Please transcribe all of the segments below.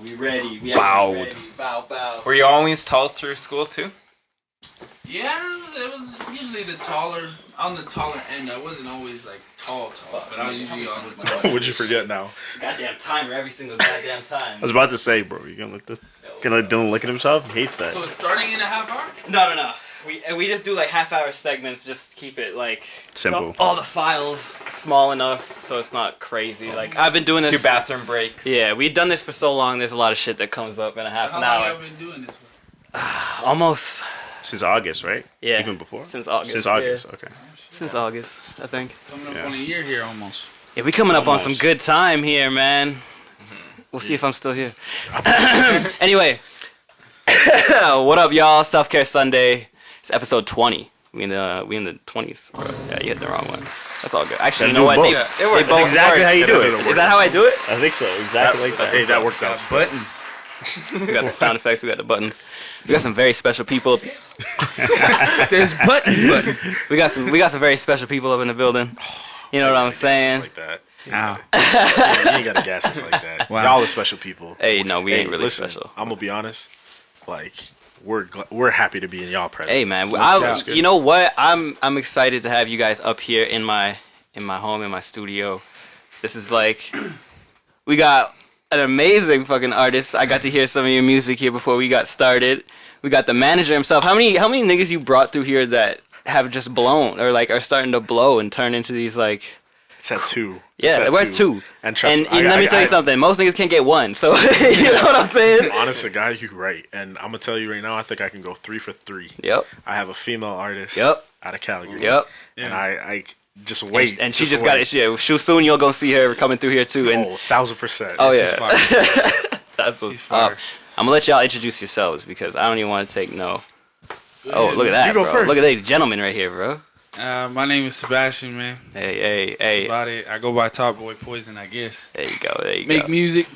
We ready. We Bowed. ready. Bow. Were you always tall through school too? Yeah, it was usually on the taller end. I wasn't always like tall, but I was usually on the taller end. What'd you forget now? Goddamn timer every single goddamn time. I was about to say, bro, you gonna let Dylan look at himself? He hates that. So it's starting in a half hour? No. We just do like half-hour segments. Just keep it like Simple. All the files small enough so it's not crazy. Like I've been doing this. 2 bathroom breaks. Yeah, we've done this for so long. There's a lot of shit that comes up in a half an How long hour. have you been doing this for? Almost. Since August, right? Yeah. Even before? Since August. Since August, yeah. okay. Since August, I think. Coming up on a year here almost. Yeah, we coming up Almost. on some good time here, man. We'll see if I'm still here. Anyway, what up, y'all? Self-Care Sunday. It's episode 20. We in the 20s, bro. Yeah, you hit the wrong one. That's all good. Actually, you know what? Both. They It worked. both That's exactly work. how you do it. Is that how I do it? I think so. Exactly like that. Hey, that worked out. Buttons. We got the sound effects. We got the buttons. We got some very special people. There's button. We got some very special people up in the building. You know what I'm saying? Like that. Ow. You ain't gotta gas us like that. Wow. Y'all are special people. Hey, no, we ain't really listen, special. I'm gonna be honest. Like, we're happy to be in y'all presence. Hey, man, That's good. you know what? I'm excited to have you guys up here in my home, in my studio. This is like, we got an amazing fucking artist. I got to hear some of your music here before we got started. We got the manager himself. How many niggas you brought through here that have just blown or like are starting to blow and turn into these like? It's at 2. Yeah, we're at 2. And trust me, let me tell you something. Most niggas can't get 1. So you know what I'm saying? Honest to God, you're right. And I'm gonna tell you right now, I think I can go 3 for 3. Yep. I have a female artist. Yep. Out of Calgary. Yep. And I just wait. And she just got it. Yeah, soon you'll go see her coming through here too. And 1,000%. oh yeah, that's what's up. I'm gonna let y'all introduce yourselves because I don't even want to take no. Oh, look at that, You go bro. first. Look at these gentlemen right here, bro. My name is Sebastian, man. Hey. That's about it. I go by Topboypoison, I guess. There you go. Make music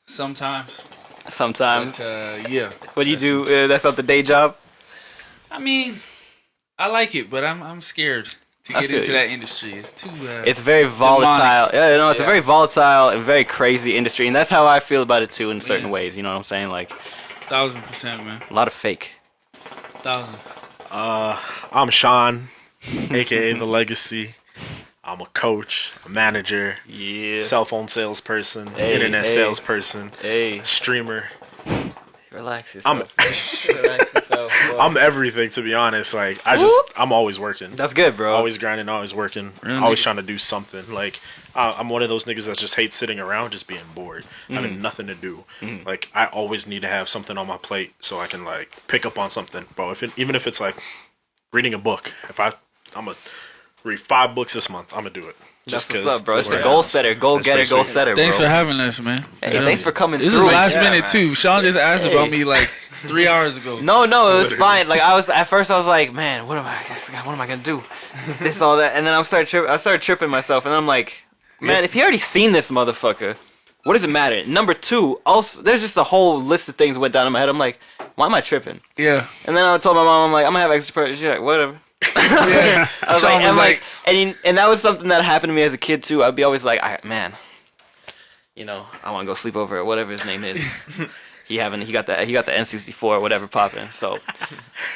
sometimes. Sometimes. But, yeah. What do you do? That's not the day job. I mean, I like it, but I'm scared to I get feel into you. that industry. It's too. It's very volatile. Yeah, no, it's a Yeah. very volatile and very crazy industry, and that's how I feel about it too in certain ways. You know what I'm saying? Like 1,000%, man. a lot of fake. 1,000. I'm Shawn, aka The Legacy. I'm a coach, a manager, Yeah. cell phone salesperson, Hey, internet hey. salesperson, Hey, streamer. relax I'm yourself. Relax yourself. Boy. I'm everything, to be honest. Like I'm always working. That's good, bro. Always grinding, always working, Really? always trying to do something. Like I'm one of those niggas that just hates sitting around, just being bored, having nothing to do. Like I always need to have something on my plate so I can like pick up on something, bro. Even if it's like reading a book, I'm gonna read 5 books this month, I'm gonna do it. That's Just what's 'cause up, bro. It's where a I goal am. setter, goal That's getter, pretty goal sweet. setter, bro. Thanks for having us, man. Hey, thanks for coming This is through. last Yeah, minute man. too. Sean just asked about me like 3 hours ago. No, it was Literally. fine. Like at first I was like, man, what am I gonna do? This, all that, and then I started tripping myself, and I'm like, man, if he already seen this motherfucker, what does it matter? Number 2, also, there's just a whole list of things that went down in my head. I'm like, why am I tripping? Yeah. And then I told my mom, I'm like, I'm gonna have extra purchase. She's like, whatever. Yeah. I was Sean like, was and like, and that was something that happened to me as a kid too. I'd be always like, man, you know, I want to go sleep over at whatever his name is. He got the N64 or whatever popping. So,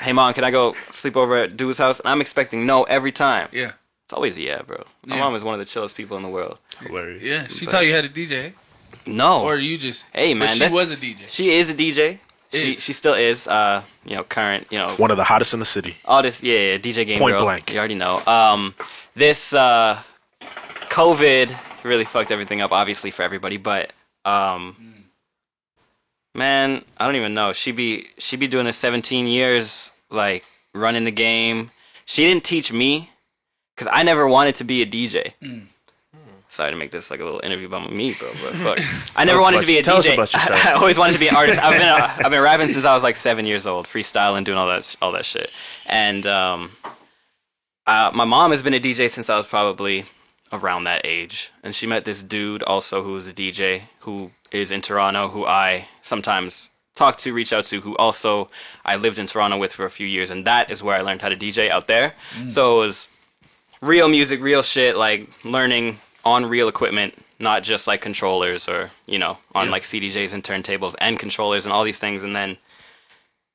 hey mom, can I go sleep over at dude's house? And I'm expecting no every time. yeah. It's always yeah, bro. My Yeah. mom is one of the chillest people in the world. Hilarious. Yeah. She taught you how to DJ, No, or you just. hey But man, she was a DJ. She is a DJ. She Is. still is. You know, current. You know, One of the hottest in the city. all this, yeah, DJ Game Point Girl. blank. You already know. This COVID really fucked everything up, obviously for everybody. But man, I don't even know. She be doing this 17 years, like running the game. She didn't teach me because I never wanted to be a DJ. Sorry to make this like a little interview about me, bro, but fuck. I never wanted to be a tell us DJ. about yourself. I always wanted to be an artist. I've been rapping since I was like 7 years old, freestyling, doing all that shit. And my mom has been a DJ since I was probably around that age, and she met this dude also who was a DJ who is in Toronto, who I sometimes talk to, reach out to, who also I lived in Toronto with for a few years, and that is where I learned how to DJ out there. So it was real music, real shit, like learning on real equipment, not just like controllers or, on like CDJs and turntables and controllers and all these things. And then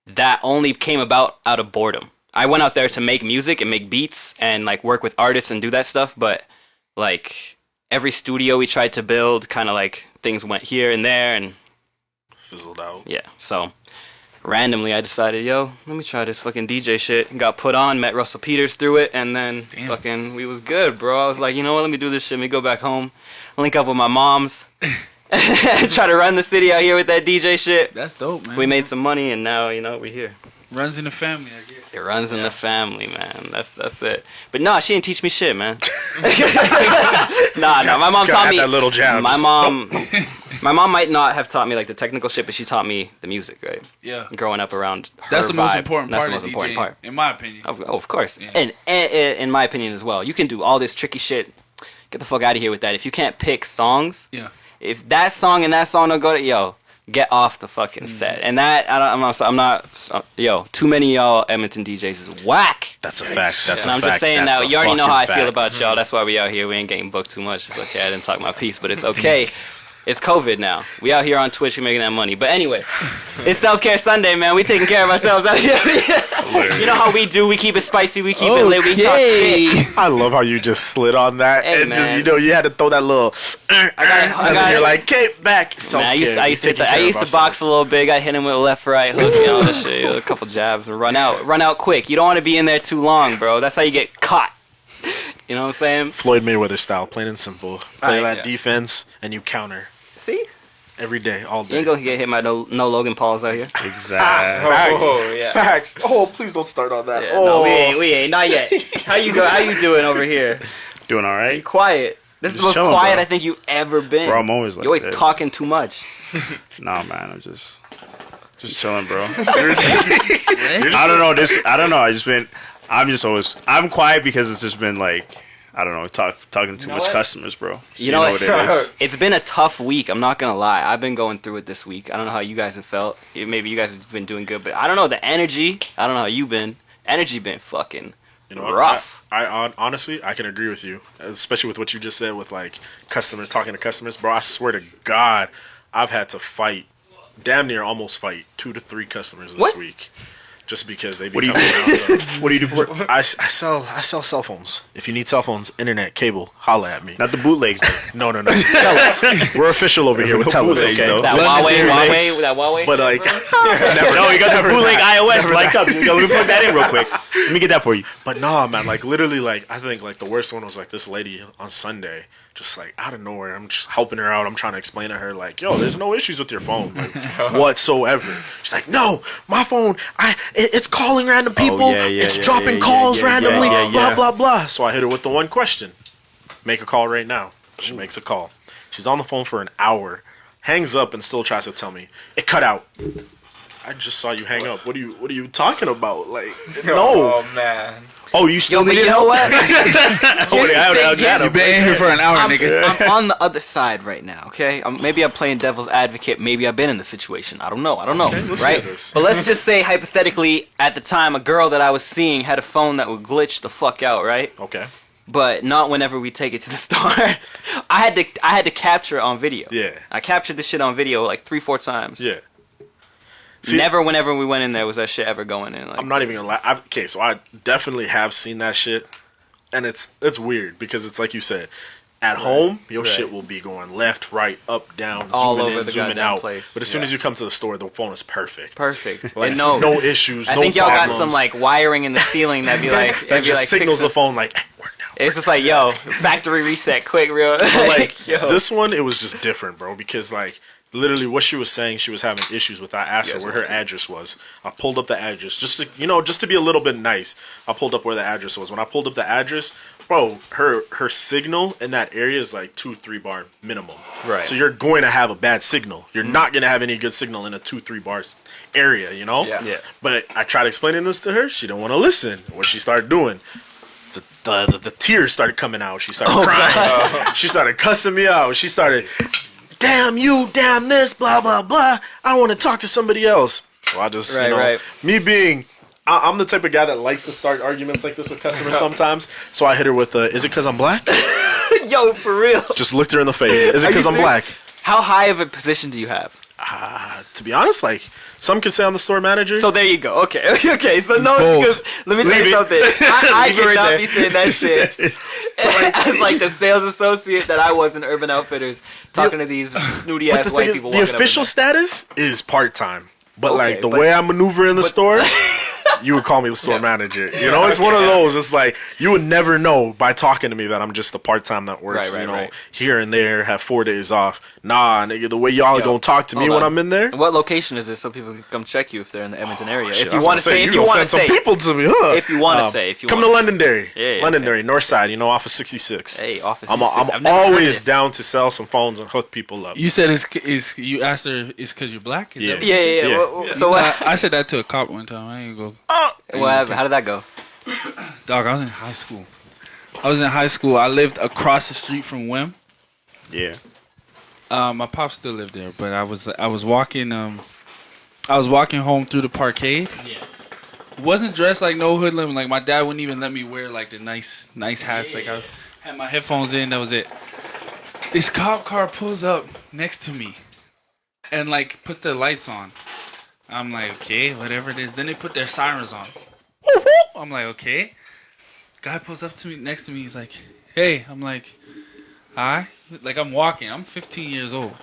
that only came about out of boredom. I went out there to make music and make beats and like work with artists and do that stuff. But like every studio we tried to build, kind of like things went here and there and fizzled out. Yeah. So randomly I decided, let me try this fucking DJ shit. And got put on, met Russell Peters through it, and then fucking we was good, bro. I was like, you know what, let me do this shit. Let me go back home, link up with my moms, try to run the city out here with that DJ shit. That's dope, man. We made some money, and now, we're here. Runs in the family, I guess. It runs in the family, man. That's it. But nah, she didn't teach me shit, man. Nah, my mom taught me that little jab. My mom might not have taught me like the technical shit, but she taught me the music, right? Yeah. Growing up around her That's the vibe, most important that's part. the most important part, in my opinion. Of course. Yeah. And in my opinion as well. You can do all this tricky shit. Get the fuck out of here with that. If you can't pick songs, if that song and that song don't go to get off the fucking set. And that I'm not. Too many y'all Edmonton DJs is whack. That's a fact. And I'm just saying that you already know how I feel about y'all. That's why we out here. We ain't getting booked too much. It's okay. I didn't talk my piece, but it's okay. It's COVID now. We out here on Twitch. We making that money. But anyway, it's Self-Care Sunday, man. We taking care of ourselves out here. You know how we do. We keep it spicy. We keep it lit. We talk shit. I love how you just slid on that. Hey, and man. just, you had to throw that little... and then you're like, get back. Man, I used to box a little bit. I hit him with a left, right hook, that shit. A couple jabs and run out quick. You don't want to be in there too long, bro. That's how you get caught. You know what I'm saying? Floyd Mayweather style, plain and simple. Play that defense and you counter. See? Every day, all day. You ain't gonna get hit by no Logan Pauls out here. Exactly. Yeah. Facts. Oh, please don't start on that. Yeah, no, we ain't. Not yet. How you doing over here? Doing all right. You quiet. This is the most chilling, quiet bro. I think you've ever been. Bro, I'm always like You're always this. talking too much. Nah, man, I'm just chilling, bro. I don't know. I'm quiet because it's just been like, I don't know, talking to too much customers, bro. So you know what it is. It's been a tough week. I'm not gonna lie. I've been going through it this week. I don't know how you guys have felt. Maybe you guys have been doing good, but I don't know the energy. I don't know how you been. Energy been fucking rough. I honestly, I can agree with you, especially with what you just said with like customers talking to customers, bro. I swear to God, I've had to fight, damn near almost fight 2 to 3 customers this week. Just because they be coming around. So. What do you do for it? I sell cell phones. If you need cell phones, internet, cable, holla at me. Not the bootlegs. No. Telus. We're official over here with Telus, okay? That Huawei. But like, no, you got the bootleg iOS like up. Let me plug that in real quick. Let me get that for you. But nah, man, like literally, like I think like the worst one was like this lady on Sunday, just like out of nowhere. I'm just helping her out. I'm trying to explain to her like, yo, there's no issues with your phone, like, whatsoever. She's like, no, my phone, it's calling random people. It's dropping calls randomly. Blah blah blah. So I hit her with the one question: make a call right now. She makes a call. She's on the phone for an hour, hangs up, and still tries to tell me it cut out. I just saw you hang up. What are you talking about? Like, no. Oh man. Oh, you still But you know what? You've been in here for an hour, nigga. I'm on the other side right now, okay? Maybe I'm playing devil's advocate. Maybe I've been in the situation. I don't know, Okay, let's right? hear this. But let's just say, hypothetically, at the time, a girl that I was seeing had a phone that would glitch the fuck out, right? Okay. But not whenever we take it to the store. I had to capture it on video. Yeah. I captured this shit on video like 3-4 times. Yeah. See, Never whenever we went in there was that shit ever going in. Like, I'm not even gonna lie. Okay, so I definitely have seen that shit, and it's weird because it's like you said, at home your shit will be going left, right, up, down, all zooming over in, the zooming goddamn out. place. But as soon as you come to the store, the phone is perfect. Perfect. Like, And no issues. I no think y'all got problems. some like wiring in the ceiling that'd be like that it'd be just like signals fixing- the phone like, hey, work now. It's just like, yo, factory reset quick, real. But like yo. this one, it was just different, bro, because like literally what she was saying, she was having issues with. I asked her where her address was. I pulled up the address just to be a little bit nice. I pulled up where the address was. When I pulled up the address, bro, her signal in that area is like 2-3 bar minimum. Right. So you're going to have a bad signal. You're not going to have any good signal in a 2-3 bars area, you know? Yeah. But I tried explaining this to her. She didn't want to listen. What she started doing, the tears started coming out. She started crying. She started cussing me out. She started, damn you, damn this, blah, blah, blah. I want to talk to somebody else. So I just, me being, I'm the type of guy that likes to start arguments like this with customers sometimes. So I hit her with, is it because I'm black? Yo, for real. Just looked her in the face. Is it Are you because I'm serious? black? How high of a position do you have? To be honest, like some could say I'm the store manager. So there you go. Okay, okay. So no, Bold. because let me tell you something. I Leave it right cannot there. be saying that shit as like the sales associate that I was in Urban Outfitters, talking to these snooty but ass the white thing is, people. the walking up official in status is part time. But Okay, like the but- way I maneuver in the store, you would call me the store manager. You know, it's one of those. It's like you would never know by talking to me that I'm just a part time that works. Right, right. Here and there, have 4 days off. Nah, nigga, the way y'all gonna talk to me hold when on. I'm in there. there. What location is this so people can come check you if they're in the Edmonton area? Shit, If I you was want to gonna say, if you you gonna want to send say, some people to me, huh? if you want to say, if you come want to Londonderry, Yeah, Londonderry, North Side. You know, off of 66. Hey, office. I'm 66. I've I'm never heard always this. down to sell some phones and hook people up. You said is you asked her it's because you're black? Is Yeah. that- Yeah, yeah, yeah. Yeah. So what? I said that to a cop one time. I ain't go. What happened? How did that go? Dog, I was in high school. I lived across the street from Wim. Yeah. My pop still lived there, but I was walking home through the parkade. Yeah. Wasn't dressed like no hoodlum. Like my dad wouldn't even let me wear like the nice hats. Like I had my headphones in. That was it. This cop car pulls up next to me, and like puts their lights on. I'm like, okay, whatever it is. Then they put their sirens on. I'm like, okay. Guy pulls up to me next to me. He's like, hey. I'm like, hi. Like I'm walking. I'm 15 years old.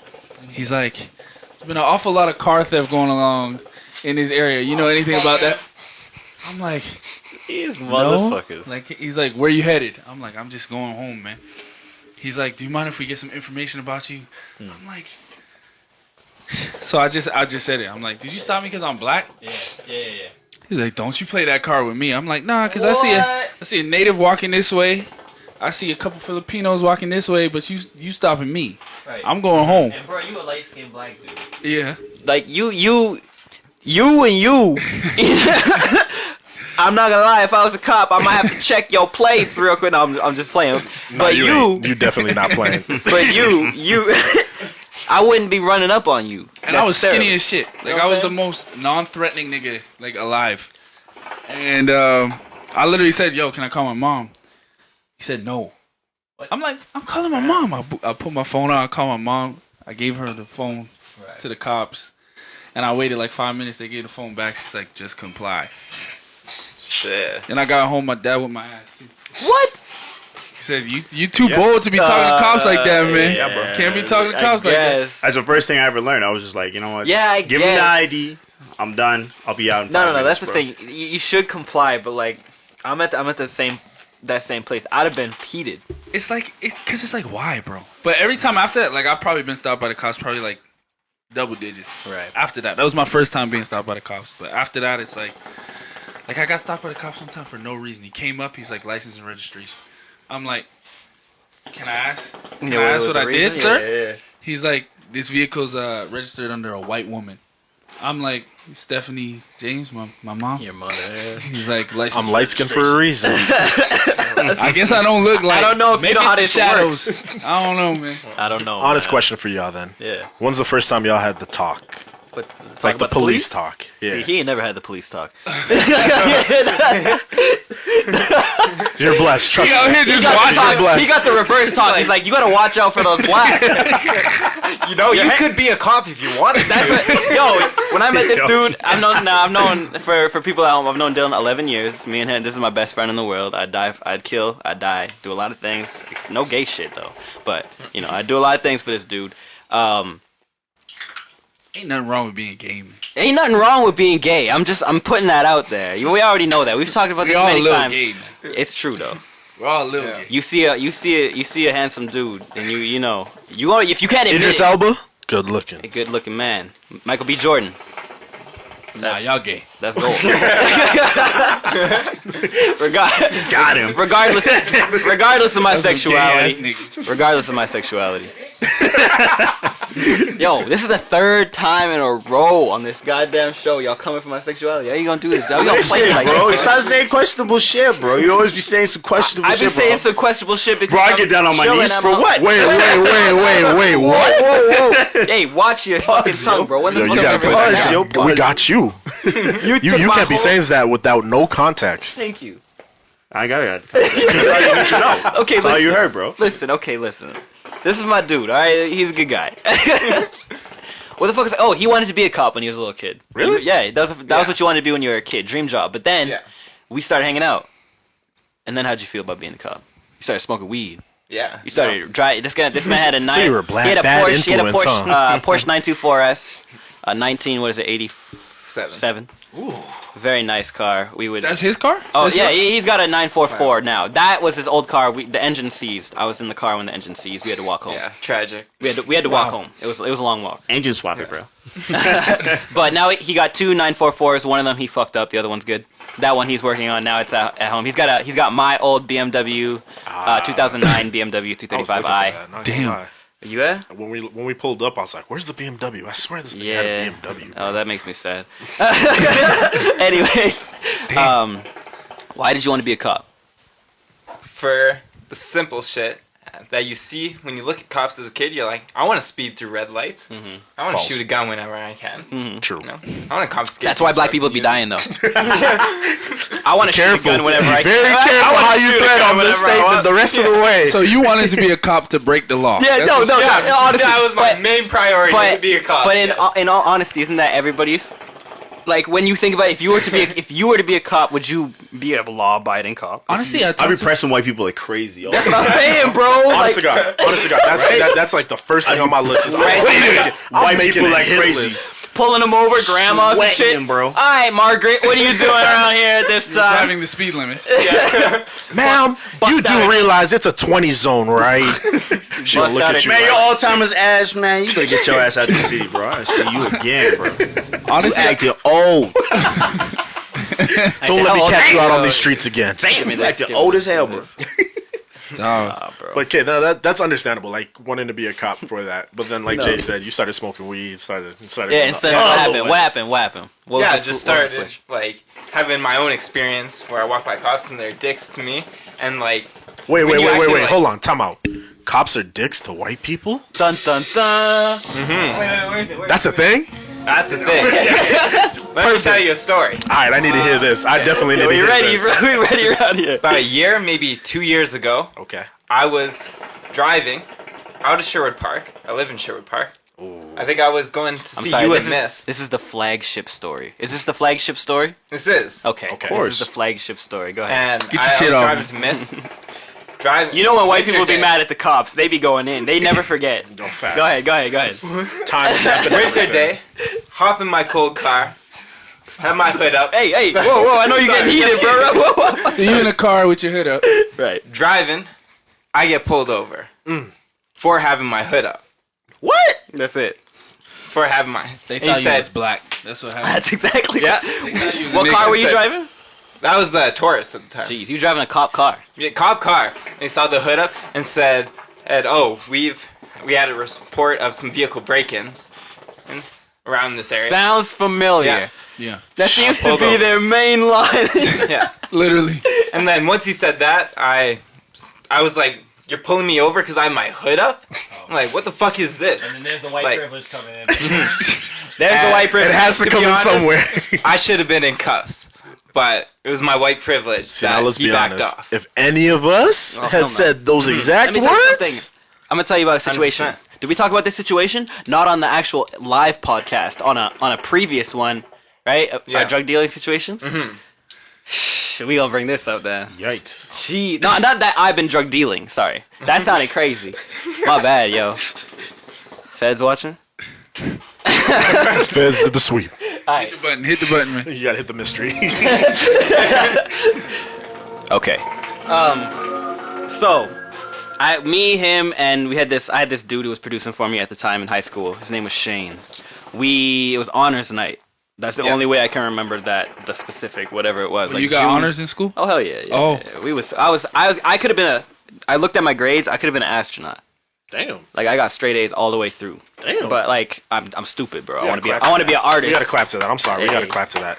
He's like, there's been an awful lot of car theft going along in this area. You know anything about that? I'm like, These no. motherfuckers. Like he's like, where you headed? I'm like, I'm just going home, man. He's like, do you mind if we get some information about you? I'm like, so I just said it. I'm like, did you stop me because I'm black? Yeah. He's like, don't you play that card with me? I'm like, nah, because I see a native walking this way. I see a couple Filipinos walking this way, but you stopping me. Right. I'm going home. And bro, you a light skinned black dude. Yeah. Like you and you. I'm not gonna lie. If I was a cop, I might have to check your plates real quick. No, I'm just playing. No, But you definitely not playing. but you, I wouldn't be running up on you. And I was skinny necessarily. as shit. Like, know I what was I'm the saying? most non-threatening nigga, like, alive. And I literally said, yo, can I call my mom? He said, no. I'm like, I'm calling my mom. I put my phone on. I call my mom. I gave her the phone to the cops. And I waited like 5 minutes. They gave the phone back. She's like, just comply. Yeah. And I got home. My dad whipped my ass, too. What? He said, you too bold to be talking to cops like that, man. Yeah, bro. Can't be talking to I cops like that. guess. That's the first thing I ever learned. I was just like, you know what? Yeah, I Give me the guess. ID. I'm done. I'll be out in 5 No. minutes, That's the bro. thing. You should comply, but like, I'm at the same place. I'd have been heated. It's like, it's like, why, bro? But every time after that, like, I've probably been stopped by the cops, probably like double digits. Right. After that was my first time being stopped by the cops. But after that, it's like I got stopped by the cops one time for no reason. He came up, he's like, license and registration. I'm like, can I ask? Can I ask what I did, sir? Yeah. He's like, this vehicle's registered under a white woman. I'm like, Stephanie James, my mom. Your mother. He's like, license. I'm light skinned for a reason. I guess I don't look like. I don't know if you maybe know how it's this the works. shadows. I don't know, man. I don't know. Honest man. question for y'all then. Yeah. When's the first time y'all had the talk? But Like the police talk. Yeah. See, he ain't never had the police talk. You're blessed. Trust He out me. here just You're watching. blessed. He got the reverse talk. He's like, you gotta watch out for those blacks. You know, you could be a cop if you wanted. That's yo. When I met this dude, I've known for people at home. I've known Dylan 11 years. Me and him. This is my best friend in the world. I'd kill. I'd die. Do a lot of things. It's no gay shit though. But you know, I do a lot of things for this dude. Ain't nothing wrong with being gay, man. Ain't nothing wrong with being gay. I'm putting that out there. We already know that. We've talked about We this all a many little times. gay, man. It's true though. We're all a little gay. You see a handsome dude, and you know if you can't admit Idris it, Elba? Good looking. a good looking man. Michael B. Jordan. Nah, y'all gay. That's gold. Got him. Regardless of my That's some gay-ass sexuality. niggas. Regardless of my sexuality. Yo, this is the third time in a row on this goddamn show. Y'all coming for my sexuality. How you gonna do this? How you gonna play me like Bro, you this? stop saying questionable shit, bro. You always be saying some questionable I've been shit, bro. saying some questionable shit because Bro, I I'm get down on my chilling knees at for my- what? Wait, what? Whoa. Hey, watch your fucking tongue, bro. When the Yo, fuck you gotta ever put heard that that? yo, down. We got you. You You took my can't be whole- saying that without no context. Thank you. I got it. That's all you need to know. Okay, That's all you heard, bro. Listen. This is my dude. All right, he's a good guy. What the fuck is? Oh, he wanted to be a cop when he was a little kid. Really? Yeah, that was what you wanted to be when you were a kid. Dream job. But then we started hanging out. And then how'd you feel about being a cop? You started smoking weed. Yeah. You started driving. This man had a nine. So you were a he had a bad Porsche. He had a influence, Porsche 924S. 19. What is it? 87. Ooh. Very nice car. We would. That's his car? Oh That's yeah, he's got a 944 now. That was his old car. The engine seized. I was in the car when the engine seized. We had to walk home. Yeah, tragic. We had to walk home. It was a long walk. Engine swap it, bro. But now he got two 944s. One of them he fucked up. The other one's good. That one he's working on now. It's at home. He's got my old BMW 2009 BMW 335i. Damn. You at? When we pulled up, I was like, "Where's the BMW? I swear this thing had a BMW." Oh, that makes me sad. Anyways, why did you want to be a cop? For the simple shit that you see when you look at cops as a kid, you're like, I want to speed through red lights. Mm-hmm. I want to shoot a gun whenever I can. Mm-hmm. True. You know? I want to confiscate. That's why black people be dying, though. I want to shoot a gun whenever I can. Very careful how you thread on this statement the rest of the way. So you wanted to be a cop to break the law? Yeah, no. Honestly, that was my main priority to be a cop. But in all honesty, isn't that everybody's? Like when you think about it, if you were to be a cop, would you be a law-abiding cop? Honestly, I'd be pressing white people like crazy. That's what I'm saying, bro. Honest to God, that's like the first thing on my list. Is White people like crazy. Pulling them over, grandmas and shit. Sweating, bro. All right, Margaret, what are you doing around here at this time? driving the speed limit. Ma'am, you do out. realize it's a 20 zone, right? She'll Bust look out at you. Man, like, your all-timers ass, man. You better get your ass out the city, bro. I see you again, bro. You Honestly, acting old. don't let me catch you out on these streets again. Damn You acting old as hell, bro. dog. bro. But kid, no, that's understandable. Like wanting to be a cop for that. But then, like Jay said, you started smoking weed. Started. Yeah, instead of what happened? What happened? What Yeah, I was the just what was the started switch? like having my own experience where I walk by cops and they're dicks to me, and like Wait. When you actually, like- Hold on. Time out. Cops are dicks to white people? Dun dun dun. Where is it? That's a thing? that's the thing. Let me tell you a story. All right, I need to hear this. I definitely need to We hear ready, this. bro? We ready around here? About a year, maybe 2 years ago, Okay. I was driving out of Sherwood Park. I live in Sherwood Park. I think I was going to I'm see sorry. you This and Miss. is the flagship story. Is this the flagship story? This is. Okay. Of This course. is the flagship story. Go ahead. And Get your I shit was on. driving to Miss. Driving. You know when white winter people be day. mad at the cops, they be going in. They never forget. No facts. Go ahead. Time snapping. Winter day. Hop in my cold car. Have my hood up. Hey, whoa, I know you're getting heated, bro. Whoa. So you in a car with your hood up. Right. Driving. I get pulled over. For having my hood up. What? That's it. For having my. They and thought he you said, was black. That's what happened. That's exactly. Yeah. What car were you driving? That was a Taurus at the time. Jeez, you driving a cop car. Yeah, cop car. They saw the hood up and said, "Oh, we had a report of some vehicle break-ins around this area." Sounds familiar. Yeah. Yeah, That seems to pulled be over. their main line. Yeah. literally. And then once he said that, I was like, "You're pulling me over because I have my hood up?" I'm like, "What the fuck is this?" And then there's the white Like- privilege coming in. There's the white It privilege. has to come be in honest, somewhere. I should have been in cuffs, but it was my white privilege See, that now let's he be backed honest. off. If any of us hell had no. said those exact Let me tell you words, something. I'm gonna tell you about a situation. 100%. Did we talk about this situation? Not on the actual live podcast. On a previous one, right? Our Yeah. drug dealing situations. Mm-hmm. We gonna bring this up then. Yikes. Gee, not that I've been drug dealing. Sorry, that sounded crazy. My bad, yo. Feds watching. Fez did the sweep. Hit the button, man. You gotta hit the mystery. Okay. So, him, and I had this dude who was producing for me at the time in high school. His name was Shane. It was honors night. That's the only way I can remember the specific, whatever it was. You got honors in school? Oh, hell yeah. Oh. Yeah. I could have been I looked at my grades, I could have been an astronaut. Damn. Like, I got straight A's all the way through. Damn. But, like, I'm stupid, bro. I want to be an We artist. gotta clap to that. I'm sorry. We Hey. gotta clap to that.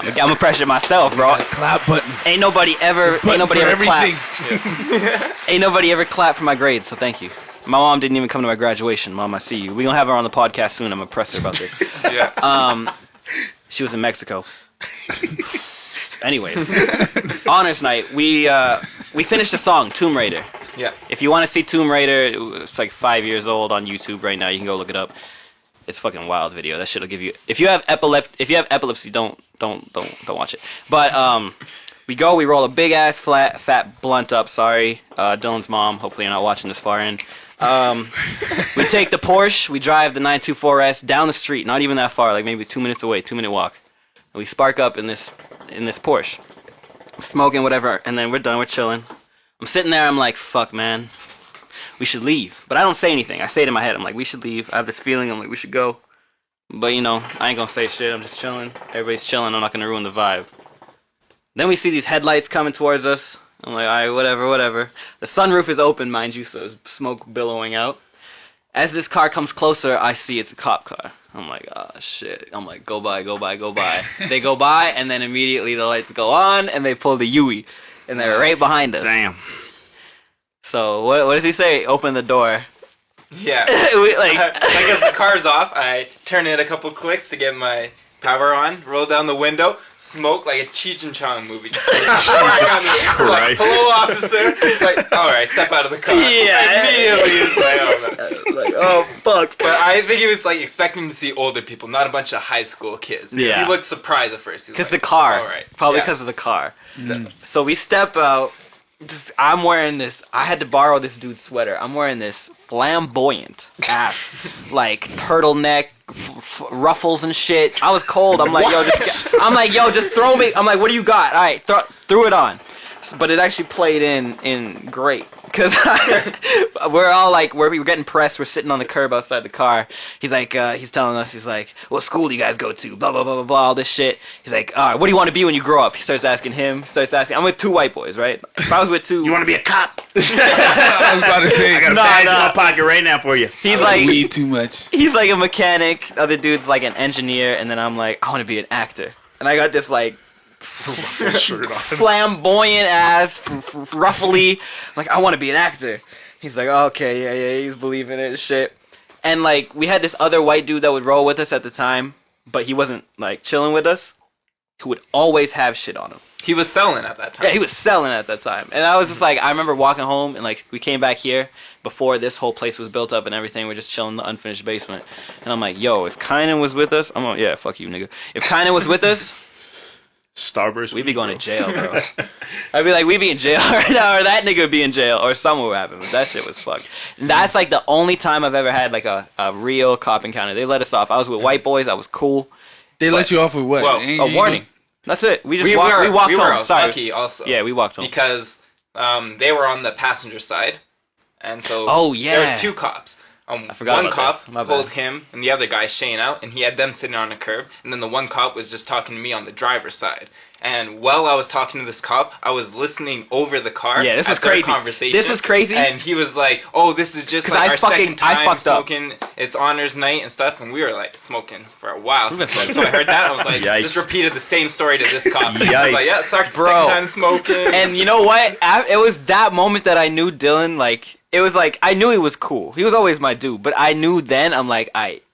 I'm gonna pressure myself, bro. Clap button. Ain't nobody ever Button for clapped. everything. Ain't nobody ever clapped for my grades, so thank you. My mom didn't even come to my graduation. Mom, I see you. We gonna have her on the podcast soon. I'm gonna press her about this. Yeah. She was in Mexico. Anyways, honors night, we finished a song, Tomb Raider. Yeah. If you want to see Tomb Raider, it's like 5 years old on YouTube right now. You can go look it up. It's a fucking wild video. That shit'll give you. If you have epilepsy, don't watch it. But we roll a big ass fat blunt up. Sorry, Dylan's mom. Hopefully you're not watching this far in. We take the Porsche. We drive the 924S down the street. Not even that far. Like maybe 2 minutes away. 2-minute walk. And we spark up in this Porsche, smoking whatever. And then we're done. We're chilling. I'm sitting there, I'm like, fuck, man. We should leave. But I don't say anything. I say it in my head. I'm like, we should leave. I have this feeling. I'm like, we should go. But, I ain't gonna say shit. I'm just chilling. Everybody's chilling. I'm not gonna ruin the vibe. Then we see these headlights coming towards us. I'm like, alright, whatever. The sunroof is open, mind you, so there's smoke billowing out. As this car comes closer, I see it's a cop car. I'm like, oh, shit. I'm like, go by. They go by, and then immediately the lights go on, and they pull the Yui. And they're right behind us. Damn. So what does he say? Open the door. Yeah. Like as the car's off, I turn it a couple clicks to get my power on, roll down the window, smoke like a Cheech and Chong movie. Like, hello, officer. He's like, all right, step out of the car. Yeah. Immediately, it's like, oh, no. like, oh fuck. But I think he was like expecting to see older people, not a bunch of high school kids. Yeah. He looked surprised at first. Because like, the car. all right. Probably Yeah. because of the car. So we step out. I'm wearing this. I had to borrow this dude's sweater. I'm wearing this flamboyant ass, like turtleneck, ruffles and shit. I was cold. I'm like, yo, just throw me. I'm like, what do you got? All right, threw it on. But it actually played in great. Because we're all like, we're getting pressed. We're sitting on the curb outside the car. He's like, he's telling us, he's like, what school do you guys go to? Blah, blah, blah, blah, blah, all this shit. He's like, all right, what do you want to be when you grow up? He starts asking him. I'm with two white boys, right? If I was with two. You want to be a cop? I was about to say, I got a badge in my pocket right now for you. He's like, weed too much. He's like a mechanic. The other dude's like an engineer. And then I'm like, I want to be an actor. And I got this like, flamboyant ass, ruffly, like I want to be an actor. He's like, okay, yeah, he's believing it and shit. And like we had this other white dude that would roll with us at the time, but he wasn't like chilling with us. He would always have shit on him. He was selling at that time. Yeah, he was selling at that time. And I was just like, I remember walking home and like we came back here before this whole place was built up and everything. We're just chilling in the unfinished basement. And I'm like, yo, if Kynan was with us, I'm like, yeah, fuck you, nigga. If Kynan was with us, Starburst. we'd be going to jail, bro. I'd be like, we'd be in jail right now, or that nigga would be in jail, or something would happen. But that shit was fucked. And that's like the only time I've ever had like a real cop encounter. They let us off. I was with white boys. I was cool. They let you off with what? Well, A warning. That's it. We just walked we home. were Sorry. lucky also. Yeah, we walked home. Because they were on the passenger side, and so Oh, yeah. there was two cops. I forgot one about cop this. My pulled bad. him and the other guy Shane out, and he had them sitting on a curb. And then the one cop was just talking to me on the driver's side. And while I was talking to this cop, I was listening over the car. Yeah, this at was their crazy. conversation. This was crazy. And he was like, "Oh, this is just 'Cause like I our fucking- second time I fucked up. smoking. It's honors night and stuff." And we were like smoking for a while. So I heard that, I was like, Yikes. just repeated the same story to this cop. I was Yikes. like, "Yeah, sorry, Bro. second time smoking." And you know what? It was that moment that I knew Dylan, like, it was like, I knew he was cool. He was always my dude. But I knew then, I'm like,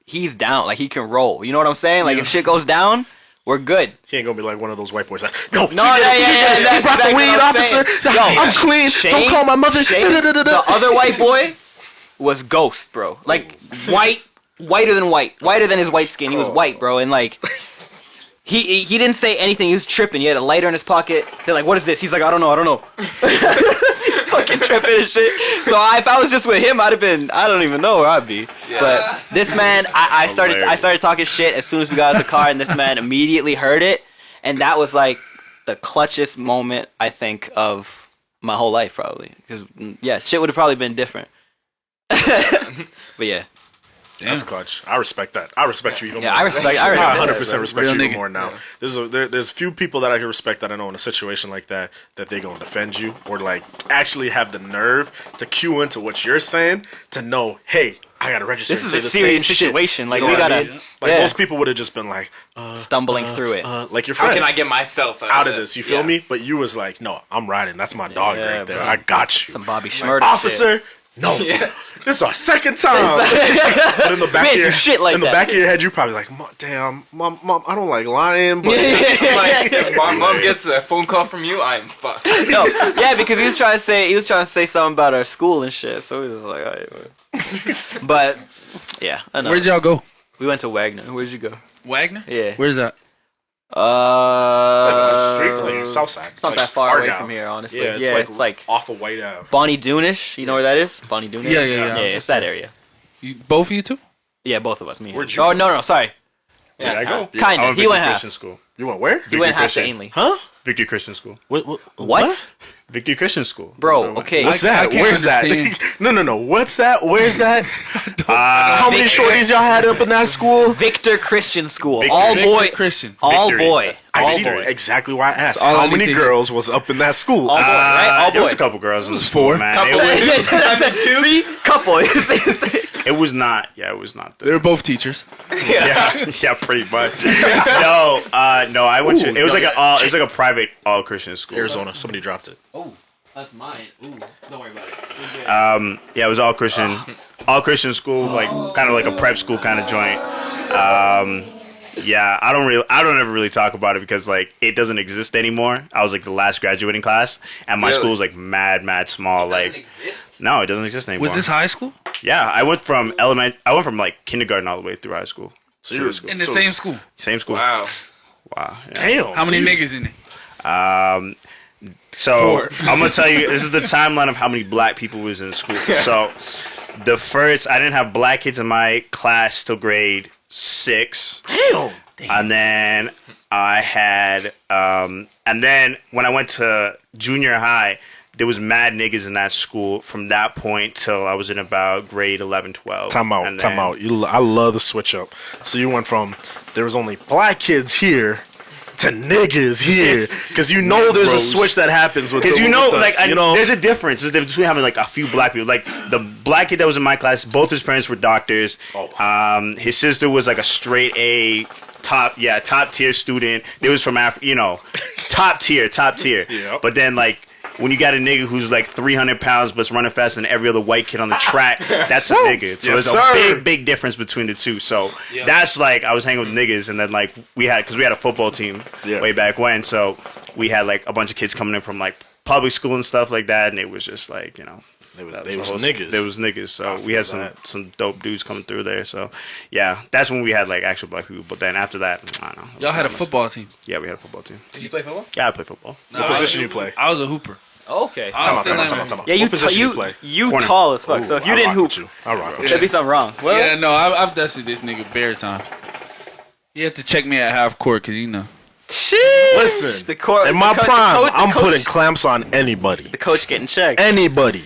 he's down. Like, he can roll. You know what I'm saying? Like, if shit goes down, we're good. He ain't gonna be like one of those white boys. Like, no, No, yeah. That's brought the exactly weed, what I'm officer. saying. Yo, I'm clean. Shane- Don't call my mother. Shane, the other white boy was ghost, bro. Like, whiter than white. Whiter than his white skin. He was white, bro. And, like, he didn't say anything. He was tripping. He had a lighter in his pocket. They're like, what is this? He's like, I don't know. Fucking tripping and shit. So if I was just with him, I'd have been, I don't even know where I'd be. Yeah. But this man, I started talking shit as soon as we got out of the car, and this man immediately heard it. And that was like the clutchest moment, I think, of my whole life, probably. Because, yeah, shit would have probably been different. But yeah. That's clutch. I respect that. I respect you even Yeah, more. I respect 100% respect Real you even nigga. more now. There's few people that I can respect that I know in a situation like that they gonna defend you or like actually have the nerve to cue into what you're saying to know, hey, I gotta register. This and is say a the serious same shit. situation. Like, You know we what I gotta, mean? Like yeah. most people would have just been like stumbling through it. like your How friend. can I get myself out of this? You feel Yeah. me? But you was like, no, I'm riding. That's my dog Yeah, right there. bro. I got you. Some Bobby Shmurda Officer, No, this is our second time. But in the back of your shit like in the that. back of your head, you're probably like, damn, mom, I don't like lying, but Like, if my mom gets a phone call from you, I'm fucked. No, yeah, because he was trying to say something about our school and shit. So we was like, all right. But yeah, enough. Where'd y'all go? We went to Wagner. Where'd you go? Wagner? Yeah. Where's that? streets like Southside. It's not that far away from here, honestly. Yeah, it's like off of White Ave. Bonnie Doonish. You know where that is? Bonnie Doonish. Yeah. Yeah, it's that area. Both of you two? Yeah, both of us. Me. Where'd you Oh go? no, sorry. Where did I go? Yeah. I Kinda. went He Victory went half. Christian School. You went where? He went half to Christian. Ainley. Huh? Victory Christian School. What? Victory Christian School. Bro, okay. What's I that? can't Where's that? understand. No. What's that? Where's that? How many shorties y'all had up in that school? Victor Christian School. Victor. All Victor boy. Christian. All Victory. boy. I All see boy. exactly why I asked. all I How need many to hear. girls was up in that school? All boy, right? All There was boy. a couple girls in the was school, four. man. Couple. That's a two. See? Couple. It was not. Yeah, it was not. They were both teachers. Yeah, pretty much. No, I went to. It was like a private all Christian school. Arizona. Somebody dropped it. Oh, that's mine. Ooh, don't worry about it. Yeah, it was all Christian school, like kind of like a prep school kind of joint. Yeah, I don't ever really talk about it because like it doesn't exist anymore. I was like the last graduating class, and my Really? school was like mad small. Like no, it doesn't exist anymore. Was this high school? Yeah, I went from like kindergarten all the way through high school. So you're In the same school. Same school. Wow. Wow. Yeah. Damn. How many so you- niggas in it? So Four. I'm gonna tell you, this is the timeline of how many black people was in school. So I didn't have black kids in my class till grade 6. Damn. And then I had, and then when I went to junior high, there was mad niggas in that school from that point till I was in about grade 11, 12. Time out. And Time then- out. I love the switch up. So you went from there was only black kids here to niggas here because you know there's a Gross. switch that happens with. Because the- you know, with us, like, you know, there's a difference. There's a difference between having like a few black people. Like the black kid that was in my class, both his parents were doctors. Oh. His sister was like a straight A, top tier student. They was from top tier. Yep. But then like when you got a nigga who's like 300 pounds but's running faster than every other white kid on the track, that's a nigga. So Yes, there's sir. a big difference between the two. So that's like I was hanging with niggas, and then like we had a football team Yeah. way back when. So we had like a bunch of kids coming in from like public school and stuff like that, and it was just like they was niggas. There was niggas. So we feel had that. some dope dudes coming through there. So yeah, that's when we had like actual black people. But then after that, I don't know. Y'all had a football team. Yeah, we had a football team. Did you play football? Yeah, I play football. What position you play? I was a hooper. Okay. I was still in- Time out. Yeah, What position you play? you Corner. tall as fuck. So if you didn't hoop, I rock with there'd be something wrong. Well, Yeah, no, I've dusted this nigga bare time. You have to check me at half court because you know. sheesh. Listen, the court, in my the prime, coach, I'm putting clamps on anybody. the coach getting checked. Anybody,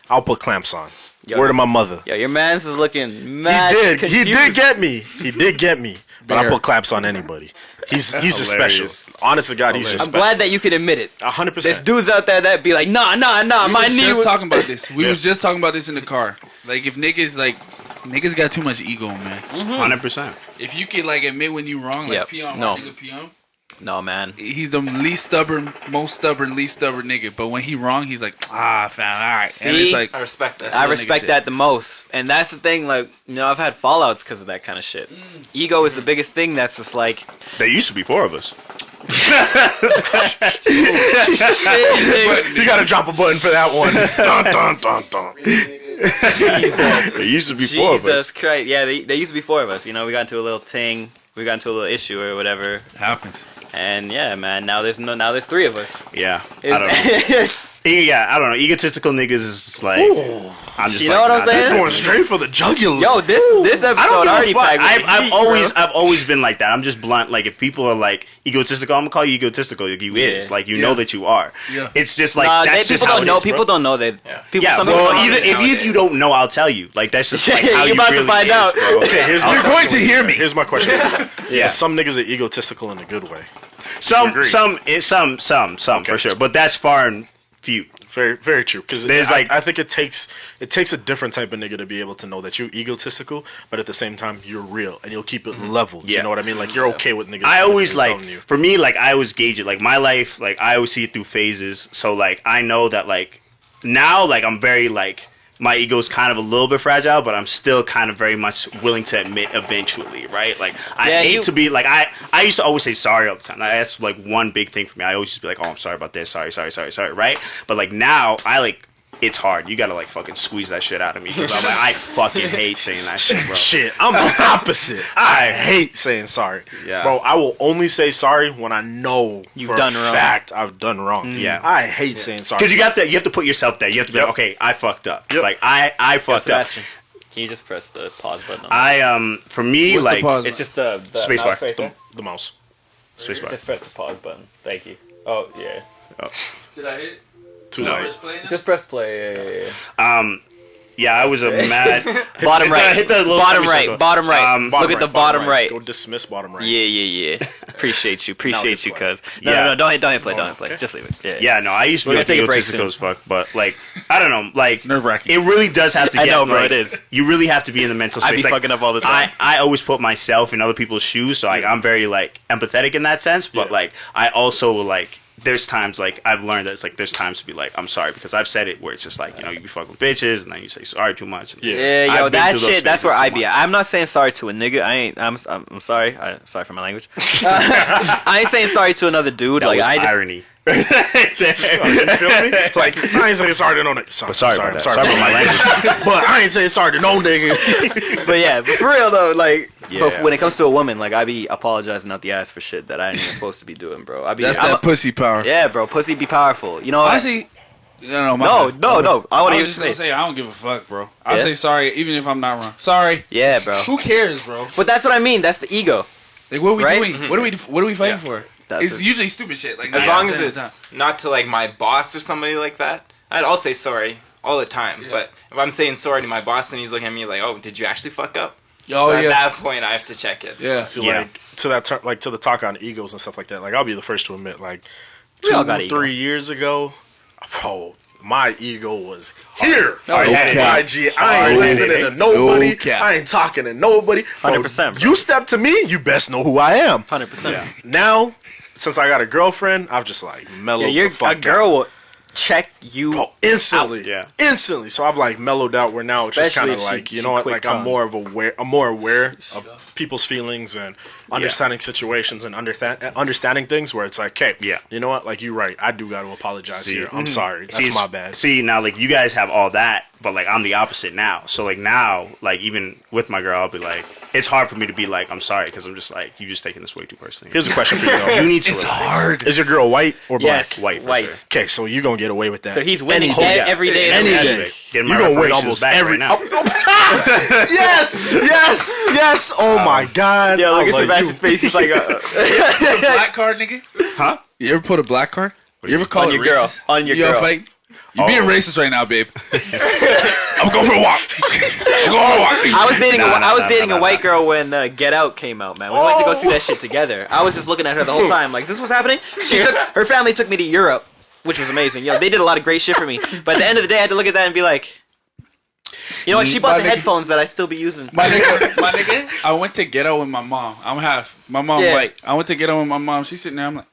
I'll put clamps on. Yo. Word of my mother. Yo, your man's is looking He mad. did confused. get me. He did get me. But I Bear. put claps on anybody. He's a special. Hilarious. Honest to God, he's just I'm special. glad that you could admit it. 100%. There's dudes out there that be like, nah, We my was knee. just was- talking about this. We Yeah. was just talking about this in the car. Like if niggas got too much ego, man. 100%. If you could like admit when you wrong, like Yep. Peon, No. my nigga Peon, No, man. he's the least stubborn nigga. But when he wrong, he's like, fam, all right. And See? it's like, I respect that. I nigga respect shit. that the most, and that's the thing. Like, I've had fallouts because of that kind of shit. Ego is the biggest thing. That's just like, There used to be 4 of us. You gotta drop a button for that one. Dun, dun, dun. There used to be 4 of us. Jesus Christ. Yeah, there used to be 4 of us. We got into a little ting. We got into a little issue or whatever. it happens. And yeah, man. Now there's 3 of us. Yeah, I It's- don't know. Yeah, I don't know. Egotistical niggas is like, I'm just You like, know what I'm nah, saying? this- Going straight for the jugular. Yo, this I episode don't already give a fuck. packed with I've heat, I've bro. always been like that. I'm just blunt. Like if people are like egotistical, I'm gonna call you egotistical. Like you is. Yeah. Like you know that you are. Yeah. It's just like Nah, that's just people how don't it know. is, bro. People don't know that. People, Yeah, some people well, don't know either that if you don't know, I'll tell you. Like that's just like Yeah, how you're you about to really find is, out. bro. Okay, here's You're going to hear me. Here's my question. Yeah. Some niggas are egotistical in a good way. Some Agree. some for sure, but that's far and few. Very, very true. Because There's I think it takes a different type of nigga to be able to know that you're egotistical, but at the same time you're real and you'll keep it leveled. Yeah. You know what I mean? Like you're okay with niggas. I always telling like you. for me like I always gauge it like my life like I always see it through phases. So like I know that like now like I'm very like my ego is kind of a little bit fragile, but I'm still kind of very much willing to admit eventually, right? Like, I hate to be like, I used to always say sorry all the time. That's like one big thing for me. I always just be like, oh, I'm sorry about this. Sorry, right? But like now, it's hard. You gotta like fucking squeeze that shit out of me because I'm like, I fucking hate saying that shit, bro. Shit, I'm the opposite. I hate saying sorry. Yeah. Bro, I will only say sorry when I know You've done wrong. Fact I've done wrong. Yeah. I hate saying sorry. Because you have to put yourself there. You have to be like, okay, I fucked up. Yep. Like I fucked up. Sebastian, can you just press the pause button? On For me, What's the like pause it's just the Space mouse bar. right there. The mouse. spacebar. Just press the pause button. Thank you. Oh yeah. Did I hit? Too No. late. Press play now? Just press play. Yeah. Yeah, I was a mad. Bottom right. Hit the little bottom semi right. circle. Bottom right. Look at the bottom right. Go dismiss bottom right. Yeah. Appreciate you, hit play. cuz. No, Yeah. no, don't hit play, don't hit play. Just leave it. Yeah, no, I used to be We're able gonna take a to break egotistical soon. as fuck, but like, I don't know, like, nerve-wracking. it really does have to I get. know, bro, like, it is. You really have to be in the mental space. I be like, fucking up all the time. I always put myself in other people's shoes, so like, I'm very like empathetic in that sense. But Yeah. like, I also like. There's times like I've learned that it's like there's times to be like I'm sorry because I've said it where it's just like you be fucking bitches and then you say sorry too much. And Yeah, yo, I've been that through those shit. That's phases where so I be much. at. I'm not saying sorry to a nigga. I'm sorry. Sorry for my language. I ain't saying sorry to another dude. That like was I just. irony. You feel me? Like, I ain't saying sorry to no nigga. Sorry about that. Sorry about my language. But I ain't saying sorry to no nigga. But yeah, but for real though, like, Yeah. but when it comes to a woman, like I be apologizing out the ass for shit that I ain't even supposed to be doing, bro. I be. That's I'm that pussy power. yeah, bro. Pussy be powerful. You know. Honestly, no, No. I want I to was just gonna say. say I don't give a fuck, bro. I'll Yeah? say sorry even if I'm not wrong. Sorry. Yeah, bro. Who cares, bro? But that's what I mean. That's the ego. Like, what are we Right? doing? What are we fighting for? That's It's it. usually stupid shit. Like As 9 long out as of 10 of the it's not to like my boss or somebody like that, I'll say sorry all the time. Yeah. But if I'm saying sorry to my boss and he's looking at me like, "Oh, did you actually fuck up?" time. Oh so at yeah, that point, I have to check it. yeah. So Yeah. like to that like to the talk on egos and stuff like that. Like I'll be the first to admit, like We all got ego. 3 years ago, bro, my ego was here. Hard-headed. My G, I ain't Hard-headed. listening to nobody. No cap. I ain't talking to nobody. 100%, bro. You step to me, you best know who I am. 100%. Yeah. Now, since I got a girlfriend, I've just like mellowed Yeah, the fuck a girl out. will check you. Bro, instantly, Yeah. instantly. So I've like mellowed out. Where now it's just Especially kind of if she- like you she know what, quick like I'm tongue. more aware of people's feelings and understanding situations and understanding things. Where it's like, hey, Yeah. you know what, like you're right. I do got to apologize See. here. I'm sorry. That's See, my bad. See, now, like, you guys have all that, but, like, I'm the opposite now. So, like, now, like, even with my girl, I'll be like, it's hard for me to be like, I'm sorry, because I'm just like, you just taking this way too personally. Here's a question for you though. You need to It's relax. hard. Is your girl white or black? Yes, White, for white. sure. Okay, so you gonna get away with that. So he's winning Any day. every day. of Any the day. week. Getting You my gonna win reparations almost back every right now. yes. Oh my god. Yeah, look I at love Sebastian's you. face. He's like, Black card, nigga. Huh? You ever put a black card? You ever call on it your girl. racist? On your You ever girl. fight? You being Oh. racist right now, babe. I'm going for a walk. I'm going for a walk. I was dating. I was dating nah, a white girl when Get Out came out, man. We went to go see that shit together. I was just looking at her the whole time, like, is this what's happening? Her family took me to Europe, which was amazing. Yo, they did a lot of great shit for me. But at the end of the day, I had to look at that and be like, you know what? She bought the My nigga- headphones that I still be using. My nigga, I went to get out with my mom. I'm half. My mom Yeah. white. I went to get out with my mom. She's sitting there. I'm like,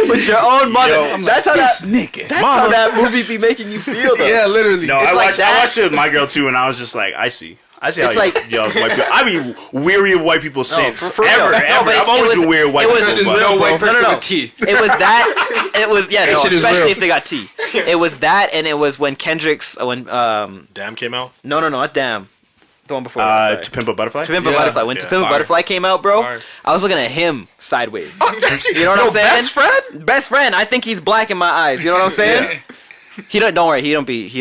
With your own mother. Yo, That's how this that. nigga. That's how that movie be making you feel, though. Yeah, literally. No, It's I like watched that. it with my girl, too, and I was just like, I see how It's you like- yell at white people. I be weary of white people since. for real. Ever, No, ever. but I've it always was- been weary of white it was people. just but- real, bro. No. with tea. It was that. It was yeah. No, shit is especially real. if they got tea. It was that, and it was when Kendrick's Damn came out. no, not Damn. The one before that. sorry. To Pimp a Butterfly? To Pimp a Yeah. Butterfly. When To Pimp a Fire. Butterfly came out, bro, Fire. I was looking at him sideways. You know what I'm saying? Best friend? Best friend. I think he's black in my eyes. You know what I'm saying? He don't worry. He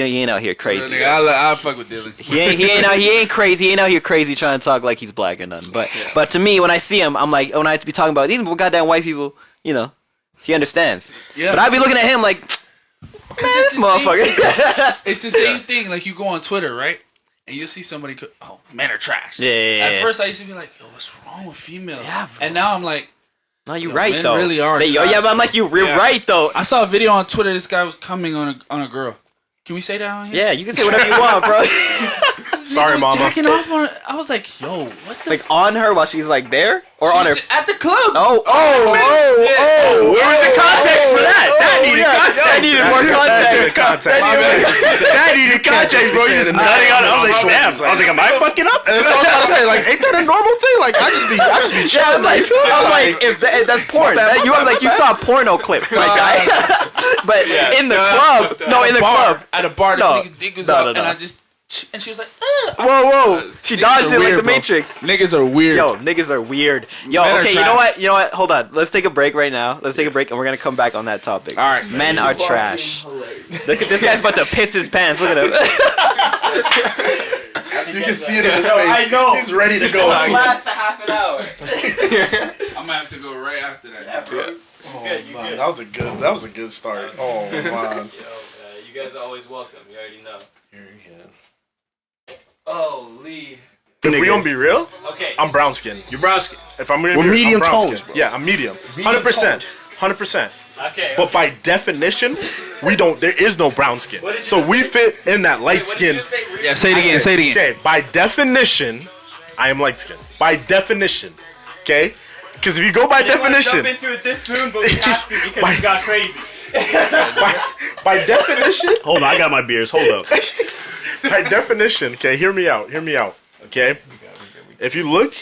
ain't out here crazy. Nigga, I fuck with Dylan. He ain't crazy. He ain't out here crazy trying to talk like he's black or nothing. But to me, when I see him, I'm like, when I be talking about these goddamn white people, you know, he understands. Yeah. But I be looking at him like, man, this motherfucker. It's the same thing. Like you go on Twitter, right? And you see somebody, oh, men are trash. Yeah. At first, I used to be like, yo, what's wrong with females? Yeah, bro. And now I'm like, No, you're Yo, right men though. really are Yeah, trash. but I'm like, you're Yeah. right though. I saw a video on Twitter. This guy was coming on a girl. Can we say that on here? Yeah, you can say whatever you want, bro. Sorry, was mama. jacking off on her. I was like, yo, what the? Like on her while she's like there, or on her. At the club. Oh! Where was the context for that? That needed context. That needed more context. That needed context, bro. You just nutting on it. I was like, damn. I was like, am I fucking up? And that's what I was about to say. Like, ain't that a normal thing? Like, I just be chilling. I'm like, if that's porn, you were like you saw a porno clip, like but in the club, At a bar, No. the nigga was No, up, no, no. and I just, and she was like, whoa, she dodged it like weird, the bro. Matrix. Niggas are weird. Yo, niggas are weird. Yo, Men are okay, trash. you know what? Hold on. Let's take a break right now. Let's take a break, and we're gonna come back on that topic. All right. Men are trash. Look at this guy's about to piss his pants. Look at him. You can see it in his face. I know. He's ready to go. Last a half an hour. I'm gonna have to go right after that. Bro. Oh, man. That was a good start. Oh, man. Yo, man, you guys are always welcome. You already know. Oh, Lee. If we gonna be real, Okay. I'm brown skin. You're brown skin. If I'm gonna We're be real, medium I'm brown tones, skin. bro. Yeah, I'm medium. 100%. 100%. Okay. But by definition, there is no brown skin. So we fit in that light skin. Yeah, say it again. Say it again. Okay, by definition, I am light skin. By definition. Okay? Because if you go by definition, Jump into it this soon, but we have to because Why? you got crazy. by definition, Hold on, I got my beers. Hold up. by definition, okay, hear me out, okay? If you look,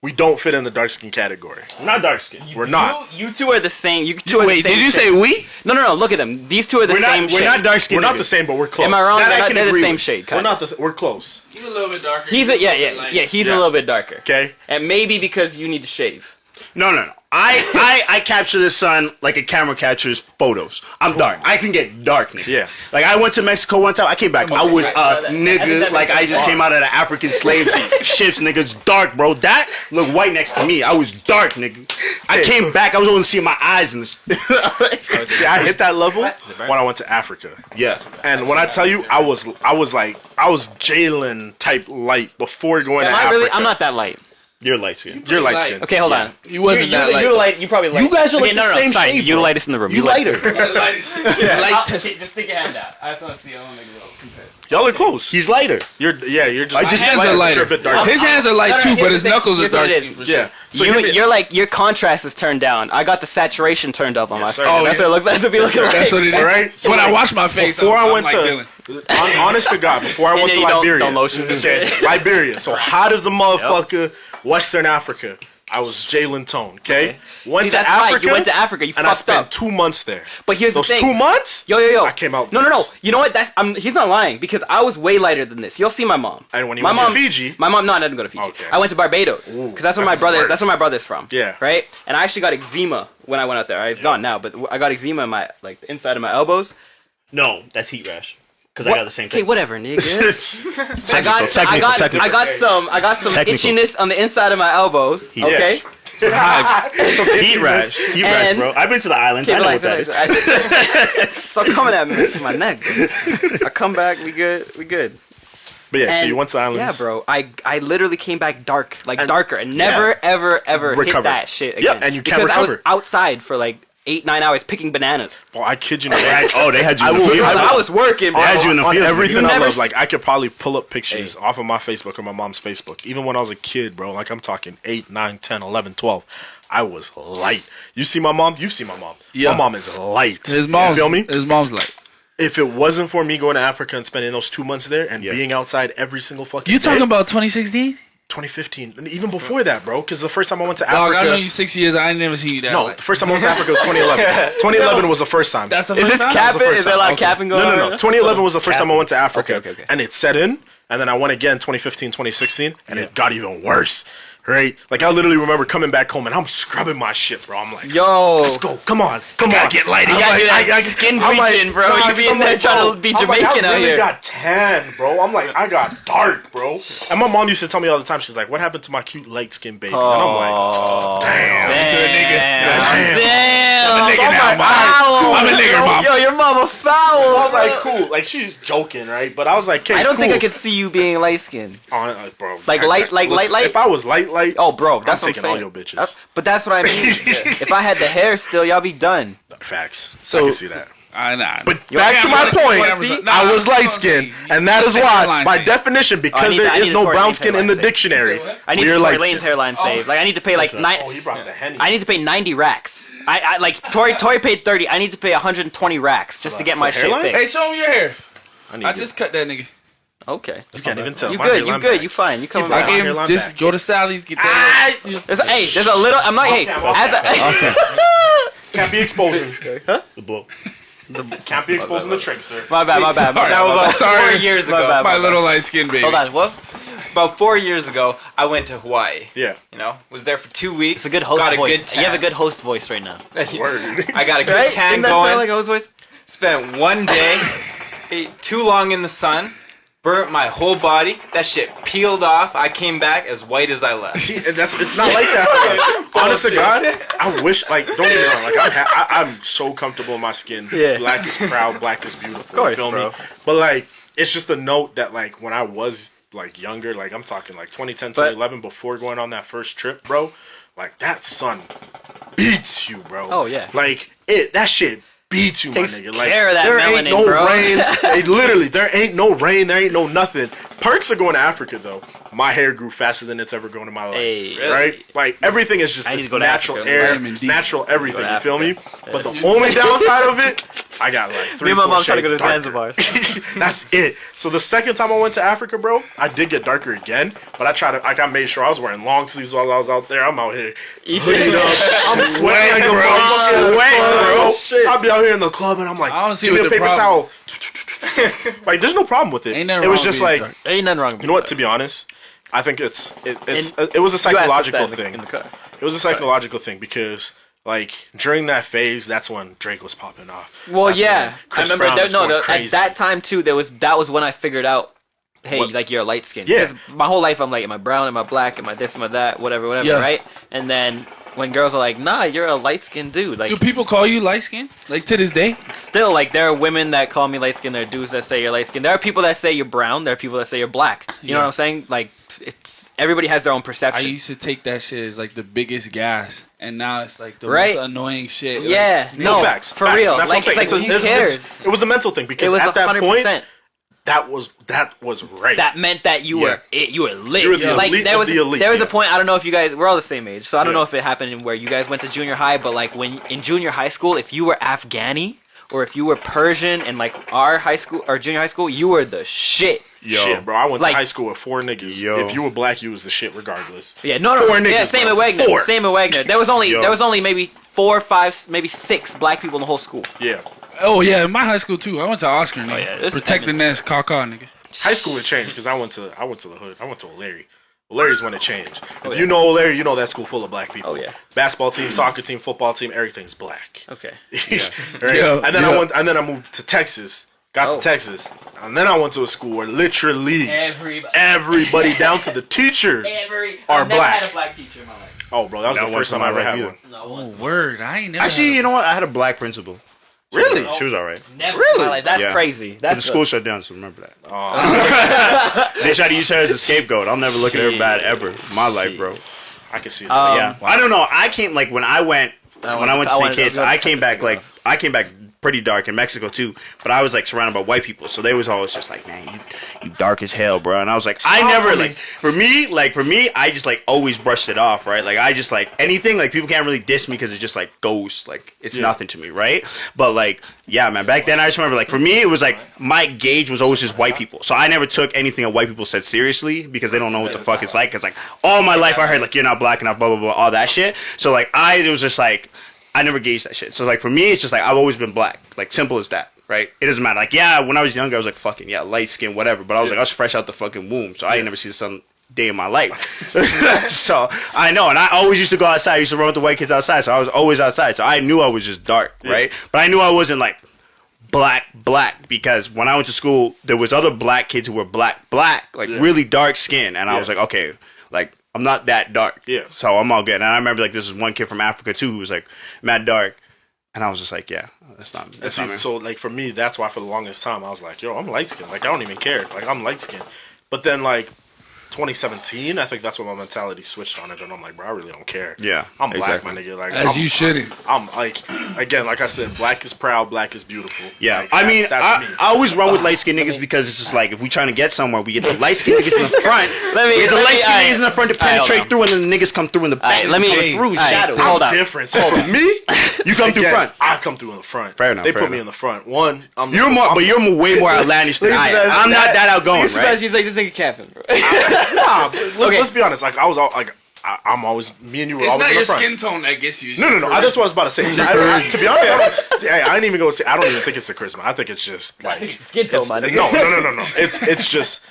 we don't fit in the dark skin category. I'm not dark skin. We're not. You two are the same. You two are Wait, the same did you shit. say we? No. Look at them. These two are the same We're shade. not dark skin. We're not the same, but we're close. Am I wrong? That I They're, can they're the agree same with. shade. We're Kinda. not we're close. He's a little bit darker. He's a he's a little bit darker. Okay? And maybe because you need to shave. No. I capture the sun like a camera captures photos. I'm dark. I can get dark, nigga. Yeah. Like I went to Mexico one time. I came back. I was a nigga. Like I just came out of the African slave ships. Niggas dark, bro. That looked white next to me. I was dark, nigga. I came back. I was only seeing my eyes in the. See, I hit that level when I went to Africa. Yeah. And when I tell you, I was Jaylin type light before going to Am I Africa. really? I'm not that light. You're light skin. You're light skin. Okay, hold on. He wasn't that You're light. light. You probably light. You guys are like the same sorry, shade, you bro. lightest in the room. You lighter. Lightest. Okay, Lightest. just stick your hand out. I just want to see. I want to make a little comparison. Y'all are close. He's lighter. You're just. I just- Hands lighter, are but lighter. You're a bit darker. His hands are light No, no, too, here's but the his thing. knuckles are Here's what dark. it is. For Yeah. sure. So You're like your contrast is turned down. I got the saturation turned up on my sir. skin. Oh, That's yeah. what it looks. That's what it be looking like. That's what it is. All right. So when I like, wash my face, before I I'm went like to, Dylan. honest to God, before I went then to you don't Liberia, lotion. okay, Liberia. So hot as a motherfucker, Western Africa. I was Jaylin Tone, okay? Went See, to that's Africa. right. You went to Africa. You and I fucked spent up. 2 months there. But here's Those the thing. 2 months, Yo. I came out. No. worse. You know what? He's not lying because I was way lighter than this. You'll see my mom. And when you my went to mom, Fiji- my mom. No, I didn't go to Fiji. Okay. I went to Barbados because that's where my that's brother. worse. That's where my brother's from. Yeah. Right. And I actually got eczema when I went out there. It's gone now, but I got eczema in my the inside of my elbows. No, that's heat rash. Because I got the same thing. Okay, whatever, nigga. I got some Technical. itchiness on the inside of my elbows. Heat Okay. Heat rash. Heat rash, And- bro. I've been to the islands. I know what that is. Stop coming at me with my neck. Bro. I come back, we good. But yeah, so And- you went to the islands. Yeah, bro. I literally came back darker, and never ever hit Recovered. that shit Yeah, again. and you can't because I was recover. outside for like 8-9 hours picking bananas. Well, I kid you not. They had you in the will- field. I was working, bro. They had you in the on field. everything You I never love. s- Like I could probably pull up pictures off of my Facebook or my mom's Facebook. Even when I was a kid, bro. Like I'm talking 8, 9, 10, 11, 12. I was light. You see my mom? You've seen my mom. Yeah. My mom is light. His mom's, You feel me? His mom's like, If it wasn't for me going to Africa and spending those 2 months there and Yeah. being outside every single fucking you day, talking about 2016? 2015, and even before that, bro. Because the first time I went to Dog, Africa, I know you 6 years. I ain't never seen you that. no, light. the first time I went to Africa was 2011. 2011 was the first time. That's the Is first this time? capping? first Is there a lot time. of capping going No, on? no, no. 2011 was the first time I went to Africa. Okay. And it set in, and then I went again 2015, 2016, and it got even worse. Right? Like, I literally remember coming back home, and I'm scrubbing my shit, bro. I'm like, Yo. let's go. Come on. Get light. You gotta do that skin bleaching, bro. You be in there trying to be Jamaican out I really here. got tan, bro. I'm like, I got dark, bro. And my mom used to tell me all the time, she's like, what happened to my cute light-skinned baby? And I'm like, damn. To a nigga. Damn. I'm a nigga now, Foul. I'm a nigga, mom. Yo, your mama foul. So I was like, cool. Like, she's joking, right? But I was like, okay, I don't think I cool. could see you being light skinned. Bro. Like light. If I was light. Oh, bro, that's I'm what taking I'm all saying. your bitches. But that's what I mean. If I had the hair still, y'all be done. Facts. So- I can see that. But back to my point, I was light skinned, and that is why, by definition, because there is no brown skin in the dictionary. I need Tory Lane's hairline save. Like I need to pay like he brought the Henny. I need to pay 90 racks. I like Tory paid 30. I need to pay 120 racks just to get my shit fixed. Hey, show me your hair. I just cut that nigga. Okay. You can't even tell. You good? You good? You fine? You coming back? I gave him just go to Sally's, get that. Hey, there's a little. I'm not. Hey, as a. Can't be exposing. The blow. Can't be exposing the trick, sir. My bad. That was about 4 years ago. My little light skinned baby. Hold on, what? About 4 years ago, I went to Hawaii. Yeah. You know, was there for 2 weeks. It's a good host got voice. A good You have a good host voice right now. Word. I got a good tan going. Spent 1 day, ate too long in the sun, burnt my whole body. That shit peeled off. I came back as white as I left. See, it's not like that. Honest to God, I wish, like, don't get me wrong, like, I'm so comfortable in my skin. Yeah. Black is proud, black is beautiful. Of course, you feel bro. me? But, like, it's just a note that, like, when I was, like, younger, like, I'm talking, like, 2010, 2011, before going on that first trip, bro, like, that sun beats you, bro. Oh, yeah. Like, that shit beats you, Takes my nigga. Like, care of that there melanin, ain't no bro. rain. Literally, there ain't no rain. There ain't no nothing. Perks of going to Africa, though. My hair grew faster than it's ever grown in my life. Hey. Right? Like, everything is just I need this to go to natural Africa. air, Vitamin D. natural everything. Go You to feel me? Africa. But the only downside of it, I got like 3 Me and my 4 mom trying to go shades to darker. Zanzibar. That's it. So the second time I went to Africa, bro, I did get darker again. But I made sure I was wearing long sleeves while I was out there. I'm out here hooded up. I'm sweating like a motherfucker. Bro. I'll be out here in the club and I'm like, I don't see give me what a the paper problem towel. Like, there's no problem with it. Ain't nothing It was wrong just with being like, dark. Ain't nothing wrong with you know what? To be honest, I think it was a psychological thing. In the car. It was a psychological thing because, like, during that phase, that's when Drake was popping off. Well, That's yeah, when I Chris remember. Brown was going At crazy. that time too, that was when I figured out, hey, What? like you're light skinned. Yeah. My whole life I'm like, am I brown? Am I black? Am I this? Am I that? Whatever, Yeah. right? And then when girls are like, nah, you're a light skinned dude. Like, Do people call you light skinned? Like to this day? Still, like, there are women that call me light skinned. There are dudes that say you're light skinned. There are people that say you're brown. There are people that say you're black. You know what I'm saying? Like, everybody has their own I perception. used to take that shit as like the biggest gas, and now it's like the Right? most annoying shit. Yeah, No, no, facts. for facts. real. That's Like, what I'm it's saying. like, who cares? It was a mental thing It because was at that 100%. point, that was right. That meant that you were lit. You were the like elite there of was the elite, there was a yeah. point. I don't know if you guys we're all the same age, so I don't Yeah. know if it happened where you guys went to junior high. But like when in junior high school, if you were Afghani or if you were Persian in like our high school or junior high school, you were the shit. Shit, bro. I went Like- to high school with 4 niggas. Yo. If you were black, you was the shit regardless. Yeah, no, 4 yeah, niggas, same bro. at Wagner. 4. Same at Wagner. There was Yo. only maybe 4, 5, maybe 6 black people in the whole school. Yeah. Oh yeah, in my high school too. I went to Oscar, nigga. yeah, this is Protect the Edmonton. nest, caw nigga. High school had changed because I went to the hood. I went to O'Leary. O'Leary's when it changed. If you know O'Leary, you know that school full of black people. Oh, yeah. Basketball team, soccer team, football team, everything's black. Okay. Right? Yeah, and then yeah. and then I moved to Texas. Got to Texas. And then I went to a school where literally everybody down to the teachers are I've never black. had a black teacher in my life. Oh, bro, that was Not the once first in time I my ever life had either. one. No, once. Word, I ain't never. Actually, you know what? I had a black principal. Really? She was all right. Never in my life. That's Yeah. crazy. But That's the school shut down, so remember that. They tried to use her as a scapegoat. I'll never look at her bad ever in my life, bro. I can see that. Yeah, I don't know. I came like when I went to St. Kitts, I came back pretty dark in Mexico too. But I was like surrounded by white people, so they was always just like, man, you dark as hell, bro. And I was like, I never like for me, I just like always brushed it off, right? Like I just like anything like people can't really diss me because it just like goes like it's nothing to me, right? But like yeah, man, back then I just remember like for me it was like my gauge was always just white people, so I never took anything that white people said seriously because they don't know what the fuck it's like. Cause like all my life I heard like you're not black enough, blah blah blah, all that shit. So like it was just like. I never gauged that shit. So, like, for me, it's just, like, I've always been black. Like, simple as that, right? It doesn't matter. Like, yeah, when I was younger, I was, like, fucking, yeah, light skin, whatever. But I was, like, I was fresh out the fucking womb. So, I ain't never seen the sun day in my life. So, I know. And I always used to go outside. I used to run with the white kids outside. So, I was always outside. So, I knew I was just dark, right? But I knew I wasn't, like, black. Because when I went to school, there was other black kids who were black. Like, really dark skin. And I was like, okay, like, I'm not that dark. Yeah. So I'm all good. And I remember like this is one kid from Africa too who was like mad dark. And I was just like, yeah, that's not me. So like for me, that's why for the longest time I was like, yo, I'm light skinned. Like I don't even care. Like I'm light skinned. But then like 2017, I think that's when my mentality switched on it, and I'm like, bro, I really don't care. Yeah, I'm black, exactly. my nigga. Like, As you shouldn't. I'm like, again, like I said, black is proud, black is beautiful. Yeah, Like, I mean, that's me. I always run with light skinned niggas because it's just like if we trying to get somewhere, we get the light skinned niggas in the front. We get the light skinned niggas in the front to penetrate through, and then the niggas come through in the back. Let me through shadow. hold on. Difference. Hold on. Me? You come through Again, front. I come through in the front. Fair enough, They fair put me enough. in the front. One, You're way more outlandish than I am. I'm not that outgoing, right? He's like, this nigga camping, bro. Nah, but let's be honest. Like I was all like, I'm always me and you were It's always not in your the front. skin tone that gets you. No. That's what I was about to say. To be honest, I ain't even going to say. I don't even think it's the charisma. I think it's just like Skin tone, my nigga. No. It's just.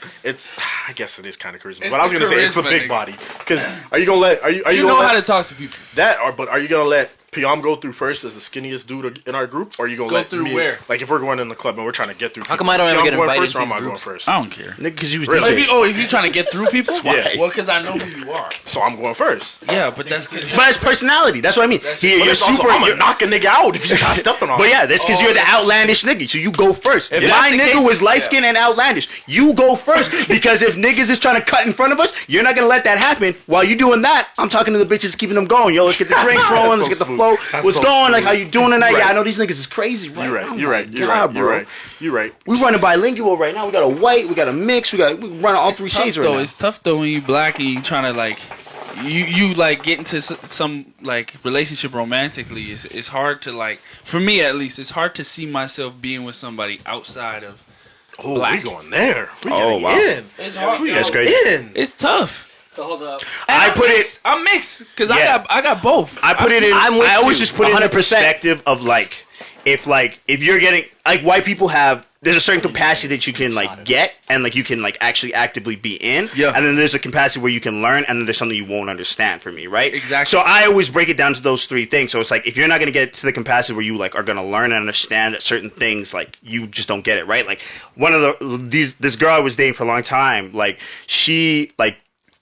I guess it is kind of charisma. But I was going to say it's the charisma, big nigga. body. Because are you going to let? Are you You gonna know let how to talk to people. but are you going to let Piam go through first as the skinniest dude in our group, or are you gonna Go let through me? where? Like if we're going in the club and we're trying to get through. How people, come I don't is ever Piam get going invited first, to or am these I going groups? first? I don't care. Nigga, because you was Really? DJ. If you're trying to get through people, Yeah. well, because I know who you are. So I'm going first. Yeah, but that's because But it's personality. That's what I mean. But You're it's also, super. I'm gonna knock a nigga out if you try stepping on. But him. yeah, that's because you're the outlandish nigga. So you go first. If My that's the nigga case- was light skinned and outlandish. You go first because if niggas is trying to cut in front of us, you're not gonna let that happen. While you doing that, I'm talking to the bitches, keeping them going. Yo, let's get the drinks rolling. Let's so get the smooth. flow. That's What's so going? Like smooth. how you doing tonight? You Yeah, right. I know these niggas is crazy. Right? You're right. Oh You're my right. You're God, right. You're bro. right. You're right. We running bilingual right now. We got a white, we got a mix, we running all three shades right now. It's tough though when you black and you trying to like, you like get into some like relationship romantically. It's hard to like, for me at least, it's hard to see myself being with somebody outside of. Oh, Black. we going there. We Oh, getting wow. in. It's hard. We That's getting crazy. in. It's tough. So hold up. I put it. I'm mixed because Yeah. I got both. I put it in. I'm with I always you, just put it in the 100%. perspective of like if you're getting like white people have. There's a certain capacity that you can like get and like you can like actually actively be in. Yeah. And then there's a capacity where you can learn and then there's something you won't understand for me, right? Exactly. So I always break it down to those three things. So it's like if you're not gonna get to the capacity where you like are gonna learn and understand that certain things, like you just don't get it, right? Like one of this girl I was dating for a long time, like she like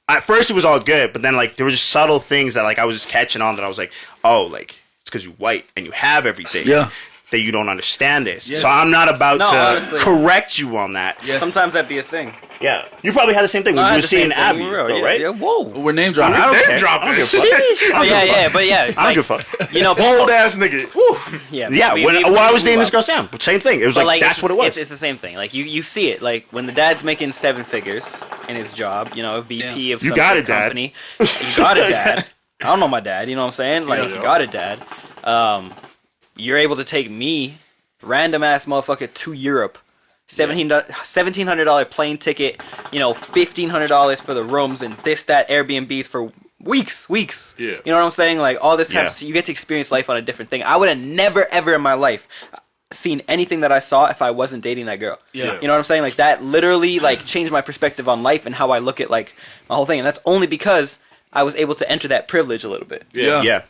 at first it was all good, but then like there were just subtle things that like I was just catching on that I was like, oh, like it's because you're white and you have everything. Yeah. That you don't understand this. Yeah. So I'm not about No, to honestly. correct you on that. Yeah. Sometimes that'd be a thing. Yeah. You probably had the same thing when I you had were the seeing same thing, Abby, bro. though, Yeah, right? yeah, whoa. We're name dropping. I don't Name care. dropping. I don't give a fuck. Oh, yeah, but yeah. I don't give a fuck. You know, Bold ass nigga. Woo. Yeah, we- when we- I was we dating move this up. girl Sam, same thing. It was But, like that's what it was. It's the same thing. Like you see it. Like when the dad's making 7 figures in his job, you know, a VP of You some got big it, Dad. company. You got it, Dad. I don't know my dad. You know what I'm saying? Like you got it, Dad. You're able to take me, random ass motherfucker, to Europe. $1,700 plane ticket. You know, $1,500 for the rooms and this, that, Airbnbs for weeks. Yeah. You know what I'm saying? Like all this Yeah. so you get to experience life on a different thing. I would have never ever in my life seen anything that I saw if I wasn't dating that girl. Yeah. You know what I'm saying? Like that literally like changed my perspective on life and how I look at like my whole thing. And that's only because I was able to enter that privilege a little bit. Yeah. yeah.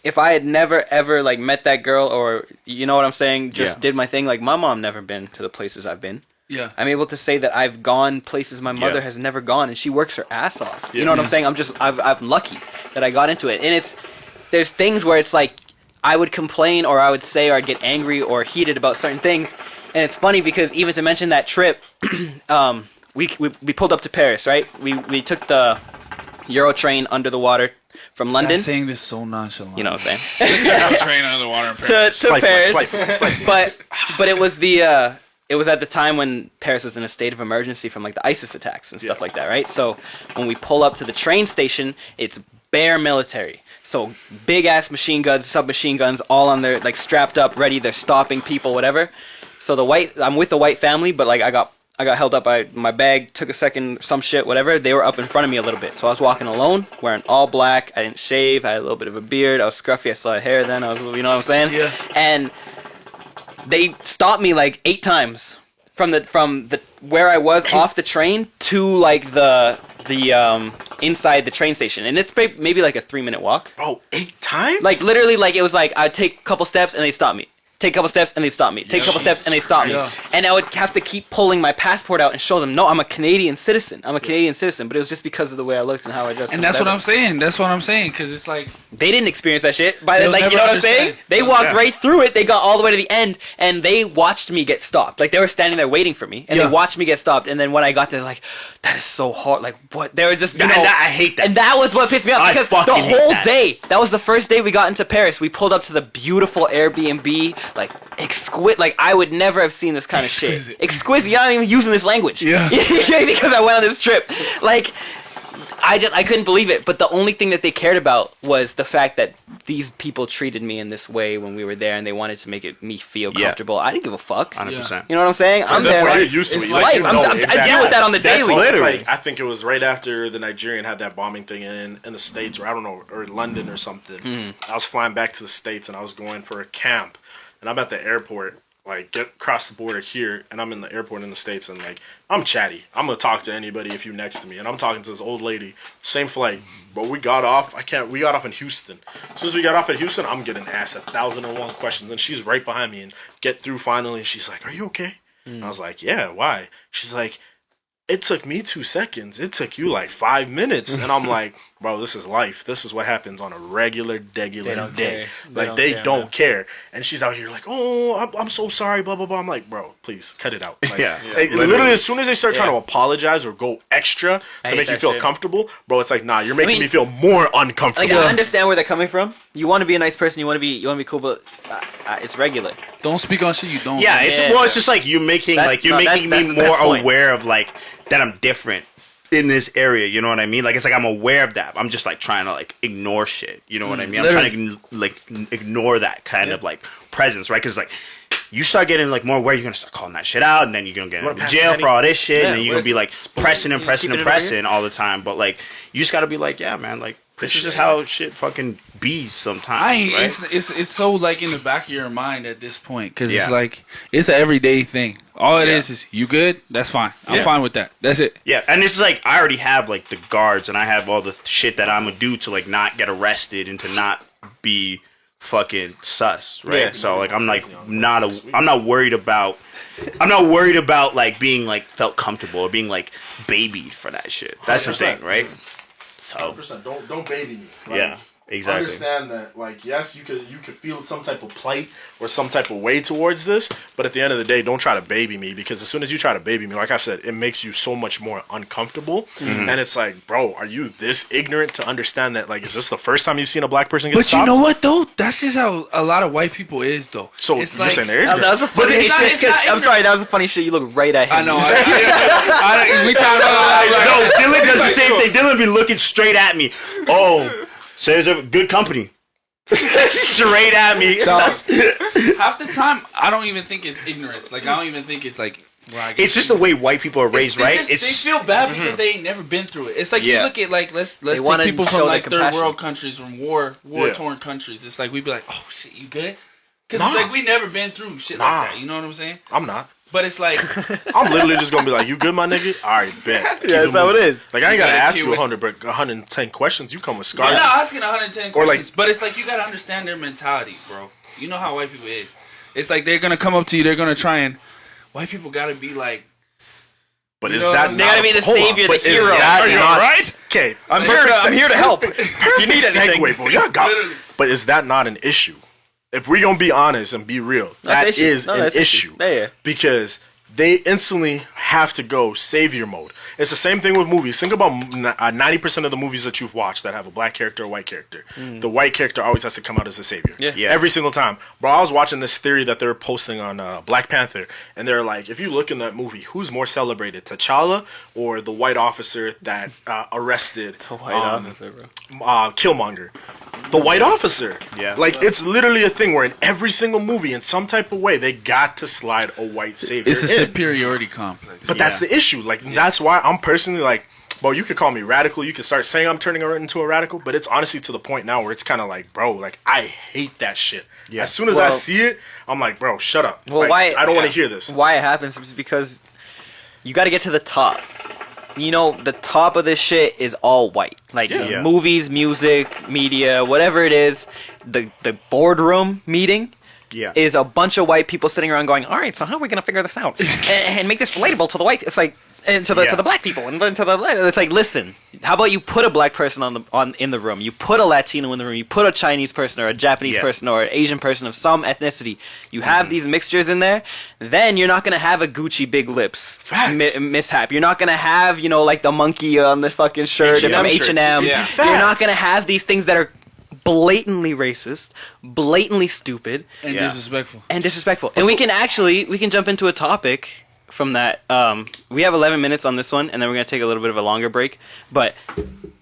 If I had never ever like met that girl or you know what I'm saying, just Yeah. did my thing, like my mom never been to the places I've been. Yeah. I'm able to say that I've gone places my mother Yeah. has never gone, and she works her ass off. You know what I'm saying? I'm lucky that I got into it, and there's things where it's like I would complain or I would say or I'd get angry or heated about certain things, and it's funny because even to mention that trip, we pulled up to Paris, right? We took the Euro train under the water from London. Stop saying this so nonchalant. You know what I'm saying? Train under the water in Paris. to Paris. Swipe. But it was it was at the time when Paris was in a state of emergency from like the ISIS attacks and stuff like that, right? So when we pull up to the train station, it's bare military. So big ass machine guns, submachine guns, all on their like strapped up, ready. They're stopping people, whatever. So I'm with the white family, but like I got held up by my bag, took a second, some shit, whatever. They were up in front of me a little bit. So I was walking alone, wearing all black. I didn't shave. I had a little bit of a beard. I was scruffy. I still had hair then. I was, you know what I'm saying? Yeah. And they stopped me like 8 times from the where I was off the train to like the inside the train station. And it's maybe like a 3-minute walk. Bro, 8 times? Like literally like it was like I'd take a couple steps and they stop me. Take a couple steps and they stop me. Take a couple steps and they stop me. And I would have to keep pulling my passport out and show them, no, I'm a Canadian citizen. I'm a Canadian citizen. But it was just because of the way I looked and how I dressed. And that's what I'm saying. That's what I'm saying. Because it's like they didn't experience that shit. By the, like, you know what I'm saying? They They'll walked right through it. They got all the way to the end, and they watched me get stopped. Like they were standing there waiting for me, and they watched me get stopped. And then when I got there, like, that is so hard. Like what? They were just, you know, I hate that. And that was what pissed me off because the whole day. That was the first day we got into Paris. We pulled up to the beautiful Airbnb, like exquisite. Like I would never have seen this kind of shit. Exquisite. Yeah, I'm even using this language. Yeah. Because I went on this trip. Like I couldn't believe it. But the only thing that they cared about was the fact that these people treated me in this way when we were there, and they wanted to make me feel comfortable. I didn't give a fuck. 100%. You know what I'm saying? So I'm that's there. what Like, you're used to. it's Like, life. you know, I deal with that on the daily. It's like, I think it was right after the Nigerian had that bombing thing in the States, or I don't know, or London or something. I was flying back to the States, and I was going for a camp, and I'm at the airport. Like, get across the border here, and I'm in the airport in the States, and, like, I'm chatty. I'm gonna talk to anybody if you're next to me. And I'm talking to this old lady, same flight. But we got off, we got off in Houston. As soon as we got off at Houston, I'm getting asked 1,001 questions, and she's right behind me, and get through finally, and she's like, are you okay? And I was like, yeah, why? She's like, it took me 2 seconds. It took you like 5 minutes. And I'm like, bro, this is life. This is what happens on a regular day. Like, they don't care. And she's out here like, oh, I'm so sorry, blah, blah, blah. I'm like, bro, please, cut it out. Like, literally, as soon as they start trying to apologize or go extra to make you feel comfortable, bro, it's like, nah, you're making me feel more uncomfortable. Like, I understand where they're coming from. You want to be a nice person. You want to be cool, but it's regular. Don't speak on shit you don't. Yeah, it's just like you're making me more aware of like that I'm different in this area. You know what I mean? Like it's like I'm aware of that. I'm just like trying to like ignore shit. You know what I mean? I'm trying to like ignore that kind of like presence, right? Because like you start getting like more aware, you're gonna start calling that shit out, and then you're gonna get in jail for all this shit, and then you're gonna be like pressing all the time. But like you just gotta be like, yeah, man, like. This is just how shit fucking be sometimes, right? It's so like in the back of your mind at this point because it's like it's an everyday thing. All it is you good? That's fine. I'm fine with that. That's it. Yeah, and this is like I already have like the guards and I have all the shit that I'm gonna do to like not get arrested and to not be fucking sus, right? Yeah. So like I'm not worried about like being like felt comfortable or being like babied for that shit. That's the thing, right? So 100%. Don't baby me. Like, yeah, exactly. Understand that, like, yes, you could feel some type of plight or some type of way towards this, but at the end of the day, don't try to baby me because as soon as you try to baby me, like I said, it makes you so much more uncomfortable. And it's like, bro, are you this ignorant to understand that? Like, is this the first time you've seen a black person get stopped? But you know what though? That's just how a lot of white people is though. So it's you're like, saying they're ignorant? That was a funny I'm sorry, that was a funny shit. You look right at him. I know. We talk about no, Dylan does the same thing. Dylan be looking straight at me. Oh, so it's a good company. Straight at me. So, half the time, I don't even think it's ignorance. Like I don't even think it's like. It's just the way white people are raised, right? They feel bad because they ain't never been through it. It's like you look at like let's take people from like third world countries, from war torn countries. It's like we'd be like, oh shit, you good? Because it's like we never been through shit like that. You know what I'm saying? I'm not. But it's like I'm literally just gonna be like, "You good, my nigga? All right, bet." That's how it is. Like I ain't gotta ask you 110 questions. You come with scars. I'm not asking 110 questions, but it's like you gotta understand their mentality, bro. You know how white people is. It's like they're gonna come up to you. They're gonna try and white people gotta be like. But is that they gotta be the savior, the hero? Are you all right? Okay, I'm here to help. If you need anything, segue, bro. Y'all got it. But is that not an issue? If we're gonna be honest and be real, that is an issue. Because they instantly have to go savior mode. It's the same thing with movies. Think about 90% of the movies that you've watched that have a black character or white character. The white character always has to come out as the savior. Yeah. Every single time. Bro, I was watching this theory that they were posting on Black Panther, and they're like, if you look in that movie, who's more celebrated, T'Challa or the white officer that arrested Killmonger? The white officer. Yeah. Like, it's literally a thing where in every single movie, in some type of way, they got to slide a white savior It's a superiority complex. But that's the issue. Like, that's why I'm personally like, bro, you could call me radical. You could start saying I'm turning into a radical, but it's honestly to the point now where it's kind of like, bro, like, I hate that shit. Yeah. As soon as I see it, I'm like, bro, shut up. Well, like, I don't want to hear this. Why it happens is because you got to get to the top. You know, the top of this shit is all white. Like, movies, music, media, whatever it is, the boardroom meeting, is a bunch of white people sitting around going, all right, so how are we going to figure this out and make this relatable to the white? It's like, and to the black people, and to the it's like, listen, how about you put a black person in the room, you put a Latino in the room, you put a Chinese person or a Japanese person or an Asian person of some ethnicity, you have these mixtures in there, then you're not gonna have a Gucci big lips mishap. You're not gonna have, you know, like the monkey on the fucking shirt from H&M. You're not gonna have these things that are blatantly racist, blatantly stupid, and disrespectful. And we can jump into a topic from that. We have 11 minutes on this one, and then we're gonna take a little bit of a longer break. But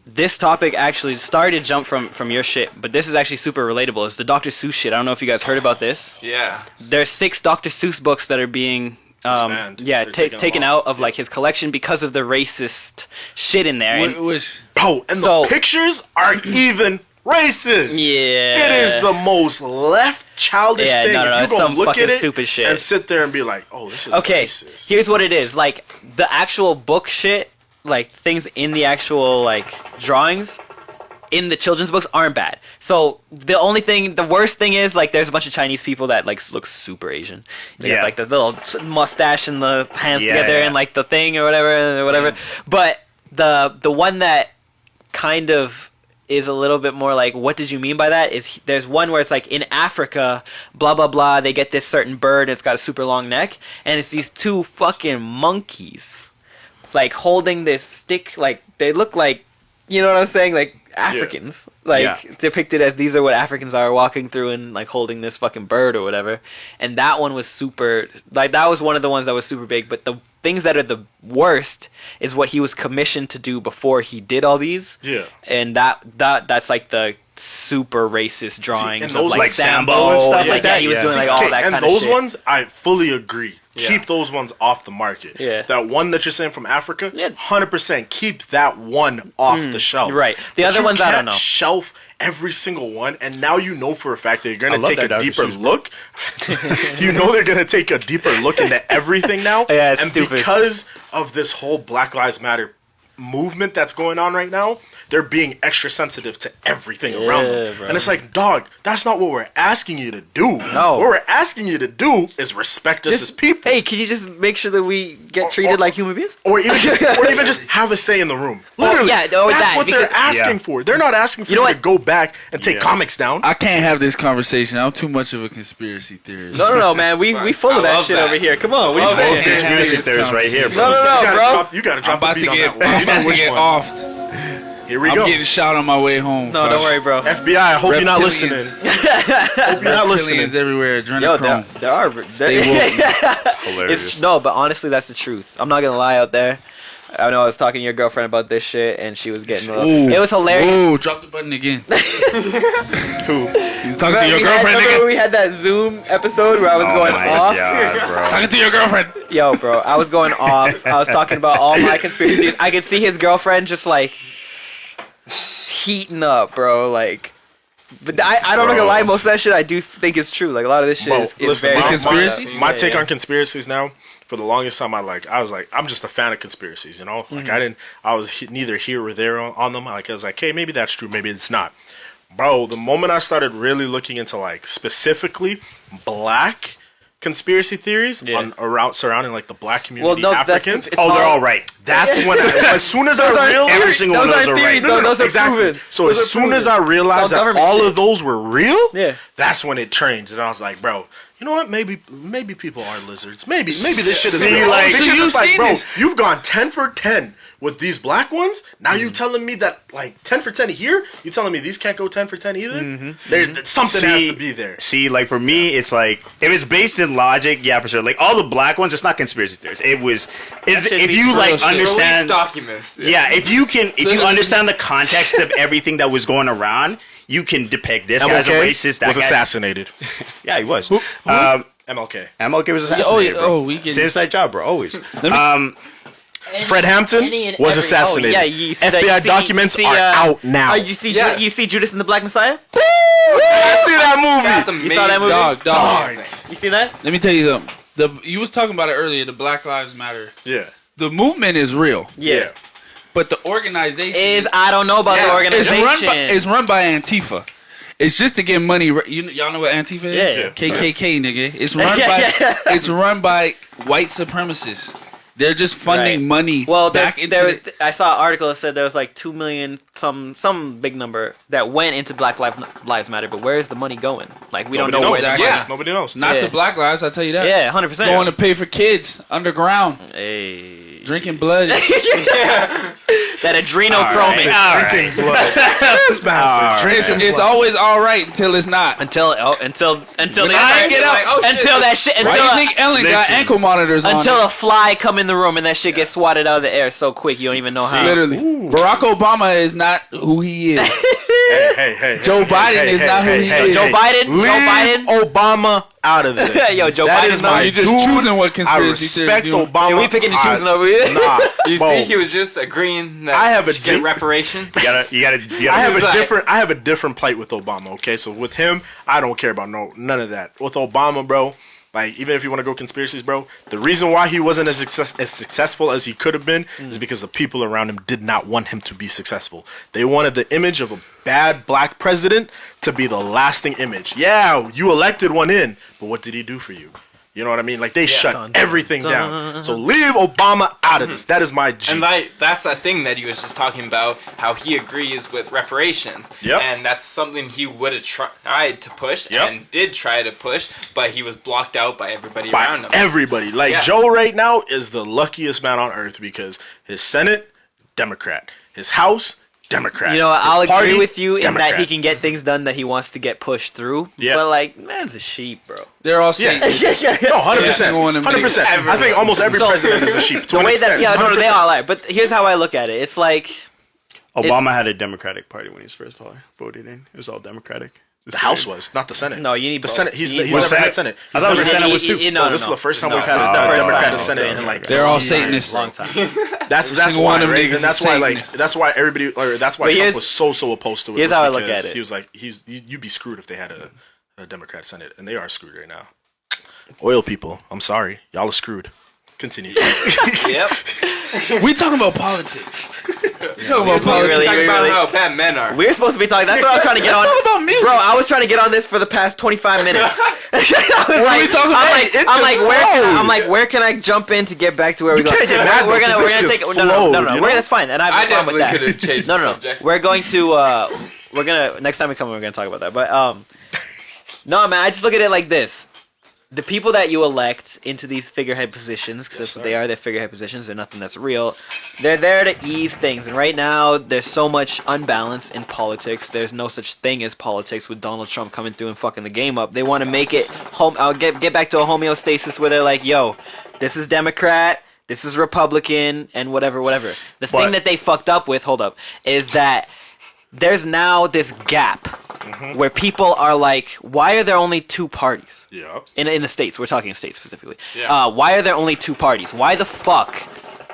this topic actually started to jump from your shit, but this is actually super relatable. It's the Dr. Seuss shit. I don't know if you guys heard about this. Yeah. There's 6 Dr. Seuss books that are being taken out of like his collection because of the racist shit in there. The pictures are even racist. Yeah. It is the most left childish thing. If you don't look at it stupid shit and sit there and be like, oh, this is racist. Here's what it is. Like, the actual book shit, like, things in the actual, like, drawings in the children's books aren't bad. So, the worst thing is, like, there's a bunch of Chinese people that, like, look super Asian. They got, like, the little mustache and the hands together and, like, the thing or whatever. But the one that kind of is a little bit more like, what did you mean by that? Is there's one where it's like, in Africa, blah blah blah, they get this certain bird and it's got a super long neck, and it's these 2 fucking monkeys like holding this stick, like they look like, you know what I'm saying, like Africans, depicted as these are what Africans are, walking through and like holding this fucking bird or whatever. And that one was super, like, that was one of the ones that was super big. But the things that are the worst is what he was commissioned to do before he did all these. Yeah. And that's like the super racist drawings of like Sambo and stuff like that. He was doing like all that kind of shit. And those ones, I fully agree. Keep those ones off the market. Yeah. That one that you're saying from Africa, 100% keep that one off the shelf. Right. The other ones, I don't know. Shelf every single one, and now you know for a fact that you're going to take a deeper look. You know they're going to take a deeper look into everything now. Yeah, it's stupid. Because of this whole Black Lives Matter movement that's going on right now, they're being extra sensitive to everything around them. Bro. And it's like, dog, that's not what we're asking you to do. No. What we're asking you to do is respect us as people. Hey, can you just make sure that we get treated like human beings? Or even just have a say in the room. Literally. That's what they're asking for. They're not asking for you to go back and take comics down. I can't have this conversation. I'm too much of a conspiracy theorist. No, man. We full of that shit over here. Come on. What are you saying? Conspiracy theorists right here, bro. No, bro. You gotta drop the beat on that one. I'm about to get offed. Here we go. I'm getting shot on my way home. No, don't worry, bro. FBI, I hope you're not listening. Hope you're not listening. Everywhere. Adrenochrome. There are. Hilarious. No, but honestly, that's the truth. I'm not gonna lie out there. I know I was talking to your girlfriend about this shit, and she was getting a little... It was hilarious. Ooh, drop the button again. Who? He was talking to your girlfriend again. Remember we had that Zoom episode where I was going off? God, bro. Talking to your girlfriend. Yo, bro, I was going off. I was talking about all my conspiracy theories. I could see his girlfriend just, like, heating up, bro. Like... But I don't know gonna lie, most of that shit I do think is true. Like, a lot of this shit is very... Conspiracy? My take on conspiracies now... For the longest time, I was like, I'm just a fan of conspiracies, you know? Like, I was neither here or there on them. Like, I was like, hey, maybe that's true, maybe it's not. Bro, the moment I started really looking into, like, specifically black conspiracy theories surrounding, like, the black community, Africans. They're all right. That's when, as soon as I realized... Every single one of those are right. Those are exactly. proven. So as soon as I realized that all of those were real, that's when it changed. And I was like, bro... You know what? Maybe people are lizards. Maybe this shit is real. Like, because it's like, bro, you've gone 10 for 10 with these black ones. Now you telling me that, like, 10 for 10 here? You telling me these can't go 10 for 10 either? Something has to be there. See, like, for me, it's like, if it's based in logic, yeah, for sure. Like, all the black ones, it's not conspiracy theories. It was, if you, like, understand... documents. Yeah, if you understand the context of everything that was going around... You can depict this guy as a racist. That was assassinated. Yeah, he was. MLK. MLK was assassinated, bro. It's an inside job, bro. Always. Fred Hampton was assassinated. FBI documents are out now. You see Judas and the Black Messiah? I see that movie. That's amazing. You saw that movie? Dog. You see that? Let me tell you something. You was talking about it earlier, the Black Lives Matter. Yeah. The movement is real. Yeah. But the organization I don't know about the organization. It's run by Antifa. It's just to get money. Y'all know what Antifa is? Yeah. KKK, nigga. It's run by white supremacists. They're just funding money. Well, back into I saw an article that said there was like 2 million, some big number that went into Black Lives Matter. But where is the money going? Like we don't know where. Exactly. Yeah, Nobody knows. not to Black Lives. I tell you that. yeah, 100%. Going to pay for kids underground, Hey, drinking blood. that adrenochrome. Drinking blood. This bastard. It's always all right until it's not. Until they I get up. until that shit. Why do you think Ellen got Listen. ankle monitors on? Until a fly come in the room and that shit gets swatted out of the air so quick you don't even know how. Literally, Barack Obama is not who he is. Hey. Joe Biden is not who he is. Joe Biden. Leave Obama out of this. Yo, Joe That Biden's is not- my You're just dude. choosing what I conspiracy respect theories you Obama. Yeah, we picking and choosing over here. Nah, You bro. see, he was just agreeing that I have a we should get deep- reparations. You gotta I have He's a like- different plight with Obama. Okay, so with him, I don't care about none of that. With Obama, bro, like even if you want to go conspiracies, bro, the reason why he wasn't as successful as he could have been is because the people around him did not want him to be successful. They wanted the image of a bad black president to be the lasting image. Yeah, you elected one in, but what did he do for you? You know what I mean? Like they shut everything down. So leave Obama out of this. That is my G. And that's the thing that he was just talking about, how he agrees with reparations. Yep. And that's something he would have tried to push Yep. and did try to push, but he was blocked out by everybody By around him. everybody. Like Yeah. Joe right now is the luckiest man on earth because his Senate, Democrat. His House, Democrat. You know, I'll His agree party, with you in Democrat. that he can get things done that he wants to get pushed through. Yeah. But like, man's a sheep, bro. They're all Yeah. Satanists. No, 100%. Yeah, everyone to make 100%. I think almost every So- president is a sheep. To The an way that, extent. yeah, no, they 100%. all are. But here's how I look at it. It's like, Obama had a Democratic Party when he was first voted in. It was all Democratic. The House was, not the Senate. no, you need The both. Senate. He's You need never both. had Senate. I thought the He's never Senate had- was too. No, this is the first time we've had No, a it's Democratic first Senate time. in like They're all years. Satanists. Long time. That's single why, one of them right? niggas And that's is why, Satanist. that's why everybody, or that's why But Trump here's- was so opposed to it. here's was how I look because at it. He was like, you'd be screwed if they had a Democrat Senate, and they are screwed right now. Oil people, I'm sorry, y'all are screwed. Continue. Yep. We talking about politics. We talking about Really, politics. Talking about really? how bad men are. We're supposed to be talking. That's what I was trying to get on. about me. Bro, I was trying to get on this for the past 25 minutes. What are we talking about? I'm like, where can I jump in to get back to where we go? can't get mad We're though, gonna 'cause this take just no, flowed, you know? that's fine, and I I have a problem definitely with could have that. changed No, the no, no. subject. We're going to we're gonna next time we come, we're gonna talk about that. But no, man, I just look at it like this. The people that you elect into these figurehead positions, because that's what they are, they're figurehead positions, they're nothing that's real. They're there to ease things. And right now, there's so much unbalance in politics. There's no such thing as politics with Donald Trump coming through and fucking the game up. They want to make it I'll get back to a homeostasis where they're like, yo, this is Democrat, this is Republican, and whatever. The thing that they fucked up with, is that there's now this gap where people are like, why are there only two parties? Yeah. In the States, we're talking States specifically. Yeah. Why are there only two parties? Why the fuck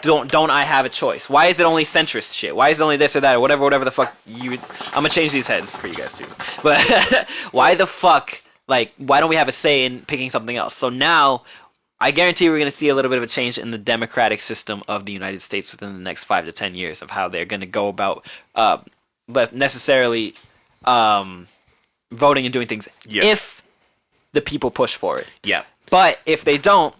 don't I have a choice? Why is it only centrist shit? Why is it only this or that or whatever the fuck I'm gonna change these heads for you guys too. But why the fuck, like, why don't we have a say in picking something else? So now, I guarantee we're going to see a little bit of a change in the democratic system of the United States within the next 5 to 10 years of how they're going to go about necessarily voting and doing things if the people push for it. Yeah. But if they don't,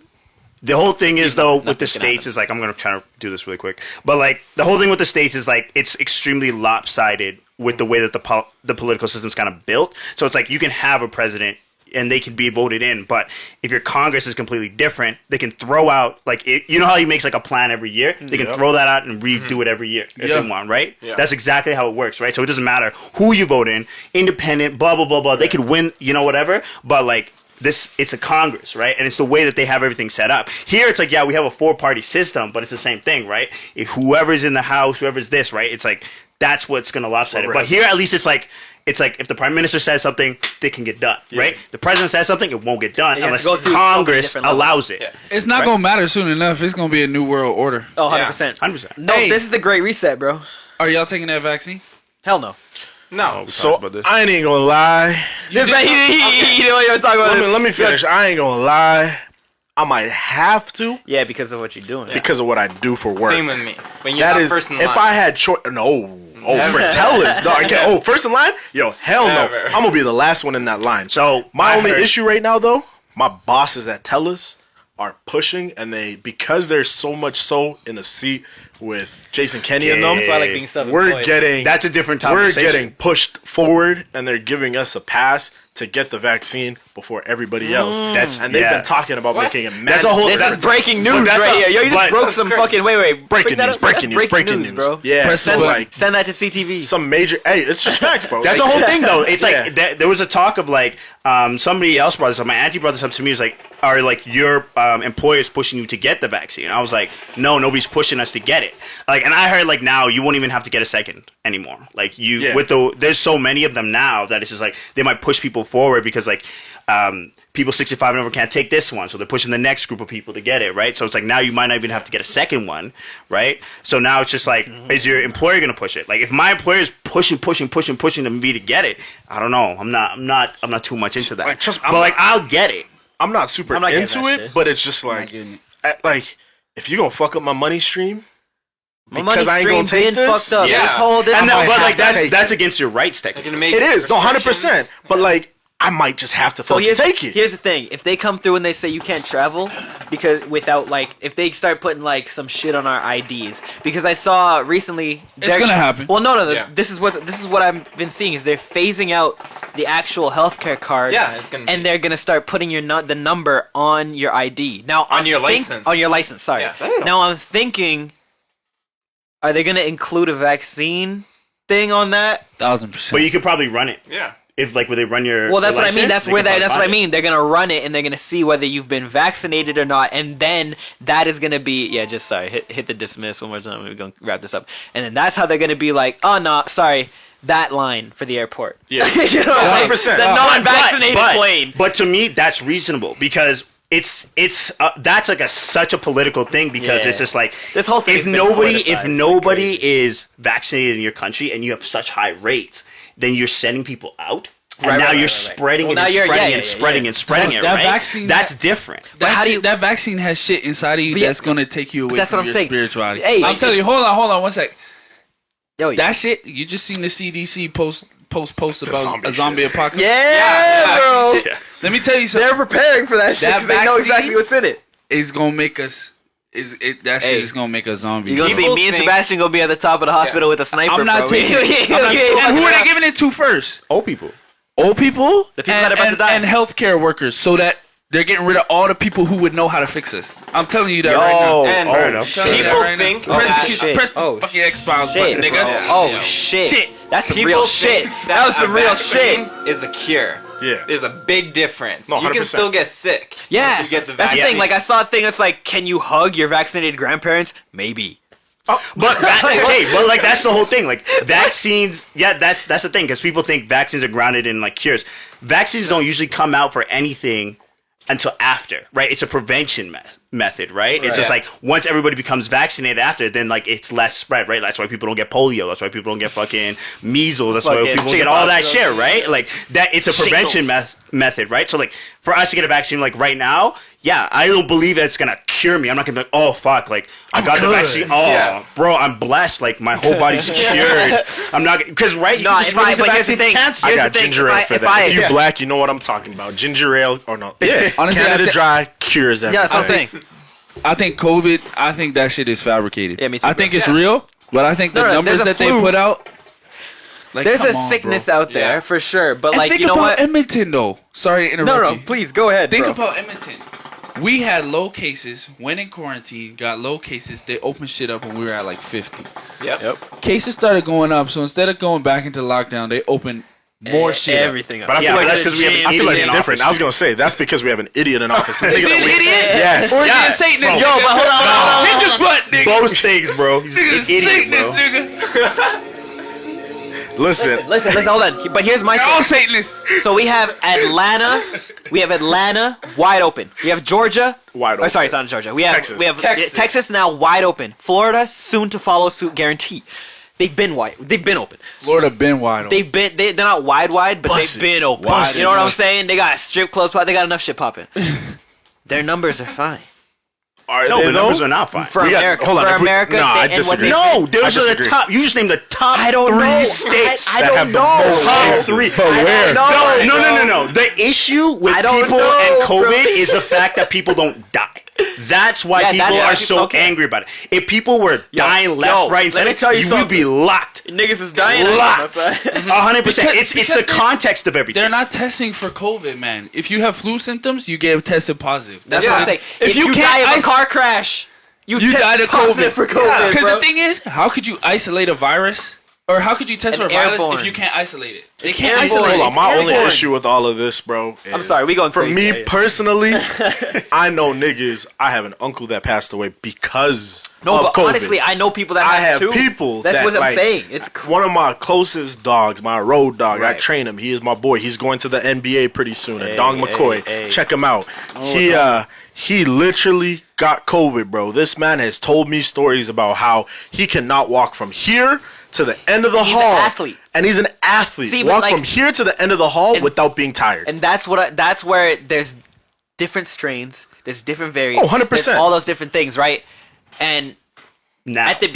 The whole thing is, though, with the nothing's gonna states is like, I'm going to try to do this really quick, but like the whole thing with the states is like it's extremely lopsided with the way that the political system's kind of built. So it's like you can have a president and they can be voted in, but if your Congress is completely different, they can throw out like you know how he makes like a plan every year. They can throw that out and redo it every year if they want, right? Yeah. That's exactly how it works, right? So it doesn't matter who you vote in, independent, blah blah blah blah. They could win, you know, whatever, but like. It's a Congress, right? And it's the way that they have everything set up. Here, it's like, yeah, we have a 4-party system, but it's the same thing, right? If whoever's in the House, whoever's this, right? It's like, that's what's going to lopside it. But here, at least it's like if the Prime Minister says something, it can get done, right? The President says something, it won't get done It has unless to go through so many Congress different levels. allows it. Yeah. It's not gonna matter soon enough. It's gonna be a new world order. oh, 100%. 100%. No, Hey. this is the Great Reset, bro. Are y'all taking that vaccine? Hell no. No. So I ain't gonna lie. This man, he don't even talk about Let me finish. I ain't gonna lie. I might have to Yeah, because of what you're doing. because of what I do for work. Same with me. When you're That not is, first in if line. I had choice, no, Oh, for tellers. No, I can't. Oh, first in line? Yo, hell no. Never. I'm gonna be the last one in that line. So My I only heard- issue right now, though, my bosses at tellers are pushing, and because they're so much so in a seat with Jason Kenny and them, Yeah. So I like being self-employed. we're getting That's a different we're conversation. getting pushed forward, and they're giving us a pass to get the vaccine before everybody else. And they've been talking about making it That's a whole. This that's is breaking but news that's right a- here. Yo, you just but- broke some fucking. Wait. breaking Bring that news, up. That's breaking news, bro. Yeah, Press so the like Send that to CTV. some major. Hey, it's just facts, bro. That's Like, the whole thing, though. It's Yeah. like there was a talk of like somebody else brought this up. My auntie brought this up to me. It was like, are like your employers pushing you to get the vaccine? I was like, no, nobody's pushing us to get it. Like, and I heard like now you won't even have to get a second anymore. Like with there's so many of them now that it's just like they might push people forward because like people 65 and over can't take this one, so they're pushing the next group of people to get it, right? So it's like now you might not even have to get a second one, right? So now it's just like, is your employer gonna push it? Like if my employer is pushing to me to get it, I don't know. I'm not too much into that. Like, trust me, but like I'll get it. I'm not super I'm not getting into that it, shit. but it's just like, like if you gonna fuck up my money stream, My money because I ain't stream gonna take been this, fucked up. yeah. This whole this And might but have like to take that's against your rights technically. Gonna make it is, no, 100%. restrictions. But like, I might just have to So fucking take it. Here's the thing: if they come through and they say you can't travel because without like, if they start putting like some shit on our IDs, because I saw recently, It's gonna happen. Well, no, Yeah. this is what I've been seeing is they're phasing out the actual healthcare card. Yeah, it's gonna and be- they're gonna start putting the number on your ID. Now On your license. On your license, sorry. Yeah. Now I'm thinking, are they gonna include a vaccine thing on that? 1,000%. But you could probably run it Yeah. if like where they run your. Well, that's your what I mean. license, That's they where could probably that's what I find it. mean. They're gonna run it and they're gonna see whether you've been vaccinated or not, and then that is gonna be just sorry. Hit the dismiss one more time. We're gonna wrap this up, and then that's how they're gonna be like, oh no, sorry, that line for the airport. Yeah. You know, like, 100%. the non-vaccinated plane. But to me, that's reasonable because it's that's like such a political thing because Yeah. it's just like This whole thing's if been nobody politicized. is vaccinated in your country and you have such high rates, then you're sending people out. And Right, now right, you're right. spreading Well, it now and you're- spreading yeah, and yeah, spreading yeah. and spreading it, That right? vaccine- That's different. That how do shit, you- that vaccine has shit inside of you But yeah, that's gonna take you away that's from what I'm your saying. spirituality. Hey, I'm telling you, hold on one sec. Yo, That shit, you just seen the CDC post about zombie a zombie shit. apocalypse. yeah, bro. Let me tell you something. They're preparing for that shit That because they know vaccine- exactly what's in it. It's gonna make us. That shit Hey. is gonna make us zombies. You're gonna see People me and think- Sebastian gonna be at the top of the hospital with a sniper. I'm not bro. taking it. And who are they giving it to first? Old people. Old people, The people that are about to die. and healthcare workers, so that they're getting rid of all the people who would know how to fix us. I'm telling you that right now. And fair enough. Telling you that people right now. think press that the, shit. press the Oh, fucking Xbox Shit, button, nigga. bro. Oh shit. Shit. That's some people real think shit. That was some a real shit. vaccine is a cure. Yeah. There's a big difference. No, you can 100%. still get sick. Yeah, if you get the that's the vaccine. thing. Like I saw a thing that's like, can you hug your vaccinated grandparents? Maybe. But but like that's the whole thing. Like vaccines, that's the thing because people think vaccines are grounded in like cures. Vaccines don't usually come out for anything until after, right? It's a prevention method, right? It's just like once everybody becomes vaccinated after, then like it's less spread, right? That's why people don't get polio. That's why people don't get fucking measles. That's why Fucking people get all that chickenpox. shit, right? Like that. It's a prevention Shingles. method, right? So like for us to get a vaccine, like right now, yeah, I don't believe that it's gonna cure me. I'm not gonna be like, oh fuck, like I got the vaccine. Oh, Yeah. bro, I'm blessed. Like my whole body's cured. I'm not because right. No, you just if I- release a but here's the vaccine thing. for cancer. I Here's got the thing, ginger if ale I- for if that. I- If you yeah. black, you know what I'm talking about. Ginger ale or no? Yeah. Honestly, Canada I thi- Dry cures everything. Yeah, that's what I'm saying. I think COVID. I think that shit is fabricated. Yeah, me too, I think bro. it's real, but I think the No, numbers there's a that they flu. put out. Like, There's come a on, sickness bro. out there for sure, but And like think you know about what? Edmonton though. Sorry to interrupt. No, you. please go ahead. Think bro. about Edmonton. We had low cases, went in quarantine, got low cases. They opened shit up when we were at like 50. Yep. Cases started going up, so instead of going back into lockdown, they opened more shit. up. Everything. But I feel Yeah, like but that's because we have an I feel like idiot it's in different. office, I was gonna say that's because we have an idiot in office. Is he an idiot? Yes. Or is he Yeah. a Satanist? Yo, but hold on. Hit the butt, nigga. Both things, bro. He's an Nigga's idiot, bro. Satanist, nigga. Listen. Listen, hold on. But here's my They're all thing. Satanists. So we have Atlanta. We have Atlanta wide open. We have Georgia Wide Oh, open. sorry, it's not Georgia. We have Texas. Texas now wide open. Florida soon to follow suit, guarantee. They've been wide. They've been open. Florida been wide open. They're not wide, but Bussin'. they've been open. Bussin'. You know what I'm saying? They got strip clubs. They got enough shit popping. Their numbers are fine. Are No, they the though? numbers are not fine. For We got- America, hold on, for if we- America, no, I and what disagree. they- No, those I are the disagree. top. You just named the top I don't three know. states I that don't have the know. most top cases. three. But where? No. The issue with I don't people know, and COVID bro. is the fact that people don't die. That's why Yeah, people that's are why so people- okay. angry about it. If people were dying left, right, and let me center, tell you you would be something. locked. Niggas is dying. Locked. 100%. It's the because context of everything. They're not testing for COVID, man. If you have flu symptoms, you get tested positive. That's what I'm saying. If you can't die of a ice- car crash, you You test died of positive COVID. for COVID, Because bro. the thing is, how could you isolate a virus? Or how could you test for a virus airborne. if you can't isolate it? They can't airborne. isolate Hold it. on, my only airborne. issue with all of this, bro. I'm is, sorry, we going for crazy. me Yeah, yeah. personally. I know niggas. I have an uncle that passed away because No, of but COVID. honestly, I know people that I have have too. people. That's that, what I'm like, saying. It's one of my closest dogs, my road dog. I Right. train him. He is my boy. He's going to the NBA pretty soon. Hey, Dong McCoy. hey. Check him out. He literally got COVID, bro. This man has told me stories about how he cannot walk from here to the end of the He's an hall. athlete. And he's an athlete. See, but walk like- from here to the end of the hall And- without being tired. and that's that's where there's different strains, there's different variants. Oh, 100%. there's all those different things, right? And now. at the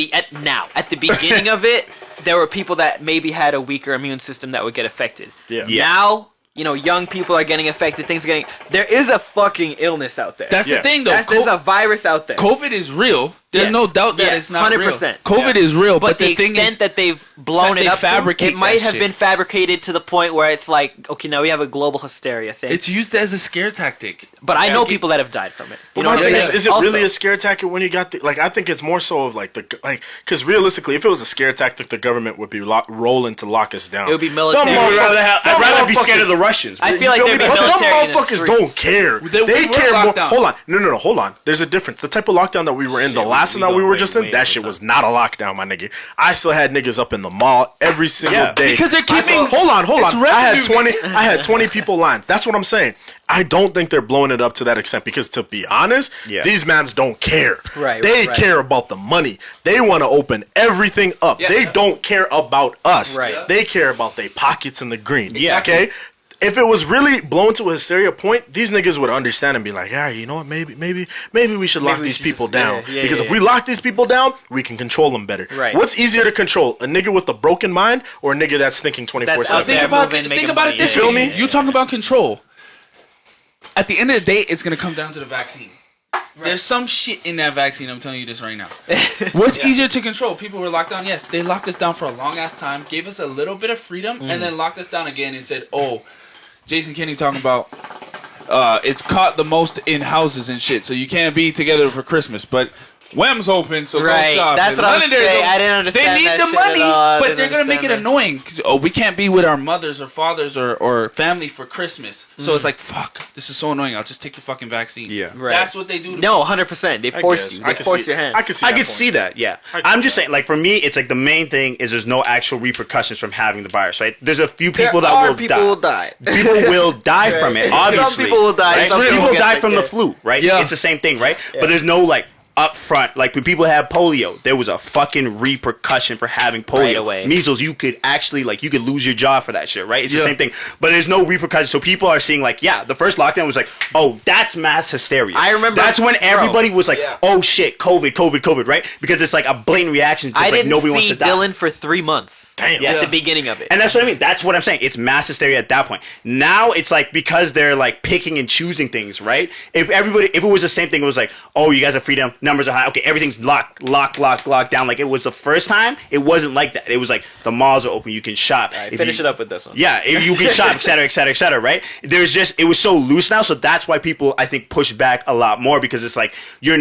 beginning of it, there were people that maybe had a weaker immune system that would get affected. Yeah. Now, young people are getting affected. Things are getting. There is a fucking illness out there. That's Yeah. the thing, though. There's a virus out there. COVID is real. There's Yes. no doubt that Yeah, it's not 100%. real. COVID is real, But the the thing extent is, that they've blown that it they up, fabricate it might that have shit. been fabricated to the point where it's like, okay, now we have a global hysteria thing. it's used as a scare tactic. But I know people that have died from it. You know My what I'm thing saying? is it Also- really a scare tactic when you got the I think it's more so of because realistically, if it was a scare tactic, the government would be rolling to lock us down. It would be military. I'd rather be scared of the Russians. I feel like You there'd be feel me? Them military in the motherfuckers streets. don't care. We They were care more. locked down. Hold on, no, hold on. There's a difference. The type of lockdown that we were in, the last one that we were just in, that shit was not a lockdown, my nigga. I still had niggas up in the mall every single day Because they're I keeping- hold on. it's I had revenue. 20. I had 20 people lined. That's what I'm saying. I don't think they're blowing it up to that extent because, to be honest, these mans don't care. Right, They right. care about the money. They want to open everything up. They don't care about us. Right. They care about their pockets and the green. Yeah. Okay. If it was really blown to a hysteria point, these niggas would understand and be like, yeah, you know what? Maybe we should lock we these should people just- down yeah, because yeah, if we lock these people down, we can control them better. Right. What's easier to control, a nigga with a broken mind or a nigga that's thinking 24/7? That's out Think there about moving, think making about money. it this You feel way. me? You talk about control. At the end of the day, it's gonna come down to the vaccine. There's some shit in that vaccine. I'm telling you this right now. What's easier to control? People were locked down. Yes, they locked us down for a long ass time, gave us a little bit of freedom, and then locked us down again and said, "Oh, Jason Kinney talking about it's caught the most in houses and shit, so you can't be together for Christmas." But Wem's open, so Right, go shop. that's what I was Londonderry saying. go- I didn't understand They need that the shit at money, all. I but didn't they're gonna make it understand that. annoying. 'Cause, oh, we can't be with our mothers or fathers or family for Christmas. So it's like, fuck, this is so annoying. I'll just take the fucking vaccine. Yeah. Right. That's what they do. To No, 100%. They force guess. you. I They could force see- your hand. I could see. I that could point. see that, yeah. I'm just saying, like, for me, it's like the main thing is there's no actual repercussions from having the virus, right? There's a few people that will people die. will die. People will die from it, obviously. people will die, right? some people People get die sick, from the yeah. flu, right? Yeah. It's the same thing, right? But there's no, like, up front, like when people have polio, there was a fucking repercussion for having polio. Right away. Measles, you could actually, like, you could lose your job for that shit, right? It's the same thing. But there's no repercussion. So people are seeing, like, yeah, the first lockdown was like, oh, that's mass hysteria. I remember- That's when everybody was like, Yeah. oh shit, COVID, right? Because it's like a blatant reaction. It's I like didn't nobody wants see to die. Dylan for 3 months. Damn. At the beginning of it. And that's what I mean. That's what I'm saying. It's mass hysteria at that point. Now it's like because they're like picking and choosing things, right? If it was the same thing, it was like, oh, you guys have freedom, numbers are high, okay, everything's locked down. Like it was the first time, it wasn't like that. It was like the malls are open, you can shop. Right, If finish you- it up with this one. Yeah, if you can shop, et cetera, right? It was so loose now, so that's why people, I think, push back a lot more because it's like, you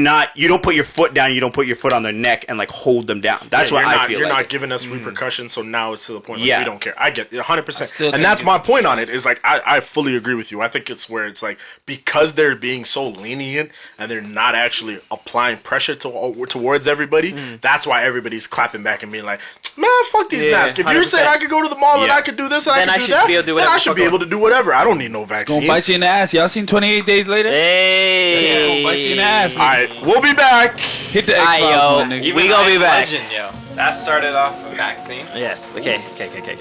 don't put your foot down, you don't put your foot on their neck and like hold them down. That's what I feel You're like. not giving us repercussions, so now it's to the point where Yeah. we don't care. I get it, 100%. still And think that's it- my point on it, is like, I fully agree with you. I think it's where it's like, because they're being so lenient and they're not actually applying pressure towards everybody, that's why everybody's clapping back and being like, man, fuck these Yeah, masks. If you're saying 100%. I could go to the mall and Yeah. I could do this and Then I I could do should that, be able to do then I whatever should the be fuck able to do whatever. I don't need no Gonna vaccine. bite you in the ass. Y'all seen 28 Days Later? Hey. Gonna bite you in the ass. All right, we'll be back. Hit the X Aye, Files, yo. my nigga. We gonna be back. Legend, yo. That started off a vaccine. Yes. Okay.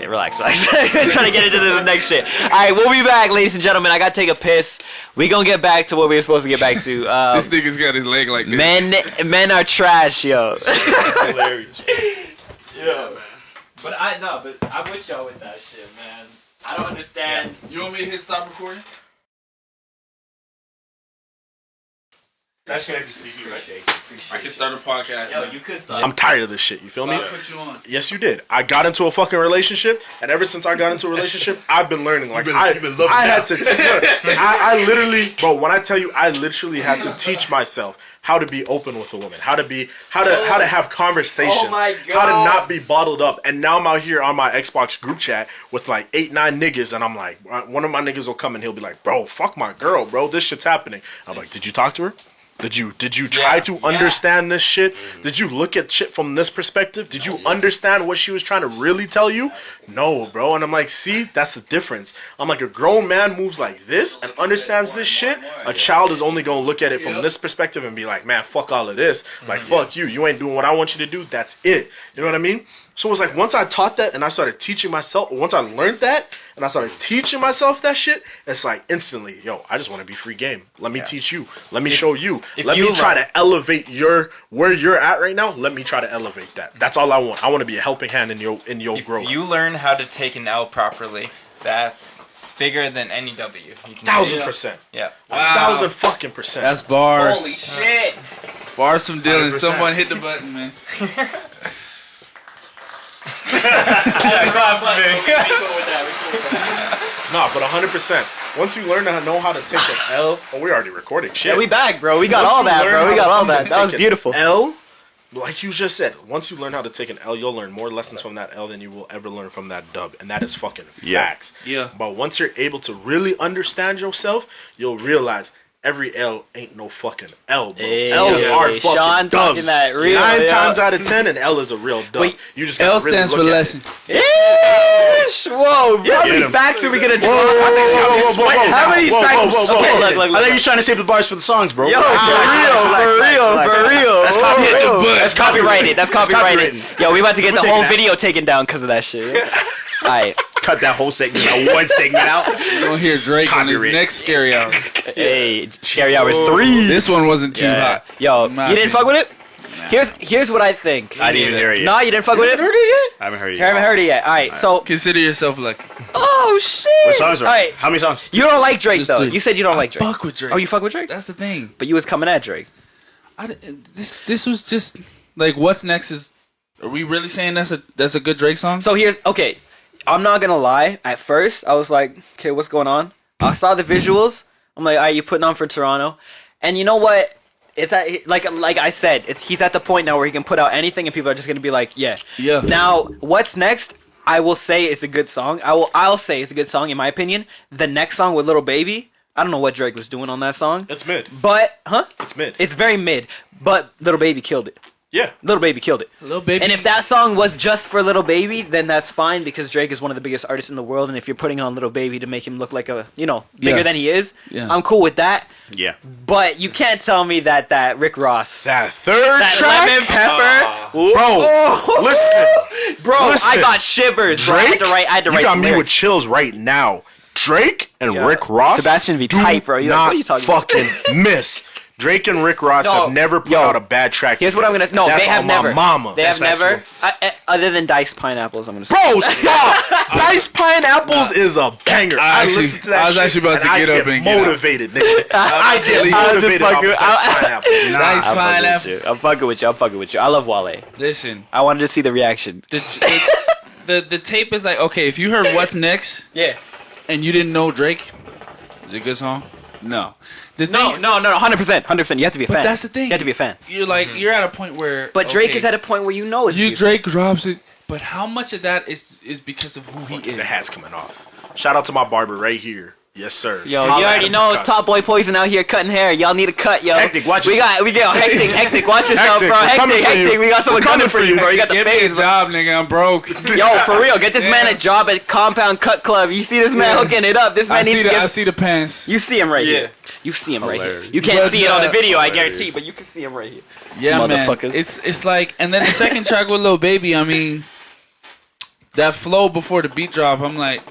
Relax. Trying to get into this next shit. All right, we'll be back, ladies and gentlemen. I gotta take a piss. We gonna get back to what we were supposed to get back to. This nigga's got his leg like this. Men are trash, yo. Hilarious. Yeah, man. But I'm with y'all with that shit, man. I don't understand. You want me to hit stop recording? That's connected to TV, right? I can start a podcast. Yo, you could start. I'm tired of this shit. You feel me? I'll put you on. Yes, you did. I got into a fucking relationship, and ever since I got into a relationship, I've been learning. Like I had to. I literally, bro. When I tell you, I literally had to teach myself how to be open with a woman, how to have conversations, Oh my God. how to not be bottled up. And now I'm out here on my Xbox group chat with like 8, 9 niggas, and I'm like, one of my niggas will come and he'll be like, bro, fuck my girl, bro, this shit's happening. I'm like, did you talk to her? Did you try to understand this shit? Did you look at shit from this perspective? Did you understand what she was trying to really tell you? No, bro. And I'm like, see, that's the difference. I'm like, a grown man moves like this and understands this shit. A child is only gonna look at it from this perspective and be like, man, fuck all of this. Like, fuck you. You ain't doing what I want you to do. That's it. You know what I mean? So it was like, once I taught that and I started teaching myself, once I learned that and I started teaching myself that shit, it's like instantly, yo, I just want to be free game. Let me teach you. Let me show you. Let me try to elevate where you're at right now. Let me try to elevate that. That's all I want. I want to be a helping hand in your growth. If you learn how to take an L properly, that's bigger than any W. You can 1000%. Yeah. 1000 fucking percent. That's bars. Holy shit. Bars from Dylan. 100%. Someone hit the button, man. Nah, but 100%. Once you learn to know how to take an L, we already recording shit. Yeah, we back, bro. We got Once all you that, learn bro. how We got to all fucking that. That was take an beautiful. L, like you just said, once you learn how to take an L, you'll learn more lessons from that L than you will ever learn from that dub, and that is fucking facts. Yeah. But once you're able to really understand yourself, you'll realize every L ain't no fucking L, bro. L's are fucking Shawn talking dubs. that real, 9 yeah. times out of 10, an L is a real dub. Wait, you just gotta L really stands look for at lesson. it. Ish! Whoa, bro. How Get many him. facts are we gonna do? How many facts? Okay, look. I think he's trying to save the bars for the songs, bro. Yo, for real. That's copyrighted. That's copyrighted. Yo, we about to get the We're whole taking video taken down because of that shit. Alright. Cut that whole segment, that one segment out. You're gonna hear Drake on his Copyright. next Scary Hour. Hey, Scary Hours 3. This one wasn't too hot. Yo, In my you didn't opinion. fuck with it? Here's what I think. I didn't even hear it yet. No, you didn't fuck with it? I haven't heard it You yet. haven't heard it yet. Alright, so. Consider yourself lucky. Oh, shit. What songs are? Alright. How many songs? You don't like Drake, Just though. 3. You said you don't like Drake. Fuck with Drake. Oh, you fuck with Drake? That's the thing. But you was coming at Drake. This was just like, what's next is. Are we really saying that's a good Drake song? So here's okay. I'm not gonna lie. At first, I was like, "Okay, what's going on?" I saw the visuals. I'm like, "Are you putting on for Toronto?" And you know what? It's like I said, he's at the point now where he can put out anything, and people are just gonna be like, "Yeah." Yeah. Now, what's next? I will say it's a good song. I'll say it's a good song in my opinion. The next song with Little Baby, I don't know what Drake was doing on that song. It's mid. But It's mid. It's very mid. But Little Baby killed it. Yeah. Little Baby killed it. Little Baby. And if that song was just for Little Baby, then that's fine because Drake is one of the biggest artists in the world. And if you're putting on Little Baby to make him look like bigger Yeah. than he is, Yeah. I'm cool with that. Yeah. But you can't tell me that Rick Ross, That third that track, Lemon Pepper, bro. Listen, bro, listen. I got shivers. Bro. I had to write you got some me with lyrics. chills right now. Drake and Yeah. Rick Ross, Sebastian be do tight, bro. You're like, not what are you talking about? fucking miss. Drake and Rick Ross No, have never put yo, out a bad track. Here's what I'm gonna. No, That's they have on my never. Mama. They have That's never. factual. Other than Diced Pineapples, I'm gonna say. Bro, stop! Diced Pineapples is a banger. I listen to that I was shit actually about to and get I up and get out. motivated, nigga. I get I was just motivated off fucking- of Diced Pineapples. Nice I'm pineapple. fucking with you. I'm fucking with you. I love Wale. Listen, I wanted to see the reaction. the tape is like, okay, if you heard What's Next Yeah. and you didn't know Drake, is it a good song? No. The No, thing, 100%. You have to be a But fan. that's the thing. You have to be a fan. You're like, you're at a point where. But Drake okay, is at a point where you know it's beautiful. Drake drops it, but how much of that is because of who he The is? hat's coming off. Shout out to my barber right here. Yes, sir. Yo, you already know Topboypoison out here cutting hair. Y'all need a cut, yo. Hectic, watch We yourself. got hectic. Watch yourself, Hectic, bro. we're coming for Hectic. you. We got someone coming for you, bro. You got the Give me a face, bro. job, nigga. I'm broke. Yo, for real, get this man a job at Compound Cut Club. You see this man hooking it up. This man needs to I get. see the pants. You see him right Yeah. here. You see him right here. Hilarious. You can't But, see it on the video, I hilarious. guarantee, but you can see him right here. Yeah, man. Motherfuckers. It's like, and then the second track with Lil Baby. I mean, that flow before the beat drop. I'm like,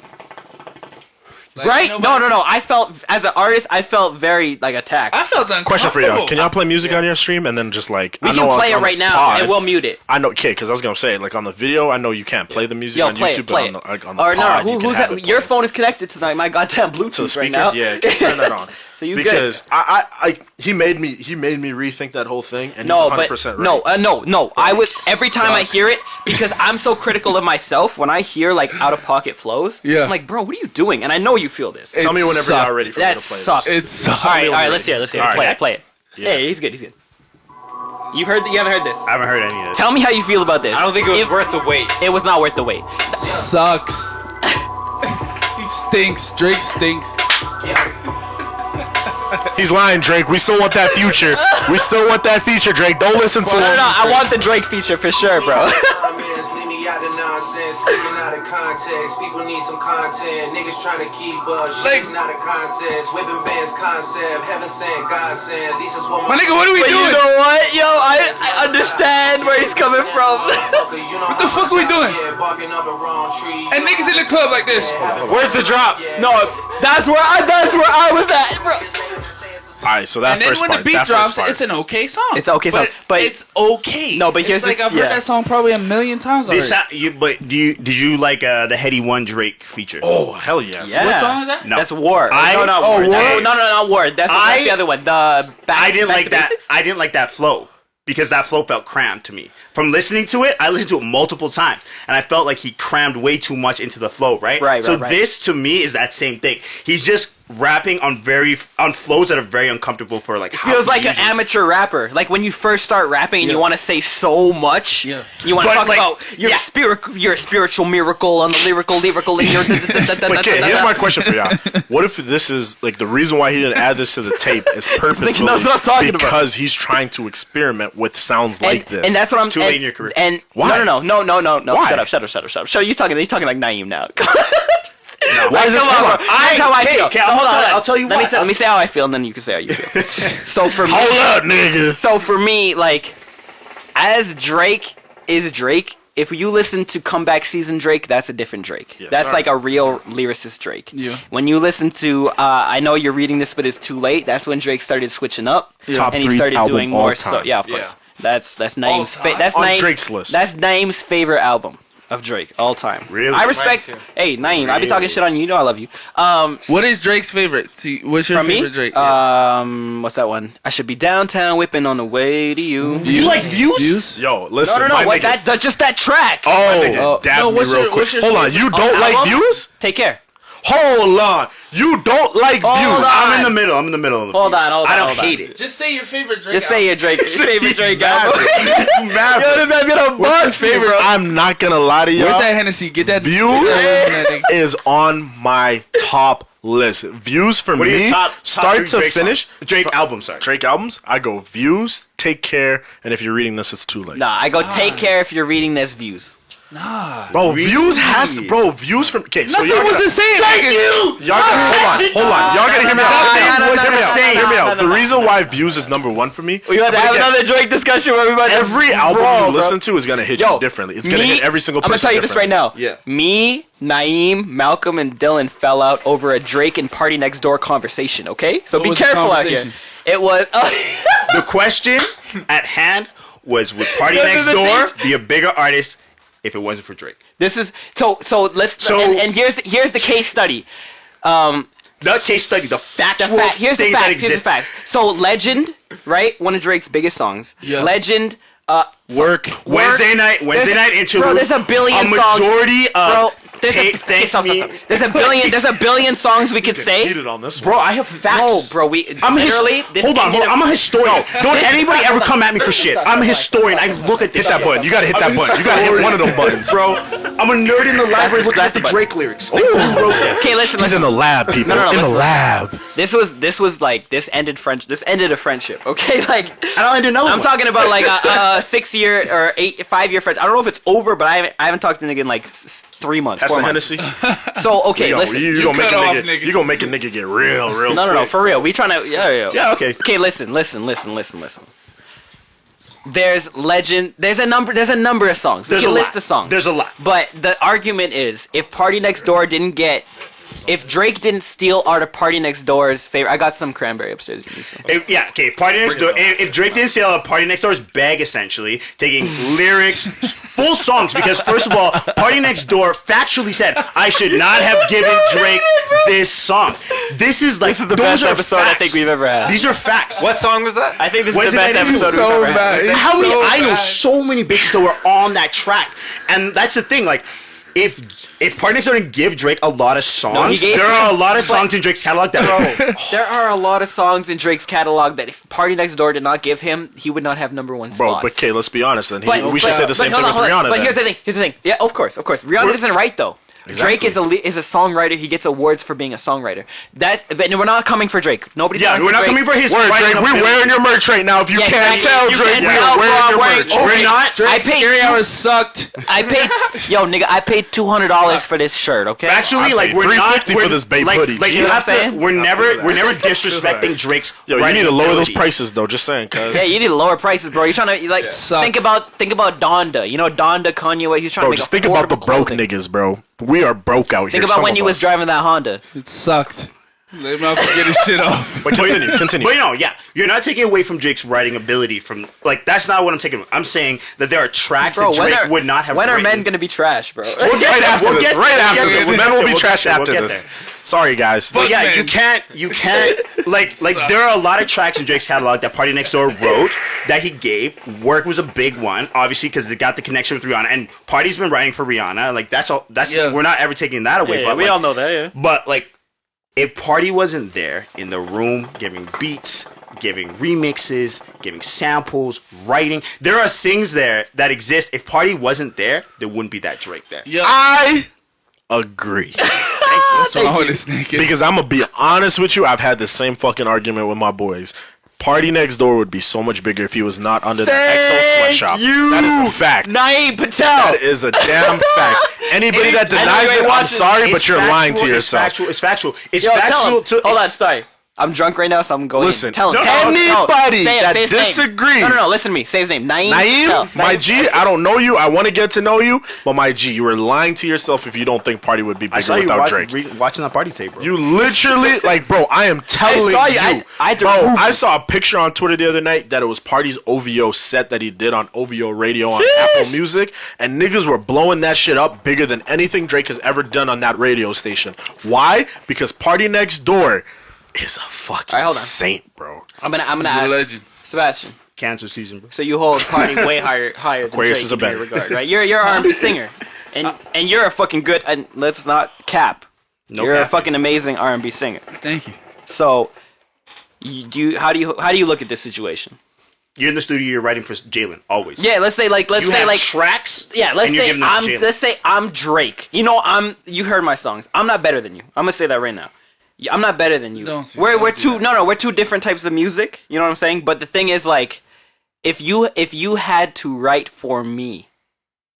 Right? No. I felt, as an artist, I felt very, like, attacked. I felt uncomfortable. Question for y'all: can y'all play music on your stream and then just like We I can know play it on right the now, pod- and we'll mute it. I know, okay, because I was gonna say like on the video, I know you can't play the music Yo, on play YouTube, it, play but it. on the Or pod, no, you can who's have that? it Your play. phone is connected to my goddamn to the Bluetooth speaker. right now. Yeah, turn that on. So you because I he made me rethink that whole thing, and No, he's 100% but right. no. I would every time I hear it, because I'm so critical of myself. When I hear like out of pocket flows, Yeah. I'm like, bro, what are you doing? And I know you feel this. Tell me whenever sucked. y'all ready for me That to play sucks. this. it sucks. All right, when you're let's hear it. ready. All right. Play it. Yeah, he's good. You haven't heard this? I haven't heard any of this. Tell me how you feel about this. I don't think it was worth the wait. It was not worth the wait. Sucks. He stinks. Drake stinks. He's lying, Drake. We still want that future. We still want that feature, Drake. Don't listen to No, him. I want the Drake feature for sure, bro. Leave me out of nonsense, speaking out of context. People need some content. Niggas trying to keep up. Shit is not a contest. Whipping bands concept. Heaven sent, God sent. This is what My nigga, what are we But you doing? know what, yo? I understand where he's coming from. What the fuck are we doing? Barking up the wrong tree. And niggas in the club like this. Where's the drop? No, that's where I was at, bro. All right, so that And then first when part. the beat that drops, first part. it's an okay song. It's an okay song, but- it's okay. No, but here's it's like the- I've yeah. heard that song probably a million times already. Did you like the Heady One Drake feature? Oh hell yes. Yeah. What song is that? No. That's War. I- no, not Oh, War. War? No, not War. That's the other one. The back, I didn't Back like to that. Basics? I didn't like that flow because that flow felt crammed to me. From listening to it, I listened to it multiple times, and I felt like he crammed way too much into the flow. Right. So right. this to me is that same thing. He's just rapping on flows that are very uncomfortable for like. Feels like an amateur rapper. Like when you first start rapping and you want to say so much. Yeah. You want to But, talk like, about your yeah. your spiritual miracle on the lyrical. And your But kid, here's my question for y'all. What if this is like the reason why he didn't add this to the tape is purposefully knows what I'm talking about. because he's trying to experiment with sounds like this. And that's what I'm. It's too late in your career. And Why? No. Why? Shut up. So you're talking like Naeem now. why is it? Come on, bro. That's how I feel. okay, No, hold on. I'll tell you why. Let me say how I feel, and then you can say how you feel. So for me, Hold up, nigga. So for me, like, as Drake is Drake, if you listen to Comeback Season Drake, that's a different Drake. Yes, That's sir. like a real lyricist Drake. Yeah. When you listen to, I know you're reading this, but it's too late. That's when Drake started switching up, Top and he 3 started album doing all more. time. So yeah, of course. That's Naeem's time? that's On Naeem, Drake's list. That's Naeem's favorite album of Drake all time. Really? I respect. Mine too. Hey Naeem, I be talking shit on you. You know I love you. What is Drake's favorite? See, what's your From me, favorite Drake? what's that one? I should be downtown whipping on the way to you. You like views? Yo, listen. No. my What nigga- just that track? Oh, Oh, dab no, me what's real your- quick. what's your Hold on, favorite- you don't like album? views? Take care. Hold on, you don't like Hold views. on. I'm in the middle. I'm in the middle of the Hold views. on, I don't hold on. hate it. Just say your favorite Drake. Just say your Drake, favorite Drake album. Maverick. Yo, this guy's gonna bust me, bro. I'm not gonna lie to y'all. Where's that Hennessy? Get that. Views Get that- is on my top list. Views for What are me, your top start three to Drake finish. songs? Drake album, sorry. Drake albums. I go Views, Take Care, and if you're reading this, it's too late. Nah, I go take care if you're reading this views. Bro, Views has to, bro. Views from. Okay, so Nothing y'all was gotta, the same. Thank you. y'all gotta, hold on. Y'all gotta hear me out. Hear me out. no, The reason why Views is number one for me. We got to have again, another Drake discussion where we about to Every album Bro, you bro. listen to is gonna hit Yo, you differently. It's gonna hit every single person. I'm gonna tell you this right differently. now. Me, Naeem, Malcolm, and Dylan fell out over a Drake and Party Next Door conversation. Okay, so What be was the careful out here. conversation? It was. The question at hand was: would Party No, Next the Door thing- be a bigger artist if it wasn't for Drake? This is so. Let's. So- and here's the case study. The case study, the factual Here's the things that facts. Here's the exist. facts. So Legend, right? One of Drake's biggest songs. Yeah. Legend. Work. Wednesday night interlude. Bro, there's a billion a songs. majority Bro, of there's a, Thank stop. Me. There's a billion songs we could say. Heated on this Bro, one. I have facts. No, bro, we I'm a literally. hold on. I'm a historian. Don't anybody ever come at me for shit. I'm a historian. I look at this. Hit that button. You gotta hit that button. You gotta hit one of them buttons, bro. I'm a nerd in the library looking at that's the the Drake lyrics. Like, who wrote that? Okay, listen. He's in the lab, people. No, in the listen. lab. This was like this ended a friendship. Okay, like I don't even know. I'm talking about like a 6-year or 5-year friendship. I don't know if it's over, but I haven't talked to the nigga in like 3 months. That's 4 the months. Hennessy. So okay, listen. You gonna make a cut off, nigga. nigga. You gonna make a nigga get real No, quick. for real. We trying to Yeah, okay. Okay, listen. There's a number of songs. We There's can a list lot. the songs. There's a lot. But the argument is if Party Next Door if Drake didn't steal Art of Party Next Door's favorite, I got some cranberry upstairs. Okay, Party Next Door. If Drake didn't steal a Party Next Door's bag, essentially, taking lyrics, full songs, because first of all, Party Next Door factually said, I should not have given Drake this song. This is the best episode I think we've ever had. These are facts. What song was that? I think this What is the is it best that you- episode So we've ever bad. had. It's How many? so I know bad. so many bitches that were on that track, and that's the thing. Like, if Party Next Door didn't give Drake a lot of songs, he gave there are a lot of but- songs in Drake's catalog that There are a lot of songs in Drake's catalog that if Party Next Door did not give him, he would not have number one Bro, spots. but okay, let's be honest then. We should say the same thing with Rihanna. But then. here's the thing. Yeah, of course. Rihanna isn't right though. Exactly. Drake is a songwriter. He gets awards for being a songwriter. But we're not coming for Drake. Nobody's Yeah, coming we're for not Drake. coming for his. Word, writing Drake, we're ability. wearing your merch right now. If you Yes, can't tell, you Drake, can we tell, are wearing your bro, merch. We're not. Drake's I paid scary two- hours sucked. I paid $200 for this shirt. Okay. Actually, I like paid we're not. $350 We're, for this Babe like, hoodie. Like You you know have what I'm to. saying? We're never disrespecting Drake's. Yo, you writing need to lower those ability. prices though. Just saying, cause Yeah, you need to lower prices, bro. You're trying to Sucks. think about Donda. You know Donda, Kanye West. He's trying bro, to make just think about the affordable broke clothing. niggas, bro. We are broke out here. Think about some when of you was us. driving that Honda. It sucked. Let Malcom get his shit off. But continue. But yeah, you're not taking away from Drake's writing ability. From like that's not what I'm taking. I'm saying that there are tracks Bro, that Drake would not have. when are written. men gonna be trash, bro? We'll get Right there. after We'll this. get Right there. after We'll this. get Men there. will be We'll trash get there. after We'll get this. there. Sorry, guys. But yeah, men. you can't like there are a lot of tracks in Drake's catalog that Party Next Door wrote that he gave. Work was a big one, obviously, because they got the connection with Rihanna, and Party's been writing for Rihanna. Like that's all. That's Yeah. we're not ever taking that away. but we like, all know that. Yeah. But like, if Party wasn't there in the room giving beats, giving remixes, giving samples, writing, there are things there that exist. If Party wasn't there, there wouldn't be that Drake there. Yeah. I agree. What's wrong with this nigga? Because I'm gonna be honest with you, I've had the same fucking argument with my boys. Party Next Door would be so much bigger if he was not under the EXO sweatshop. That is a fact. Naeem Patel. That is a damn fact. Anybody that denies it, I'm sorry, but you're lying to yourself. It's factual. It's Yo, tell factual. him. To Hold on, sorry. I'm drunk right now, so I'm going. Listen, tell him. no, Tell him. anybody Say it, that say his name. disagrees- No, listen to me. Say his name. Naeem. Naeem, my Naeem. G, I don't know you. I want to get to know you, but my G, you are lying to yourself if you don't think Party would be I saw bigger you without Drake. watching that Party tape, bro. You literally, like, bro, I am telling saw you. you. I had to bro, prove I saw a picture on Twitter the other night that it was Party's OVO set that he did on OVO Radio on Apple Music, and niggas were blowing that shit up bigger than anything Drake has ever done on that radio station. Why? Because Party Next Door is a fucking Alright, hold on. saint, bro. I'm gonna You're a ask legend. Sebastian. Cancer season, bro. So you hold Party way higher than Aquarius Drake is a in your better. regard, right? You're an R&B singer, and you're a fucking good. And let's not cap. No You're a cap. fucking amazing R&B singer. Thank you. So, how do you look at this situation? You're in the studio. You're writing for Jaylin always. Yeah, let's say You have tracks. yeah, let's and you're say giving them to Jaylin. let's say I'm Drake. You know, you heard my songs. I'm not better than you. I'm gonna say that right now. I'm not better than you. Don't We're do two we're two different types of music. You know what I'm saying? But the thing is, like, if you had to write for me,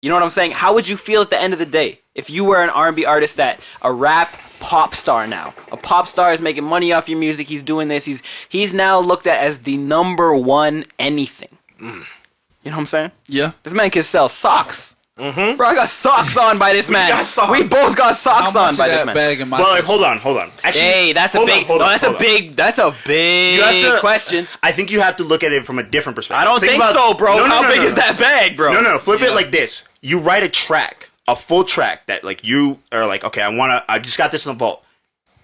you know what I'm saying? How would you feel at the end of the day if you were an R&B artist that a rap pop star now? A pop star is making money off your music. He's doing this. He's now looked at as the number one anything. You know what I'm saying? Yeah. This man can sell socks. Mm-hmm. Bro, I got socks on by this man. got socks. We both got socks How on much by of this that man. bag in my Well, like, hold on. Actually, Hey, that's a hold on, big. hold No, on, that's hold a on. big. That's a big You have to- question. I think you have to look at it from a different perspective. I don't think about- so, bro. No, no, How no, big no, is no. that bag, bro? No, flip it like this. You write a track, a full track that like you are like, okay, I just got this in the vault.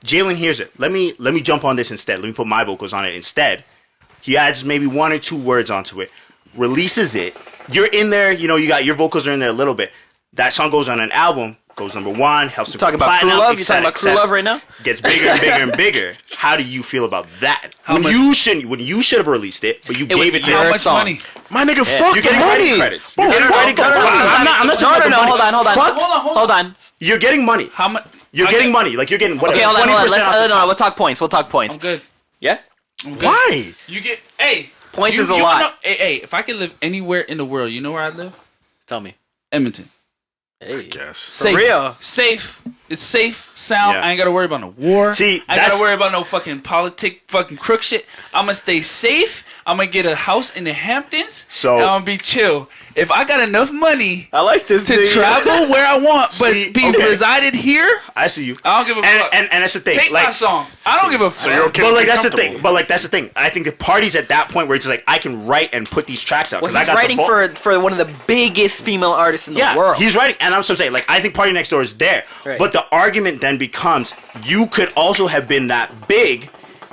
Jaylin hears it. Let me jump on this instead. Let me put my vocals on it instead. He adds maybe 1 or 2 words onto it, releases it. You're in there, you know, you got your vocals are in there a little bit. That song goes on an album. goes number one, helps him Talking go about Crew platinum, Love? et You talking cetera, about et Crew cetera. Love right now? Gets bigger and bigger and bigger. How do you feel about that? When you should have released it, but you gave it to How her much song. money? My nigga, fuck You're the getting money. writing credits. Bro, You're getting fuck writing the credits. money. I'm not talking about the money. Hold on. You're getting money. How much? You're getting money. Like you're getting whatever. Okay, hold on. 20% Let's, off the top. we'll talk points. I'm good. Yeah? Why? You get Points you, is a you lot. Know, hey, if I could live anywhere in the world, you know where I'd live? Tell me. Edmonton. Guess. Safe. real? Safe. It's safe. Sound. Yeah. I ain't gotta worry about no war. See, I ain't gotta worry about no fucking fucking crook shit. I'm gonna stay safe. I'm gonna get a house in the Hamptons. So- and I'm gonna be chill. If I got enough money I like this to travel where I want, but See, be okay. resided here, I see you. I don't give a fuck. And that's the thing. Take my Like, song. I don't give a fuck. So you're okay but with like being that's the comfortable. thing. But like that's the thing. I think the party's at that point where it's like I can write and put these tracks out Well, because I he's got writing the for one of the biggest female artists in the world. he's writing, and I'm so saying, like, I think Party Next Door is there, Right. but the argument then becomes you could also have been that big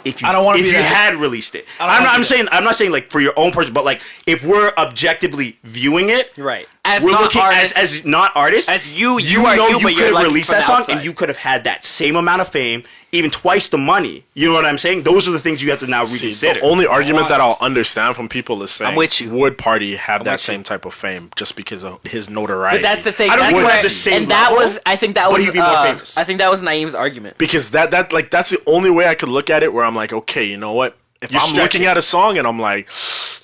if you I don't wanna if be you that. had released it. I don't wanna be I'm not saying like for your own person, but like if we're objectively viewing it, Right. As we're not looking artists, as not artists, as you you are know you, you but could you're have like released from that the song outside. and you could have had that same amount of fame, even twice the money. You know what I'm saying? Those are the things you have to now See, reconsider. the only argument that I'll understand from people is saying, I'm with you. would Party have that with you. same type of fame just because of his notoriety? But that's the thing. I don't that's think we where- have the same and that level, was, I think that but was, he'd be more famous. I think that was Naeem's argument. Because that's the only way I could look at it where I'm like, okay, you know what? If You're I'm stretching. looking at a song and I'm like,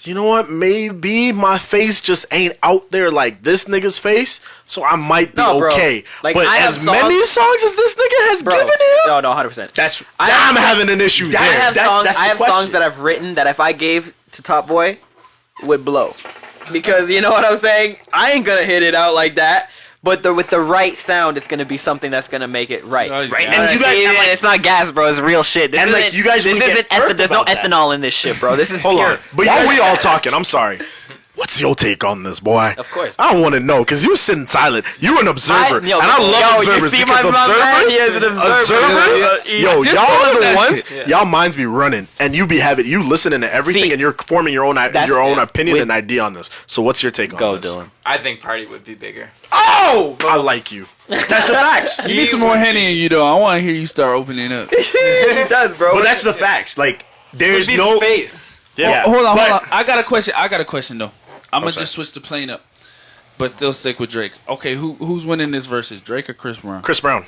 you know what? Maybe my face just ain't out there like this nigga's face, so I might be No, bro. okay. Like, but I have as many songs as this nigga has Bro, given him, no, 100%. That's I'm having an issue I there. have that's- songs. that's the I have question. songs that I've written that if I gave to Top Boy, would blow, because you know what I'm saying. I ain't gonna hit it out like that, but with the right sound, it's gonna be something that's gonna make it right. Right, right. and And you guys See, have, like, it's not gas, bro. It's real shit. This And, like, isn't- you guys This would get isn't. hurt There's no about that. ethanol in this shit, bro. This is Hold pure. on. But while we all talking, I'm sorry. What's your take on this, boy? Of course. I want to know because you sitting silent. You an observer, and I yo, love you observers see because my man? observers, He is an observer. yo, Just y'all follow are the that ones. shit. Y'all minds be running, and you listening to everything, See, and you're forming your own opinion with- and idea on this. So, what's your take on Go, this? Dylan. I think Party would be bigger. Oh, I like you. that's the facts. You need some more Henny in you, though. I want to hear you start opening up. He does, bro. But that's the facts. Like there's Be no the face. Yeah, Hold on, but- hold on. I got a question, though. I'm going to sorry. just switch the plane up, but still stick with Drake. Okay, who's winning this versus, Drake or Chris Brown? Chris Brown.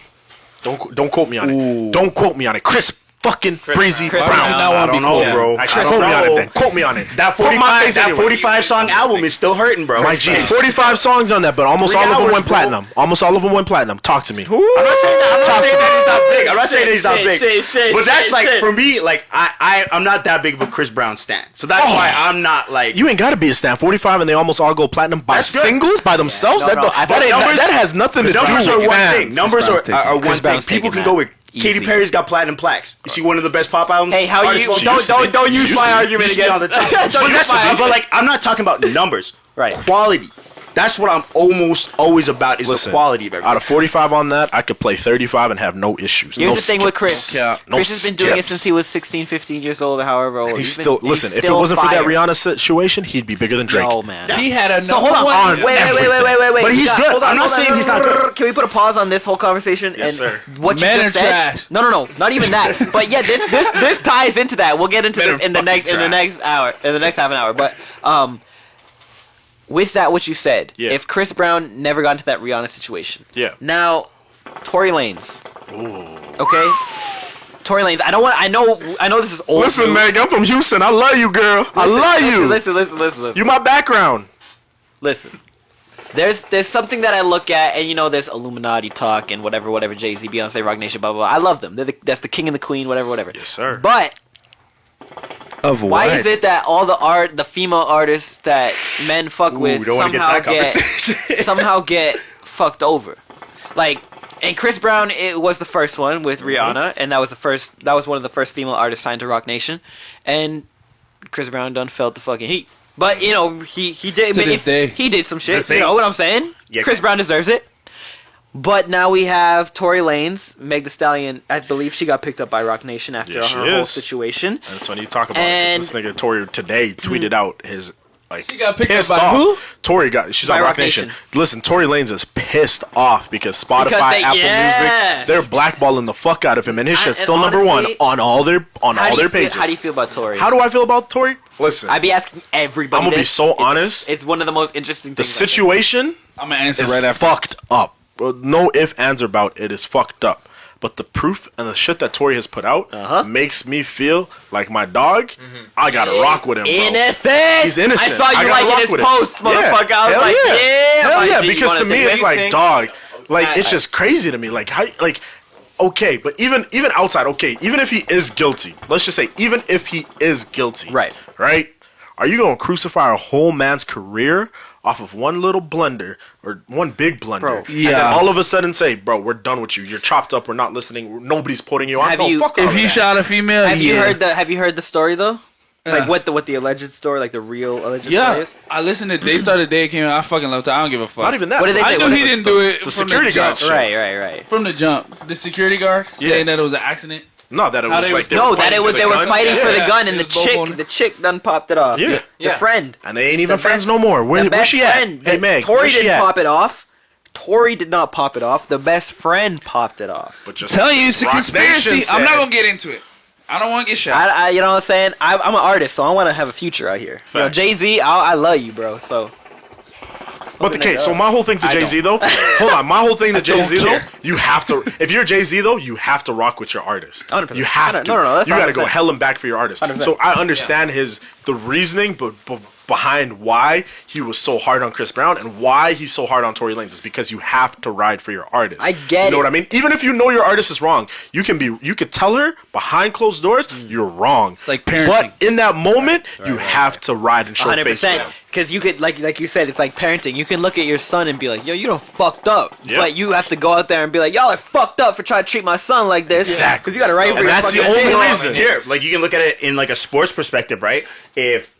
Don't quote me on it. Don't quote me on it. Chris fucking Breezy Brown. Brown. Why would you not I want to don't be know, cool? bro. Actually, I quote don't me on it know. then. Quote me on it. That Put my 45, face that anywhere. 45 song album is still hurting, bro. My G, 45 songs on that, but almost 3 all of them hours, went bro. platinum. Almost all of them went platinum. Talk to me. I'm not saying that. I'm not saying that he's not big. I'm not saying that he's not big. But that's like for me, like I'm not that big of a Chris Brown stan. So that's why I'm not like You ain't got to be a stan. 45 and they almost all go platinum by That's good. singles, by themselves. No, no, I thought that has nothing to do numbers with are one fans. thing. Numbers are one Chris thing. Brown's People taking can go that. with Katy Easy. Perry's got platinum plaques. Is she one of the best pop albums? Hey, how artists you? of all time? Don't use my argument Used to be on against. the top. Don't use my But like, I'm not talking about numbers. Right. Quality. That's what I'm almost always about is Listen, the quality of everything. Out of 45 on that, I could play 35 and have no issues. Here's no the thing with Chris. skips. Yeah. No Chris has been doing it skips. since he was 16, 15 years old, or however old. He's been- still listen. If it still wasn't for that fire. Rihanna situation, he'd be bigger than Drake. No, man. He had a So hold on. one. Wait. But he's We good. hold on, I'm not hold on, saying he's not good. Can we put a pause on this whole conversation? Yes, and sir. What you Men just are said? trash. No, not even that. But yeah, this ties into that. We'll get into Men this are in the next fucking half an hour. But with that, what you said, Yeah. if Chris Brown never got into that Rihanna situation, Yeah. Now, Tory Lanez, okay, Tory Lanez. I know this is old. Listen, news. man, I'm from Houston. I love you, girl. I love you. Listen. You my background. Listen. There's something that I look at, and you know, there's Illuminati talk and whatever, Jay-Z, Beyonce, Rock Nation, blah, blah, blah. I love them. That's the king and the queen, whatever. Yes, sir. But Of why is it that all the female artists that men fuck with don't wanna get somehow that conversation. somehow get fucked over? Like, and Chris Brown, it was the first one with Rihanna, and that was one of the first female artists signed to Rock Nation, and Chris Brown done felt the fucking heat. But you know, he did. To this day. He did some shit. The thing- You know what I'm saying? Yeah. Chris Brown deserves it. But now we have Tory Lanez, Meg Thee Stallion. I believe she got picked up by Rock Nation after Yeah, she her whole is. situation. That's when you talk about And- it. 'Cause this nigga Tory today tweeted out his like She got picked up pissed by off. who? Tori got. She's By on Rock Rock Nation. Nation. Listen, Tory Lanez is pissed off because Spotify, Because Apple yeah. Music, they're blackballing the fuck out of him, and his shit's and still number one honestly, on all their pages. How do you feel about Tory? How do I feel about Tory? Listen, I'd be asking everybody. I'm gonna be this. so It's- honest. It's one of the most interesting the things. I think. situation I'm gonna answer is right after. fucked up. No ifs, ands, or about it is fucked up. But the proof and the shit that Tory has put out makes me feel like my dog. I gotta rock with him, bro. Innocent. He's innocent. I saw I you gotta liking rock his with it. posts, motherfucker. I was Hell like, yeah, Hell my yeah, G, you because wanna to me take it's like, anything? dog, like I- it's just crazy to me. Like how, like, okay, but even outside, okay, even if he is guilty, let's just say, even if he is guilty, Right. Are you gonna crucify a whole man's career off of one little blunder or one big blunder, Bro. and then Yeah. all of a sudden say, "Bro, we're done with you. You're chopped up. We're not listening. Nobody's putting you on." Have No, you- fuck If all he that. shot a female, Have you yeah. heard the story though? Like Uh. what the alleged story, like the real alleged story Yeah, is? I listened to Daystar the day it came out. I fucking loved it. I don't give a fuck. Not even that. What did they bro. say? I knew What he did- didn't do it. the from security jump. guard shit. Right. From the jump, the security guard saying that it was an accident. No, that it How was they like was- they No, were that fighting it was for they the were gun. fighting for the Yeah. gun, and It was both on- the chick done popped it off. Yeah. The friend. And they ain't even The friends best- no more. Where's the best she at? friend. Hey Meg, Tory where's she didn't at? pop it off. Tory did not pop it off. The best friend popped it off. But just Telling you it's a Rock conspiracy. Nation I'm not said- gonna get into it. I don't want to get shot. I you know what I'm saying? I'm an artist, so I want to have a future out here. You know, Facts. Jay-Z, I love you, bro. So. But okay, so my whole thing to Jay Z though, hold on, my whole thing to Jay Z though, care. you have to. If you're Jay Z though, you have to rock with your artist. 100%. You have to. No, that's you got to 100%. go hell and back for your artist. 100%. So I understand the reasoning, but behind why he was so hard on Chris Brown and why he's so hard on Tory Lanez is because you have to ride for your artist. I get You know it. what I mean? Even if you know your artist is wrong, you could tell her behind closed doors you're wrong. It's like parenting. But in that moment, you have to ride and show face. 100%. Because you could, like you said, it's like parenting. You can look at your son and be like, yo, you done fucked up. Yeah. But you have to go out there and be like, y'all are fucked up for trying to treat my son like this. Exactly. Because you got to write for And your that's the fucking only kid. reason. Here, like you can look at it in like a sports perspective, right? If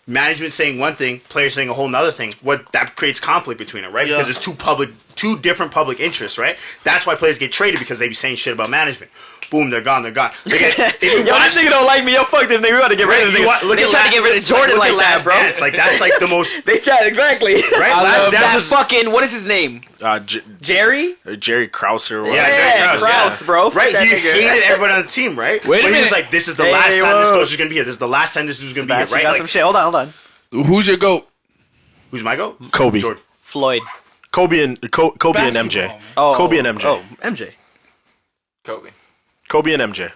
management saying one thing, players saying a whole nother thing, what that creates conflict between it, right? Yeah. Because it's two different public interests, right? That's why players get traded because they be saying shit about management. Boom, they're gone. Like, if you Yo, watch- this nigga don't like me. Yo, fuck this nigga. We got to get rid of this you nigga. wa- look They at trying to get rid of Jordan look like at that, Last bro. Dance. Like that's like the most They tried, exactly. right. I Last love Dance That was fucking, what is his name? Jerry Jerry? Krause or whatever. Yeah, Krause, bro. Fuck right. that He nigga. hated everybody on the team, right? Wait a but he was minute. like, "This is the Hey, last time this whoa. coach is gonna be here. This is the last time this is gonna be here." Sebastian Right? got Like, some shit. Hold on. Who's your goat? who's my goat? Kobe. Jordan. Floyd. Kobe and Basketball, MJ. man. Oh, Kobe and MJ. Oh, MJ. Kobe. Kobe and MJ.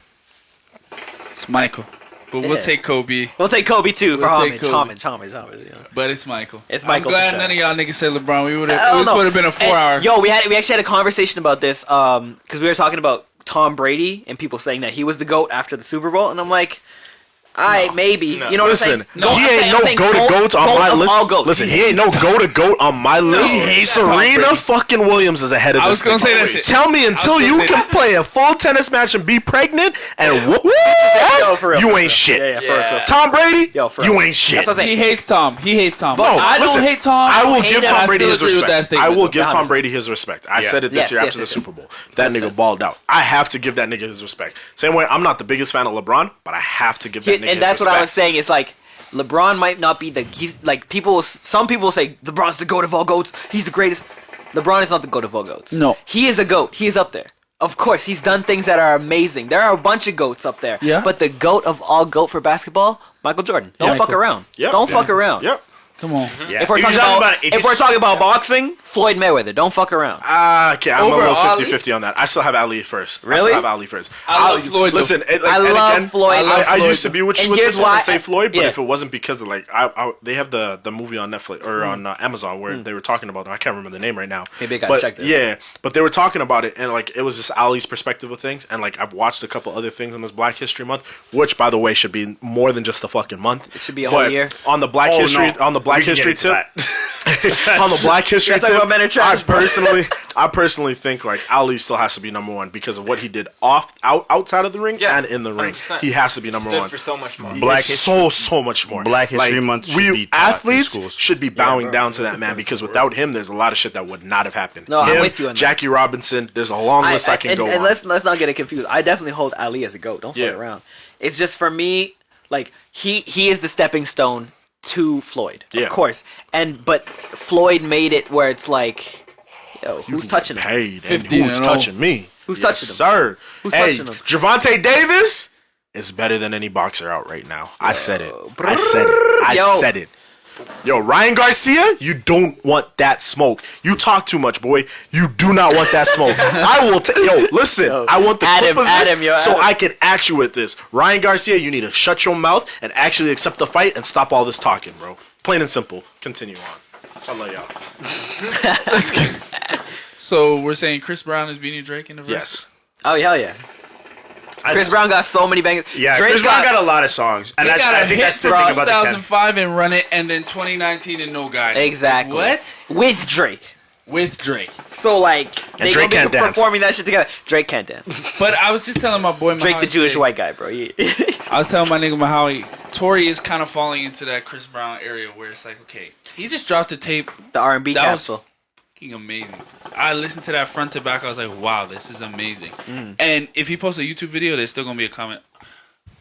It's Michael. But we'll Yeah. take Kobe. We'll take Kobe too for We'll take homage. Kobe. Homage. You know. But it's Michael. It's Michael I'm glad for sure. none of y'all niggas said LeBron. We would I have. don't This know. would have been a 4-hour. Yo, we actually had a conversation about this because we were talking about Tom Brady and people saying that he was the GOAT after the Super Bowl, and I'm like, maybe. No. You know what Listen, I'm saying? he ain't no go-to-goats on my list. All goats. Listen, he ain't no go-to-goat on my list. he hates Tom Serena Brady. fucking Williams is ahead of I this was gonna thing. say that shit. Tell me until gonna you say can that. play a full tennis match and be pregnant and whoop Yo, for real, you for ain't real. shit. Yeah, for real. Tom Brady, Yo, for you real. ain't shit. That's what I'm saying. He hates Tom. He hates Tom. No, I listen, don't hate Tom. I will hate give him. Tom I Brady still his agree with respect. that statement, I will though. give Tom 100%. Brady his respect. I said it this Yes, year yes, after yes, the yes. Super Bowl. That nigga balled out. I have to give that nigga his respect. Same way, I'm not the biggest fan of LeBron, but I have to give that nigga his And that's respect. what I was saying. It's like LeBron might not be he's like some people say LeBron's the GOAT of all goats. He's the greatest. LeBron is not the GOAT of all goats. No. He is a GOAT. He is up there. Of course, he's done things that are amazing. There are a bunch of GOATs up there. Yeah. But the GOAT of all GOAT for basketball, Michael Jordan. Don't fuck around. Yep. Don't fuck around. Yep. Come on. Yeah. If we're talking about, if we're talking about boxing, Floyd Mayweather. Don't fuck around. Okay, I'm a Over little Ali? 50-50 on that. I still have Ali first. I Really? still have Ali first. I love Floyd, though. Listen, I love Floyd. I used to be with you And with here's this one and why say Floyd, but yeah. if it wasn't because of like, they have the movie on Netflix or on Amazon where they were talking about it. I can't remember the name right now. Maybe I gotta but, check this. Yeah, but they were talking about it and like it was just Ali's perspective of things, and like I've watched a couple other things on this Black History Month, which by the way should be more than just a fucking month. It should be a whole year. On the Black History, on the Black We can get History into tip. that. On the Black History Let's talk tip, about men are trash, bro. I personally think like Ali still has to be number one because of what he did outside of the ring Yeah, and in the ring. 100%. He has to be number Stood one. for so much more. Black It's History- so much more. Black History Month should be taught in athletes schools. should be bowing down to that man because without him, there's a lot of shit that would not have happened. No, I'm Him, with you on that. Jackie Robinson. There's a long list I can go and on. let's not get it confused. I definitely hold Ali as a GOAT. Don't fuck Yeah. around. It's just for me, like he is the stepping stone to Floyd, Yeah. of course. But Floyd made it where it's like, yo, who's touching him? Paid, and 15 who's and oh. touching me? Who's Yes, touching him? sir? Who's hey, touching him? Javante Davis is better than any boxer out right now. I said it. I said it. Yo, Ryan Garcia, you don't want that smoke. You talk too much, boy. You do not want that smoke. I will. Yo, listen. I want the clip of this so I can act you with this. Ryan Garcia, you need to shut your mouth and actually accept the fight and stop all this talking, bro. Plain and simple. Continue on. I love y'all. So we're saying Chris Brown is beating Drake in the verse? Yes. Oh, hell yeah. Chris Brown got so many bangers. Yeah, Drake Chris Brown got a lot of songs, and I think that's the thing about the 2005 and Run It, and then 2019 and No Guidance. Exactly. What? With Drake. With Drake. So, like, they Drake gonna can't be dance. performing that shit together. Drake can't dance. But I was just telling my boy Drake, Mahawi the Jewish today- white guy, bro. Yeah. I was telling my nigga Mahawi, Tory is kind of falling into that Chris Brown area where it's like, okay, he just dropped a tape. The R&B That was capsule. fucking amazing. I listened to that front to back. I was like, wow, this is amazing. And if he posts a YouTube video, there's still gonna be a comment.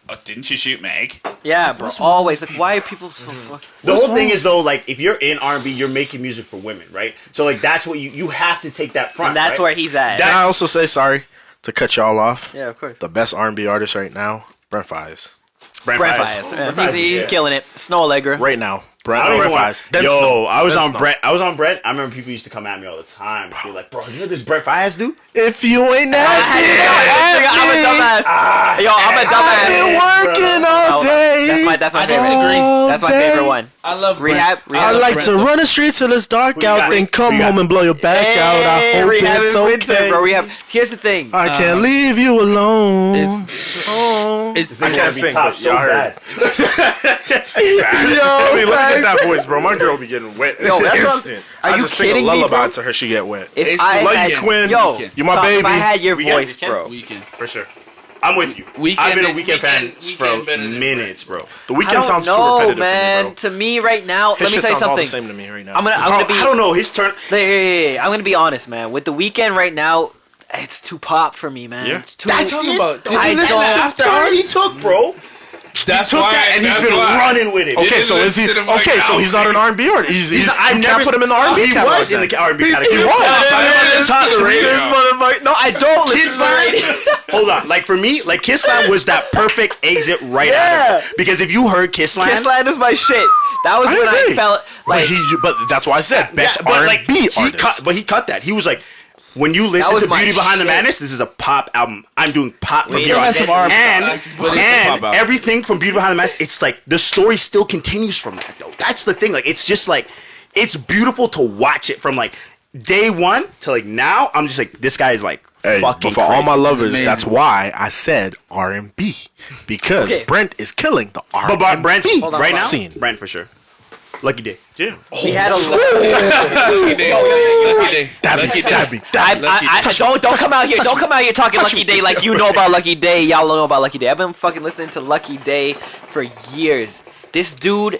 Oh, didn't you shoot Meg? Yeah, bro. Always. Like, why are people so fucking... The whole thing is though, like if you're in R&B, you're making music for women, right? So like that's what you have to take that front. And that's right? where he's at. Can I also say, sorry to cut y'all off, Yeah, of course. the best R&B artist right now, Brent Fayez. Brent Brent Fayez. Fayez. He's killing it. Snow Allegra. Right now. Brent I don't even Fayez. want. Then Yo, Snow. I was Then on Snow. Brent. I was on Brent. I remember people used to come at me all the time. Be like, bro, you know this Brent Fayez dude? If you ain't nasty, I'm a dumbass. Yo, I'm a dumbass. I've been working all day. That's my I favorite. disagree. That's my day. favorite one. I love Rehab. Brent. I love like Brent, to though. run the streets till it's dark you out, got? then come Who you got? home and blow your back out. I hope Rehab it's is winter, okay. bro. Rehab. Here's the thing. I can't leave you alone. It's I can't sing, but so y'all heard. bad. I mean, look at that voice, bro. My girl be getting wet Yo, that's what I'm- instant. are I you just sing a kidding me, lullaby bro? to her, she get wet. If It's I the Love had, you, Quinn. yo, You my Tom, baby. if I had your Weekend, voice, Weekend? bro. Weekend. For sure. I'm with you. Weekend I've been a is- Weekend fan Weekend for better than minutes, bro. The I weekend don't sounds too know, repetitive man. for me, To me, right now, bro. let me tell you sounds all the something. same to me right now. I'm gonna be. I don't know his turn. I'm gonna be honest, man. With the weekend right now, it's too pop for me, man. Yeah. It's too. That's talking it. about? I That's don't- the After turn he Hours? took, bro. That's Took why. that and he's that's been why. running with it. Okay, Didn't so is he? listen to him Okay, like, so he's not an R&B artist. He's I you never can't put him in the R&B He catalog was in then. the R&B He category. was. Top the radio. No, I don't listen Kiss to Line, radio. hold on. Like for me, like Kiss Line was that perfect exit right out Yeah. of it. Because if you heard Kiss Line, Kissland is my shit. That was I when I agree. felt like. But that's why I said best but like R&B he artist. cut that. He was like, when you listen was to my Beauty Behind the shit. Madness, this is a pop album. I'm doing pop from Wait, here still on. has some R&B, And but it's a pop album. everything from Beauty Behind the Madness, it's like the story still continues from that though. That's the thing. Like it's just like it's beautiful to watch it from like day one to like now. I'm just like this guy is like Hey, fucking but for all crazy. my lovers, Amazing. that's why I said R&B because Okay. Brent is killing the R&B But Brent's Hold on, right now, scene. Brent for sure. Lucky Day. Yeah, we had a. Lucky day. Lucky day. Lucky day. Don't come out here. Don't come out here talking Lucky Day like you know about Lucky Day. Y'all don't know about Lucky Day. I've been fucking listening to Lucky Day for years. This dude,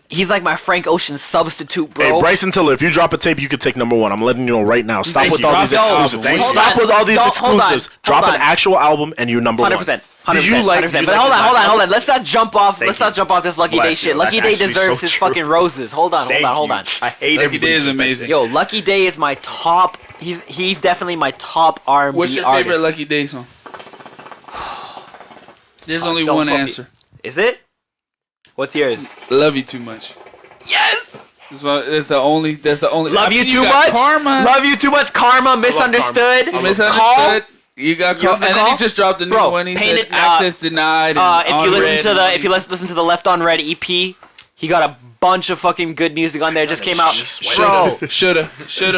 he's like my Frank Ocean substitute, bro. Hey, Bryson Tiller, if you drop a tape, you could take number one. I'm letting you know right now. Stop Thank with you. all these Yo, exclusives. thank you. Stop with all these Hold on, exclusives. hold Drop on. an actual album, and you're number 100%. one. 100%. Did you like- 100%. did you But like hold the on, last hold on, album? hold on. Let's not jump off. Thank Let's you. not jump off this Lucky Bless Day you. shit. That's Lucky Day actually deserves so his true. fucking roses. Hold on, hold Thank on, hold you. on. I hate Lucky everybody. Day is disrespects amazing. it. Yo, Lucky Day is my top. He's definitely my top R&B What's your artist. favorite Lucky Day song? There's only Don't one put me- answer. Is it? What's yours? Love you too much. Yes. That's the only. Love you After too got much. Karma. Love you too much. Karma. Misunderstood. You misunderstood. You got You call, listen to and then Call? he just dropped a new Bro, one. He Painted, said access denied. And If you on listen red to and the all if you these- listen to the Left on Red EP, he got a bunch of fucking good music on there. Just came out, bro. shoulda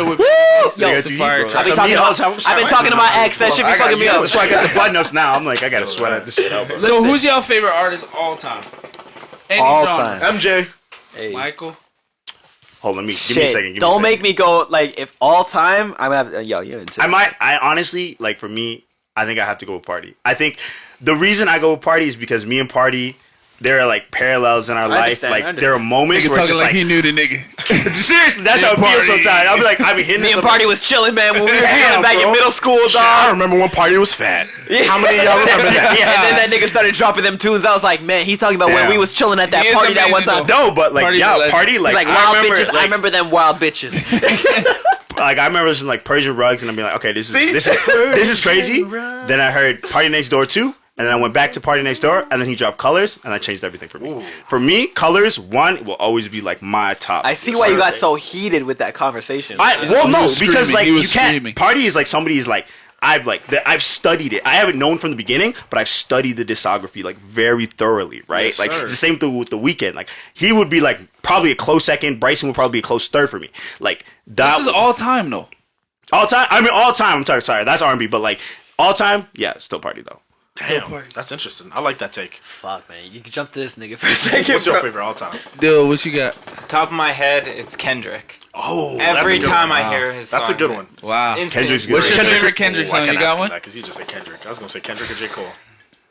with Yo, They got you fire heat, bro. track. I've been talking about. I've been talking to my ex. That shit be fucking me up. So I got the button ups now. I'm like, I gotta sweat out this shit out, bro. So who's y'all favorite artist all time? Any All genre. time. MJ. Hey. Michael. Hold on, give me a Shit. second. Give me a Don't second. make me go like if all time. I'm gonna have. Yo, you're into. I honestly, like for me, I think I have to go with Party. I think the reason I go with Party is because me and Party there are like parallels in our life. understand, I Like there are moments Nigga where it's talking just like like he knew the nigga. seriously, that's how it feels sometimes. I'll be like, I've been hitting Me this and up- Party was chilling, man, when we were Damn, chilling back in bro. middle school, I dog. remember when Party was fat. How many of y'all remember that? Yeah, and then that nigga started dropping them tunes. I was like, man, he's talking about when Damn. we was chilling at that He is party that one amazing, time. though. No, but like Party yeah, was party He's like like, I wild remember, bitches. like, I remember them wild bitches. like I remember listening to like Persian Rugs and I'm being like, okay, this is crazy. Then I heard Party Next Door 2. And then I went back to Party Next Door, and then he dropped Colors, and that changed everything for me. Ooh. For me, Colors 1 will always be like my top. I see why you got so heated with that conversation. Well, no, was because screaming. like He you was can't. screaming. Party is like somebody is like I've studied it. I haven't known from the beginning, but I've studied the discography like very thoroughly, right? Yes, like sir. it's the same thing with The Weeknd. Like he would be like probably a close second. Bryson would probably be a close third for me. Like that This is all time though. all time. I mean all time. I'm sorry, that's R&B, but like all time, yeah, still Party though. Damn, that's interesting. I like that take. Fuck, man. You can jump to this nigga for a second. What's your favorite all time? Dude, what you got? Top of my head, it's Kendrick. Oh, Every that's a good time one. I hear his That's a song, good one. Wow. Instant Kendrick's good. What's your Kendrick- favorite Kendrick song? You got one? Because he just said Kendrick. I was gonna say Kendrick or J. Cole.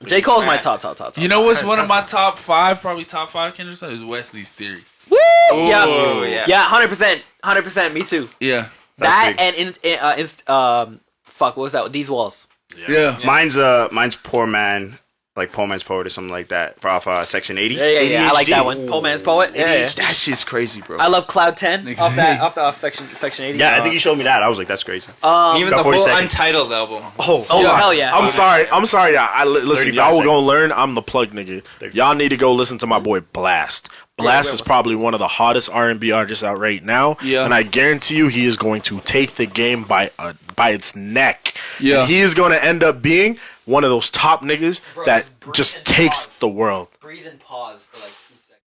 J. Cole's my top. You know what's one of my top 5, probably top 5 Kendrick songs? Is Wesley's Theory. Woo! Ooh, Yeah. Yeah, 100%. Me too. Yeah. That big. and fuck, what was that? These Walls. Yeah. Mine's Poor Man, like Poor Man's Poet or something like that, off Section 80. Yeah. I like that ADHD. one. Poor Man's Poet. Yeah. That shit's crazy, bro. I love Cloud 10 off section 80. Yeah, I think you showed me that. I was like, that's crazy. Even Got the 40 whole seconds. Untitled album. Oh hell yeah. I'm sorry, y'all. Listen, 35 y'all will go seconds. learn. I'm the plug nigga. Y'all need to go listen to my boy Blast. Blast is probably one of the hottest R&B artists out right now. Yeah. And I guarantee you, he is going to take the game by its neck. Yeah. And he is going to end up being one of those top niggas that just takes the world. Breathe and pause for like 2 seconds.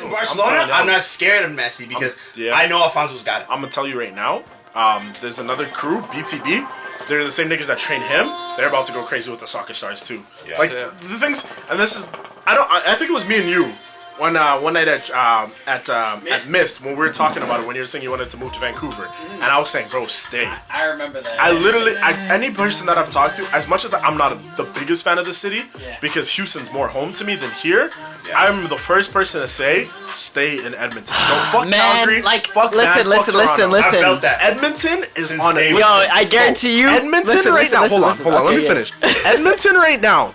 In Barcelona, I'm not scared of Messi because I know Alfonso's got it. I'm gonna tell you right now. There's another crew, BTB. They're the same niggas that train him. They're about to go crazy with the soccer stars too. Yeah. Like the things, and this is I think it was me and you one night at Mist when we were talking about it when you were saying you wanted to move to Vancouver, and I was saying, bro, stay. I remember that. I literally, any person that I've talked to, as much as I'm not the biggest fan of the city, because Houston's more home to me than here, I'm the first person to say, stay in Edmonton. Don't fuck Calgary. Like, fuck listen. I felt that. Edmonton is on a... Yo, I guarantee you. Edmonton now. Hold on. Let me finish. Edmonton right now,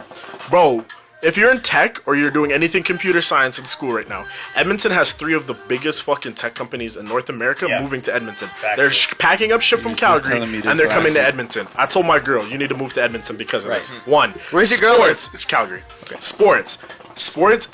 bro. If you're in tech or you're doing anything computer science in school right now, Edmonton has 3 of the biggest fucking tech companies in North America moving to Edmonton. They're packing up shit from Calgary and they're coming to Edmonton. I told my girl, you need to move to Edmonton because of this. One, Where's your girl? Sports, Calgary. Okay. Sports.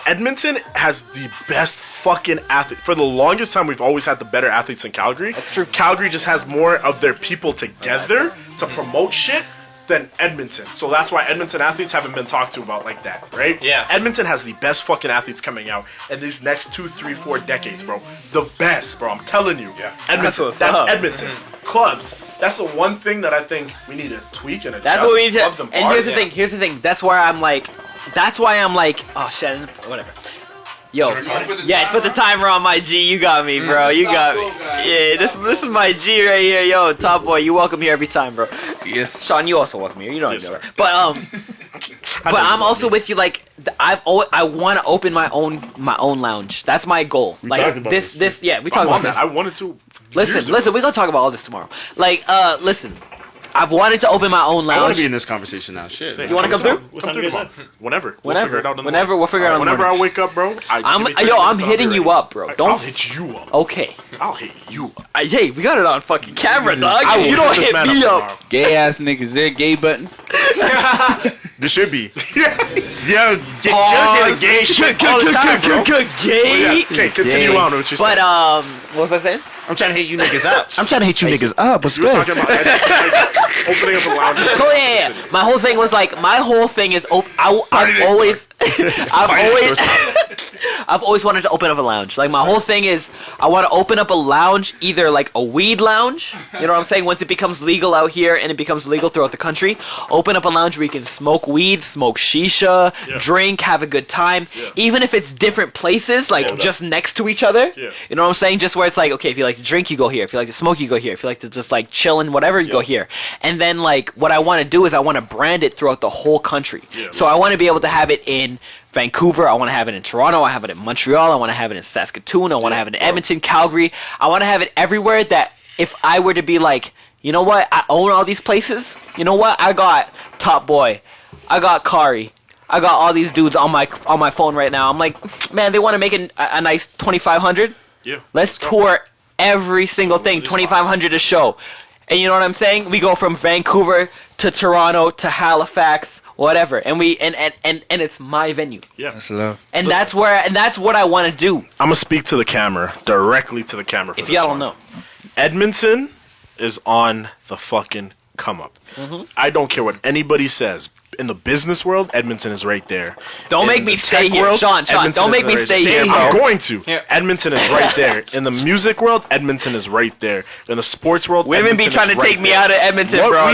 Edmonton has the best fucking athlete. For the longest time, we've always had the better athletes in Calgary. That's true. Calgary just has more of their people together to promote shit than Edmonton. So that's why Edmonton athletes haven't been talked to about like that, right? Yeah. Edmonton has the best fucking athletes coming out in these next 2, 3, 4 decades, bro. The best, bro. I'm telling you. Yeah. Edmonton. That's Edmonton. Clubs. That's the one thing that I think we need to tweak and adjust. That's what we need to. Clubs And bars. here's the thing. That's why I'm like, oh shit, whatever. Yo, yeah, put the timer on my G. You got me, bro. You got me. Yeah, this is my G right here. Yo, Top Boy, you welcome here every time, bro. Yes. Sean, you also welcome here. You know, but I'm also with you. Like, I want to open my own lounge. That's my goal. We like talked about this. Yeah, we talked about this. I wanted to. Listen, we're gonna talk about all this tomorrow. Like, listen, I've wanted to open my own I want lounge. to be in this conversation now. Shit. You want to come through? Come through tomorrow. Whenever. Whenever. We'll figure it out in the Whenever, morning. we'll figure it out in the Whenever I morning. wake up, bro. I'm give me 30 hitting minutes and I'll be you ready. up, bro. Don't. I'll hit you up. Okay. I'll hit you up. Hey, we got it on fucking camera, dog. I will You don't this hit man me up up. Gay ass niggas. There, gay button. There should be. Yeah, just gay shit all the time, bro. Gay. Okay, continue on with what you're saying. But what was I saying? I'm trying to hit you niggas up. I'm trying to hit you niggas up. What's good? Talking about opening up a lounge. So yeah. My whole thing was like, my whole thing is I've always I've always wanted to open up a lounge. Like, my whole thing is, I want to open up a lounge, either like a weed lounge, you know what I'm saying? Once it becomes legal out here and it becomes legal throughout the country, open up a lounge where you can smoke weed, smoke shisha, drink, have a good time. Even if it's different places, like just next to each other. You know what I'm saying? Just where it's like, okay, if you like to drink, you go here. If you like to smoke, you go here. If you like to just like chill and whatever, you go here. And then like, what I want to do is I want to brand it throughout the whole country. So I want to be able to have it in Vancouver, I want to have it in Toronto, I have it in Montreal, I want to have it in Saskatoon, I want to have it in Edmonton, Calgary. I want to have it everywhere that if I were to be like, you know what, I own all these places. You know what, I got Top Boy, I got Kari, I got all these dudes on my phone right now. I'm like, man, they want to make a nice 2,500. Let's tour every single thing, 2,500 a show. And you know what I'm saying? We go from Vancouver to Toronto to Halifax, whatever, and we and it's my venue. That's love. And that's what I want to do. I'm gonna speak to the camera, directly to the camera. If y'all don't know, Edmonton is on the fucking come up. I don't care what anybody says. In the business world, Edmonton is right there. Don't make me stay here, Sean. Don't make me stay here, bro. I'm going to. Edmonton is right there. In the music world, Edmonton is right there. In the sports world, women be trying to take me out of Edmonton, bro.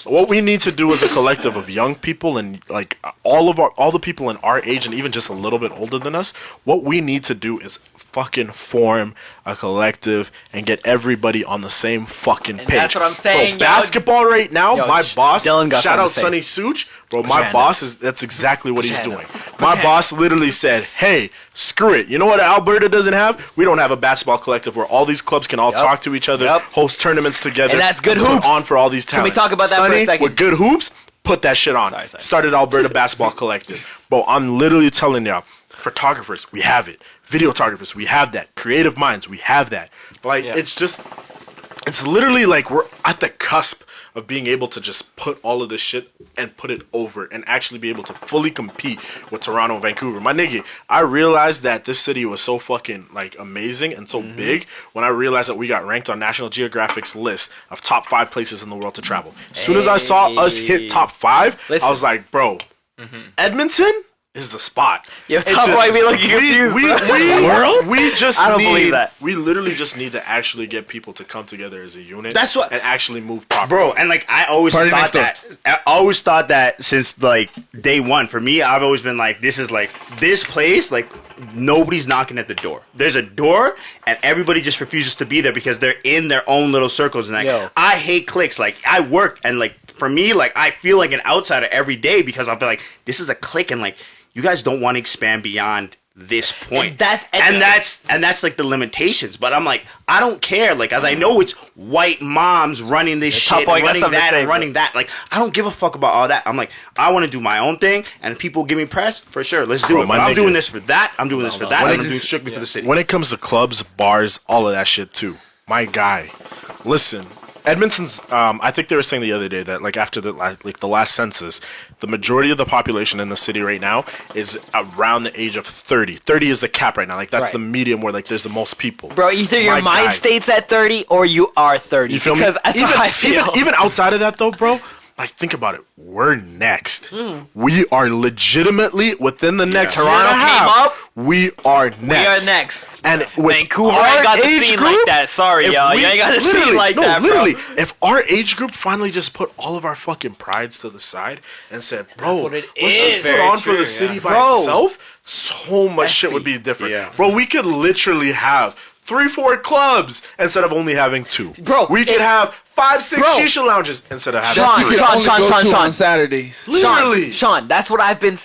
What we need to do as a collective of young people and like all the people in our age and even just a little bit older than us, what we need to do is fucking form a collective and get everybody on the same fucking page. That's what I'm saying. Bro, basketball right now, my boss, Dylan got shout out say. Sonny Such, bro, my boss that's exactly what he's doing. My boss literally said, hey, screw it. You know what Alberta doesn't have? We don't have a basketball collective where all these clubs can all talk to each other, host tournaments together. And that's good put hoops. on for all these talents. Can we talk about that Sonny, for a second? With good hoops, put that shit on. Sorry. Started Alberta Basketball Collective. Bro, I'm literally telling y'all, photographers, we have it. Videographers, we have that. Creative minds, we have that. Like, it's literally like we're at the cusp of being able to just put all of this shit and put it over and actually be able to fully compete with Toronto and Vancouver. My nigga, I realized that this city was so fucking like amazing and so big when I realized that we got ranked on National Geographic's list of top 5 places in the world to travel. As soon as I saw us hit top 5, I was like, bro, Edmonton is the spot. Yo, Top Boy be looking confused. We just I don't need, believe that. We literally just need to actually get people to come together as a unit. That's what, and actually move properly. Bro, and like I always thought that since like day one. For me, I've always been like, this is like this place, like nobody's knocking at the door. There's a door, and everybody just refuses to be there because they're in their own little circles. And like, I hate cliques. Like I work, and like for me, like I feel like an outsider every day because I'll be like, this is a clique, and like you guys don't want to expand beyond this point. And that's like the limitations. But I'm like, I don't care. Like, as I know it's white moms running this shit, running that, and running that. Like, I don't give a fuck about all that. I'm like, I want to do my own thing, and if people give me press, for sure, let's do it. But I'm doing this for that. I'm doing this for that. And I'm doing strictly for the city. When it comes to clubs, bars, all of that shit too. My guy, listen. Edmonton's, I think they were saying the other day that like after the last census, the majority of the population in the city right now is around the age of 30. 30 is the cap right now. Like that's the medium where like there's the most people. Bro, either your mind state's at 30 or you are 30. You feel because me? That's how I feel. Even outside of that though, bro. Like, think about it. We're next. We are legitimately within the next Toronto came up. We are next. We are next. And Vancouver ain't got the scene like that. Sorry, y'all. You ain't got the scene like that, bro. Literally, if our age group finally just put all of our fucking prides to the side and said, bro, let's just put on for the city by itself, so much shit would be different. Yeah. Bro, we could literally have 3-4 clubs instead of only having 2. Bro, we could have 5-6 shisha lounges instead of having 3. Sean, on Saturdays. Literally. Sean, that's what I've been.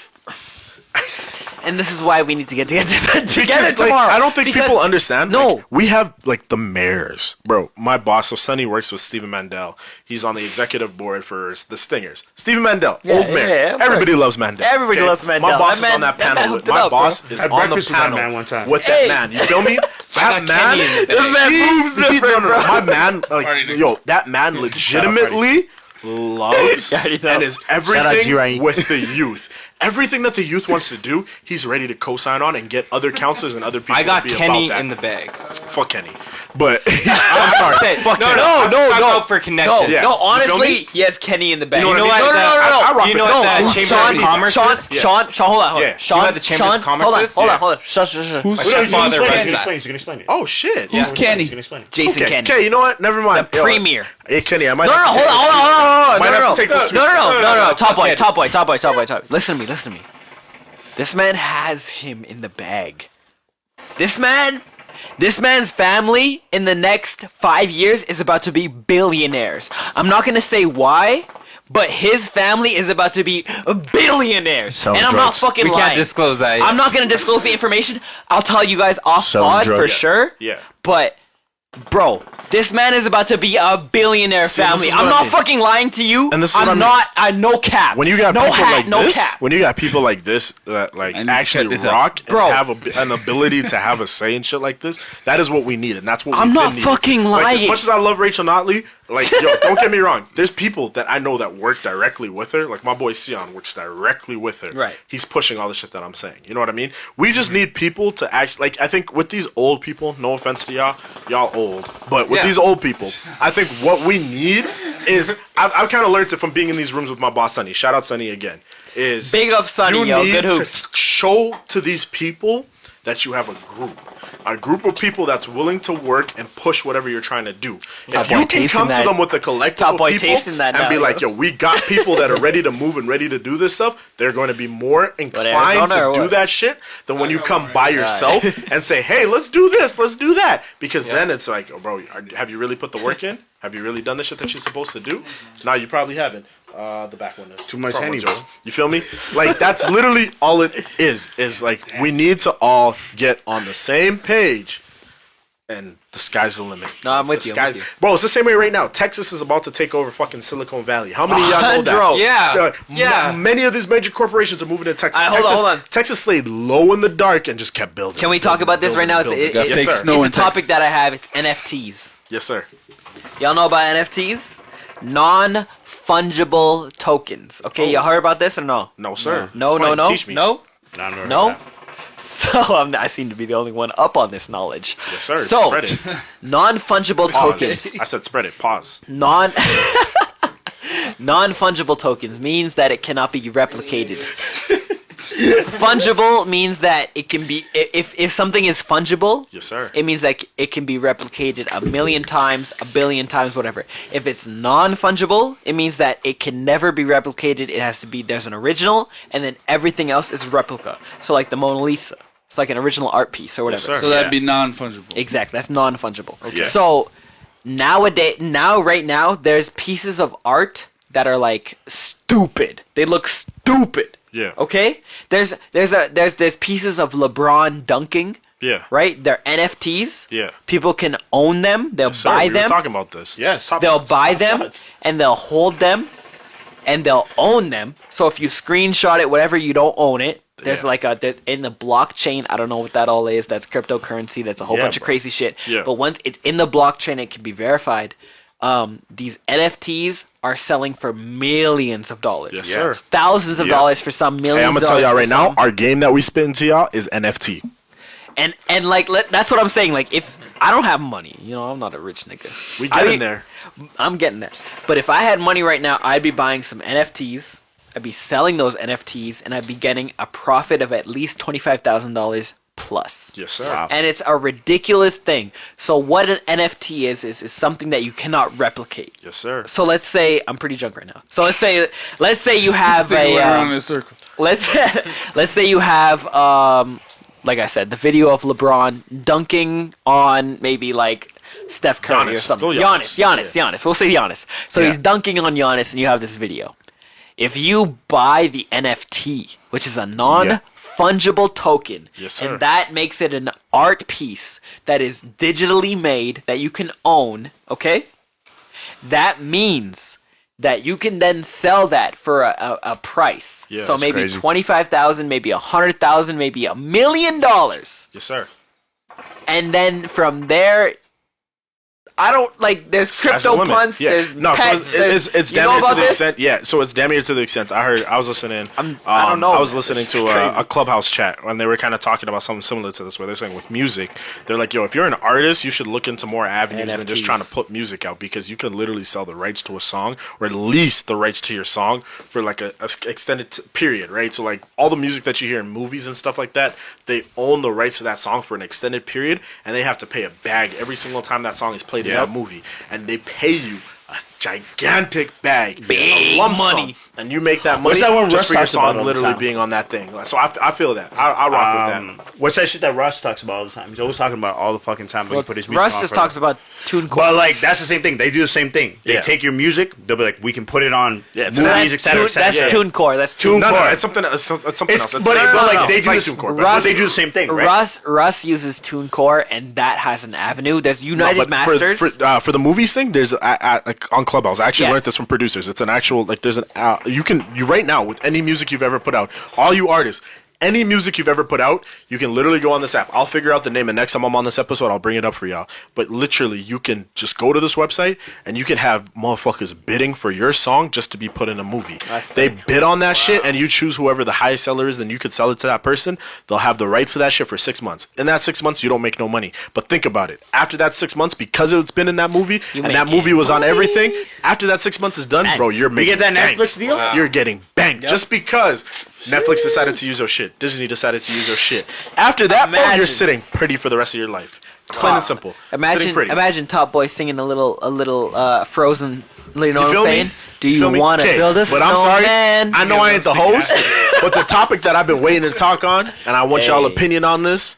And this is why we need to get together tomorrow. Like, I don't think people understand. No. Like, we have, like, the mayors. Bro, my boss, so Sonny works with Stephen Mandel. He's on the executive board for the Stingers. Stephen Mandel, old mayor. Everybody loves Mandel. Everybody loves Mandel. My boss is on that panel. My boss is on the panel with that man. You feel me? That man. This man moves different, bro. My man, like, yo, that man legitimately loves and is everything with the youth. Everything that the youth wants to do, he's ready to co-sign on and get other counselors and other people I got to be Kenny about that. in the bag. Fuck Kenny. But I'm sorry. Fuck no, for connection. No, honestly, he has Kenny in the bag. You know what I mean? I rock Do you know with what no, the who's Chamber of Commerce Sean, is? Sean, hold on, hold Yeah. on. Sean, You know what the Chamber Sean, of Commerce hold on, is? hold on, Yeah. hold on. Shush, shush, shush. My He's stepfather gonna runs that. explain. He's gonna explain it. Oh shit. Who's Kenny? He's gonna explain it. Jason Okay, Kenny. okay, you know what? Never mind. The premier. Hey Kenny, I might No, have no, to hold on, take hold this- on, hold on, Might no, have no, to take this no, no, no, no, top boy, Okay. top boy, top boy, top boy, top boy. Listen to me, listen to me. This man has him in the bag. This man's family in the next 5 years is about to be billionaires. I'm not gonna say why, but his family is about to be billionaires. Selling And I'm not drugs. fucking We lying. can't disclose that yet. I'm not gonna disclose the information. I'll tell you guys off Selling pod for drugs. sure. Yeah. But bro, this man is about to be a billionaire See, this family. is I'm what I not mean. fucking lying to you. And this is what I I'm mean. not. I no cap. When you got no people hat, like no this, cap. when you got people like this that like I need to actually cut this out. rock and Bro. have an ability to have a say and shit like this, that is what we need, and that's what I'm we've not been needing. fucking Like, as lying. much as I love Rachel Notley, like yo, don't get me wrong. There's people that I know that work directly with her. Like my boy Sion works directly with her. Right. He's pushing all the shit that I'm saying. You know what I mean? We just need people to act. Like I think with these old people, no offense to y'all old, but with Yeah. these old people, I think what we need is I've kind of learned it from being in these rooms with my boss Sonny. Shout out Sonny again. Is Big up Sonny, you yo. need Good to hoops. show to these people that you have a group of people that's willing to work and push whatever you're trying to do. Top If boy you can tasting come to that. them with a collective Top of boy people tasting that and now, be yo. like, yo, we got people that are ready to move and ready to do this stuff, they're going to be more inclined Arizona to or do what? that shit than when you come by yourself and say, hey, let's do this, let's do that. Because then it's like, oh, bro, have you really put the work in? Have you really done the shit that you're supposed to do? No, you probably haven't. The back one is Too much front one's Henny, yours. You feel me? Like that's literally all it is. Is like we need to all get on the same page, and the sky's the limit. No, I'm with The you, I'm sky's- with you. Bro, it's the same way right now. Texas is about to take over fucking Silicon Valley. How many of y'all know that? Bro, yeah. Many of these major corporations are moving to Texas. Hold on, Texas, hold on. Texas stayed low in the dark and just kept building. Can we talk about this right now? It's, building. it- Got it- Yes, fake sir. snow in it's a topic Texas. that I have. It's NFTs. Yes, sir. Y'all know about NFTs? Non-fungible tokens. Okay, y'all heard about this or no? No, sir. No, Explain. no, no, Teach me. no, Nah, never heard no. that. So I seem to be the only one up on this knowledge. Yes, sir. So Spread it. non-fungible tokens. Pause. I said spread it. Pause. Non-fungible tokens means that it cannot be replicated. Fungible means that it can be if something is fungible. Yes, sir. It means that it can be replicated 1,000,000 times, 1,000,000,000 times, whatever. If it's non-fungible, it means that it can never be replicated. It has to be there's an original, and then everything else is replica. So like the Mona Lisa, it's like an original art piece or whatever. Yes, sir. So that'd be non-fungible. Exactly, that's non-fungible. Okay. So right now, there's pieces of art that are like stupid. They look stupid. Yeah. Okay. There's pieces of LeBron dunking. Yeah. Right. They're NFTs. Yeah. People can own them. They'll Sir, buy we were them. talking about this. Yes. Top They'll shots. buy Top them shots. and they'll hold them and they'll own them. So if you screenshot it, whatever, you don't own it. There's Yeah. like in the blockchain. I don't know what that all is. That's cryptocurrency. That's a whole Yeah, bunch of bro. crazy shit. Yeah. But once it's in the blockchain, it can be verified. These NFTs are selling for millions of dollars. Yes, sir. Thousands of Yeah. dollars for some, millions. Hey, I'm gonna of tell y'all dollars right for now, some. our game that we spitting to y'all is NFT. And like that's what I'm saying. Like if I don't have money, I'm not a rich nigga. We I get mean, in there. I'm getting there. But if I had money right now, I'd be buying some NFTs. I'd be selling those NFTs, and I'd be getting a profit of at least $25,000 plus. Yes, sir. Wow. And it's a ridiculous thing. So what an NFT is something that you cannot replicate. Yes, sir. So let's say I'm pretty drunk right now. So let's say you have Think a around in a circle. let's say you have like I said, the video of LeBron dunking on maybe like Steph Curry or Giannis. something. Go Giannis. Giannis. We'll say Giannis. So he's dunking on Giannis, and you have this video. If you buy the NFT, which is a non-fungible token, Yes, sir. and that makes it an art piece that is digitally made that you can own, okay? That means that you can then sell that for a price. Yeah, so that's maybe crazy. 25,000, maybe 100,000, maybe $1 million. Yes, sir. And then from there, I don't like. There's Sky's the crypto limit. punts. Yeah. There's no, pets. so it's you know damn near about to the this? extent. Yeah, so it's damn near to the extent. I was listening. I don't know. I was man. listening This to is crazy. a Clubhouse chat when they were kind of talking about something similar to this, where they're saying with music, they're like, yo, if you're an artist, you should look into more avenues than just NFTs. trying to put music out, because you can literally sell the rights to a song, or at least the rights to your song for like a extended period, right? So like all the music that you hear in movies and stuff like that, they own the rights to that song for an extended period, and they have to pay a bag every single time that song is played in that movie, and they pay you a gigantic bag, Big a lump money. sum, and you make that money What's that one just Russ for your talks about all song the literally time? being on that thing. So I feel that. I rock with that. What's that shit that Russ talks about all the time? He's always talking about all the fucking time when he put his music Russ on just for talks them. about TuneCore. But like that's the same thing. They do the same thing. They Yeah. take your music. They'll be like, we can put it on it's movies, not- etc. That's TuneCore. That's TuneCore. No, it's something. It's something It's, else. but like no, they it's do like this, TuneCore, but- but they do the same thing, right? Russ uses TuneCore, and that has an avenue. There's No, United but Masters. for the movies thing, there's like on Clubhouse. I actually Yeah. learned this from producers. It's an actual like there's an you right now with any music you've ever put out, all you artists. Any music you've ever put out, you can literally go on this app. I'll figure out the name, and next time I'm on this episode, I'll bring it up for y'all. But literally, you can just go to this website, and you can have motherfuckers bidding for your song just to be put in a movie. They bid on that shit, and you choose whoever the highest seller is, then you could sell it to that person. They'll have the rights to that shit for 6 months. In that 6 months, you don't make no money. But think about it. After that 6 months, because it's been in that movie, and that movie was on everything, after that 6 months is done, bro, you're You making get that bank. Netflix deal? You're getting banked just because Netflix decided to use your shit. Disney decided to use your shit. After that, bro, Imagine. you're sitting pretty for the rest of your life. Plain and simple. Sitting Imagine, pretty. imagine Top Boy singing a little Frozen. You know what feel I'm me? saying? Do Feel you me? want to Okay, build a but I'm sorry. snowman? I know I ain't the host, but the topic that I've been waiting to talk on, and I want y'all Hey. opinion on this: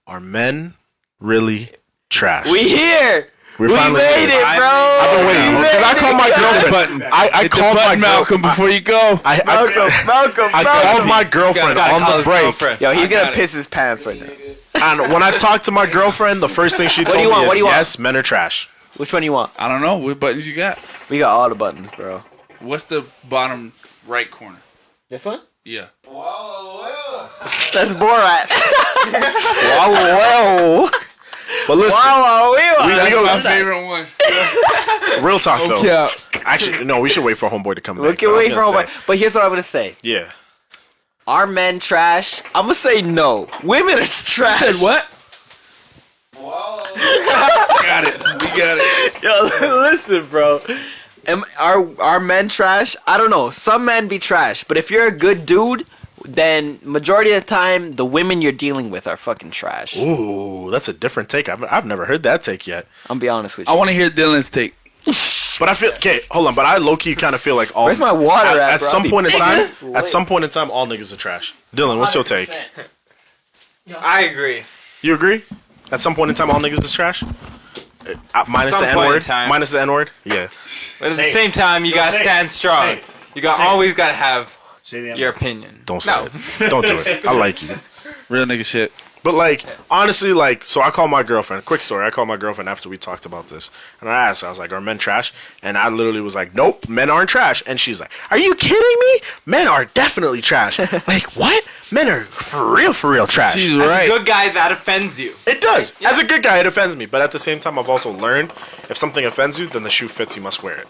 are men really trash? We here. We We finally made here. it, bro. I've been waiting because I called my girlfriend. I called my Malcolm before you go. Malcolm. I called my girlfriend on the break. Yo, he's got gonna it. piss his pants right now. And when I talked to my girlfriend, the first thing she do told you me want? What is, do you want? yes, men are trash. Which one do you want? I don't know what buttons you got. We got all the buttons, bro. What's the bottom right corner? This one? Yeah. That's Borat. But listen, we That's go, my favorite one. real talk though. Yeah. Actually, no, we should wait for Homeboy to come We back. can I was wait for gonna Homeboy. say, But here's what I'm gonna say. Yeah. Are men trash? I'm gonna say no. Women are trash. Said what? Got it. We got it. Yo, listen, bro. Are men trash? I don't know. Some men be trash, but if you're a good dude, then majority of the time the women you're dealing with are fucking trash. Ooh, that's a different take. I've never heard that take yet. I'm be honest with I you. want to hear Dylan's take. But I feel okay. Hold on. But I low key kind of feel like all. Where's my water at, At bro? some point in time, all niggas are trash. Dylan, what's your take? I agree. You agree? At some point in time, all niggas is trash. Minus Some the N point in word. time. Minus the N word. Yeah. But at the same time, you gotta say it. stand strong. Say it. You got always gotta have Say the your opinion. Don't say it. Don't do it. I like you. Real nigga shit. But like, honestly, like, so I called my girlfriend. Quick story. I called my girlfriend after we talked about this, and I asked her, I was like, "Are men trash?" And I literally was like, "Nope, men aren't trash." And she's like, "Are you kidding me? Men are definitely trash." Like, what? Men are for real trash. She's As right. a good guy, that offends you. It does. As a good guy, it offends me. But at the same time, I've also learned if something offends you, then the shoe fits. You must wear it.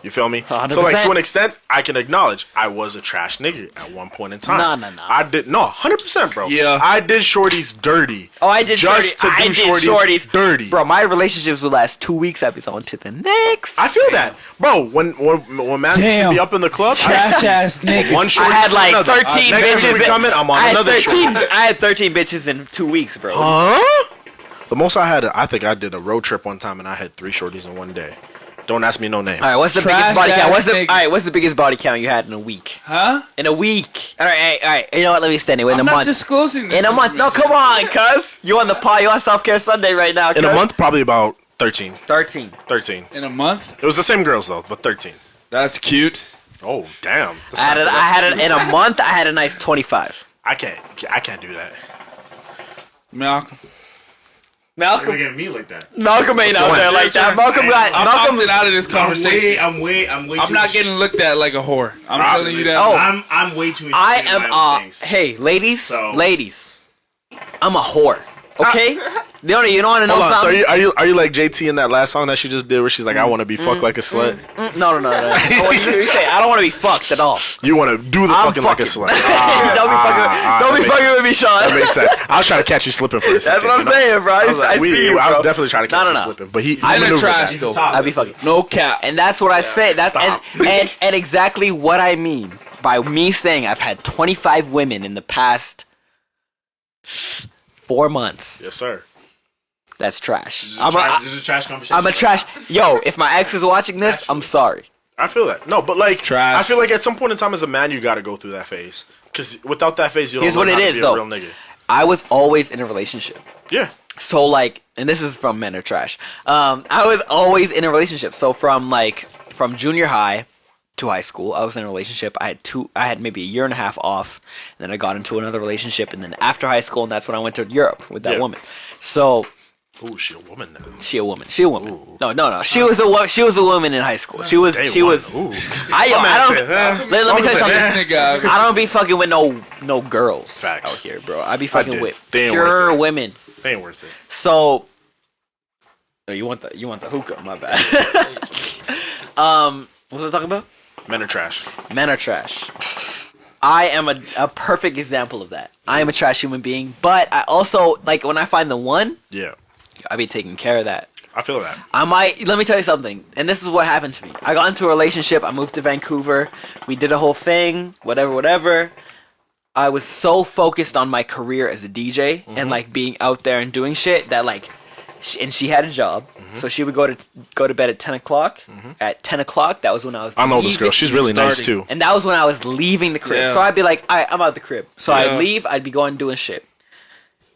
You feel me? 100%. So like to an extent, I can acknowledge I was a trash nigga at one point in time. No. I did 100%, bro. Yeah. I did shorties dirty. Oh, I did just shorties. to I do did shorties dirty. Bro, my relationships would last 2 weeks. I'd be on to the next. I feel that, bro. When man used to Damn. be up in the club, Trash ass niggas. one I shorty had to like another. 13 Next time bitches. we coming, I'm on I had another 13. shorty. I had 13 bitches in 2 weeks, bro. Huh? The most I had, I think I did a road trip one time, and I had 3 shorties in one day. Don't ask me no names. All right, what's the Trash biggest body count? ass What's the niggas. what's the biggest body count you had in a week? Huh? In a week. All right. You know what? Let me extend it. In I'm a not month. disclosing this. In a month. No, information. come on, cuz. You on the pod? You on Self-Care Sunday right now? In a cuz? month, probably about 13. 13. 13. In a month? It was the same girls though, but 13. That's cute. Oh damn! I had it in a month. I had a nice 25. I can't do that. Malcolm. Malcolm Look at me like that. ain't out there like that. Malcolm got I'm opting out of this conversation. I'm way too. I'm not getting looked at like a whore. I'm telling you that. Oh. I'm way too. I interested in am my own things. hey, ladies, So- ladies. I'm a whore. Okay? You don't want to know Hold on. So something? are you like JT in that last song that she just did, where she's like, "I want to be fucked like a slut." No. You say I don't want to be fucked at all. You want to do the fucking like a slut. Don't be fucking with me, Shawn. That makes sense. I was trying to catch you slipping for a second. That's what I'm saying, bro. I see you, bro. I was definitely trying to catch you slipping, but he I'm in maneuvered trash that. though. I'd be fucking. No cap. And that's what I say. That's Stop. and exactly what I mean by me saying I've had 25 women in the past 4 months. Yes, sir. That's trash. This is a trash conversation. I'm a trash. Yo, if my ex is watching this, I'm sorry. I feel that. No, but like, Trash. I feel like at some point in time as a man, you got to go through that phase. Because without that phase, you don't Here's learn what it how is, to be though. a real nigga. I was always in a relationship. Yeah. So like, and this is from Men Are Trash. I was always in a relationship. So from junior high to high school, I was in a relationship. I had maybe a year and a half off, and then I got into another relationship, and then after high school, and that's when I went to Europe with that woman. So. Ooh, she a woman now. She a woman. No. She was a woman in high school. She was. Ooh. Let me tell you something. I don't be fucking with no girls Facts. out here, bro. I be fucking did. with They ain't pure worth it. women. They ain't worth it. So, oh, you want the hookah? My bad. What was I talking about? Men are trash. Men are trash. I am a perfect example of that. I am a trash human being, but I also like when I find the one. Yeah. I be taking care of that. I feel that. Let me tell you something, and this is what happened to me. I got into a relationship, I moved to Vancouver, we did a whole thing, whatever. I was so focused on my career as a DJ and like being out there and doing shit that like, and she had a job, so she would go to bed at 10 o'clock. At 10 o'clock, that was when I was I know this girl. She's really nice starting. too. and that was when I was leaving the crib. Yeah. So I'd be like, I'm out the crib. So Yeah. I'd leave, I'd be going doing shit.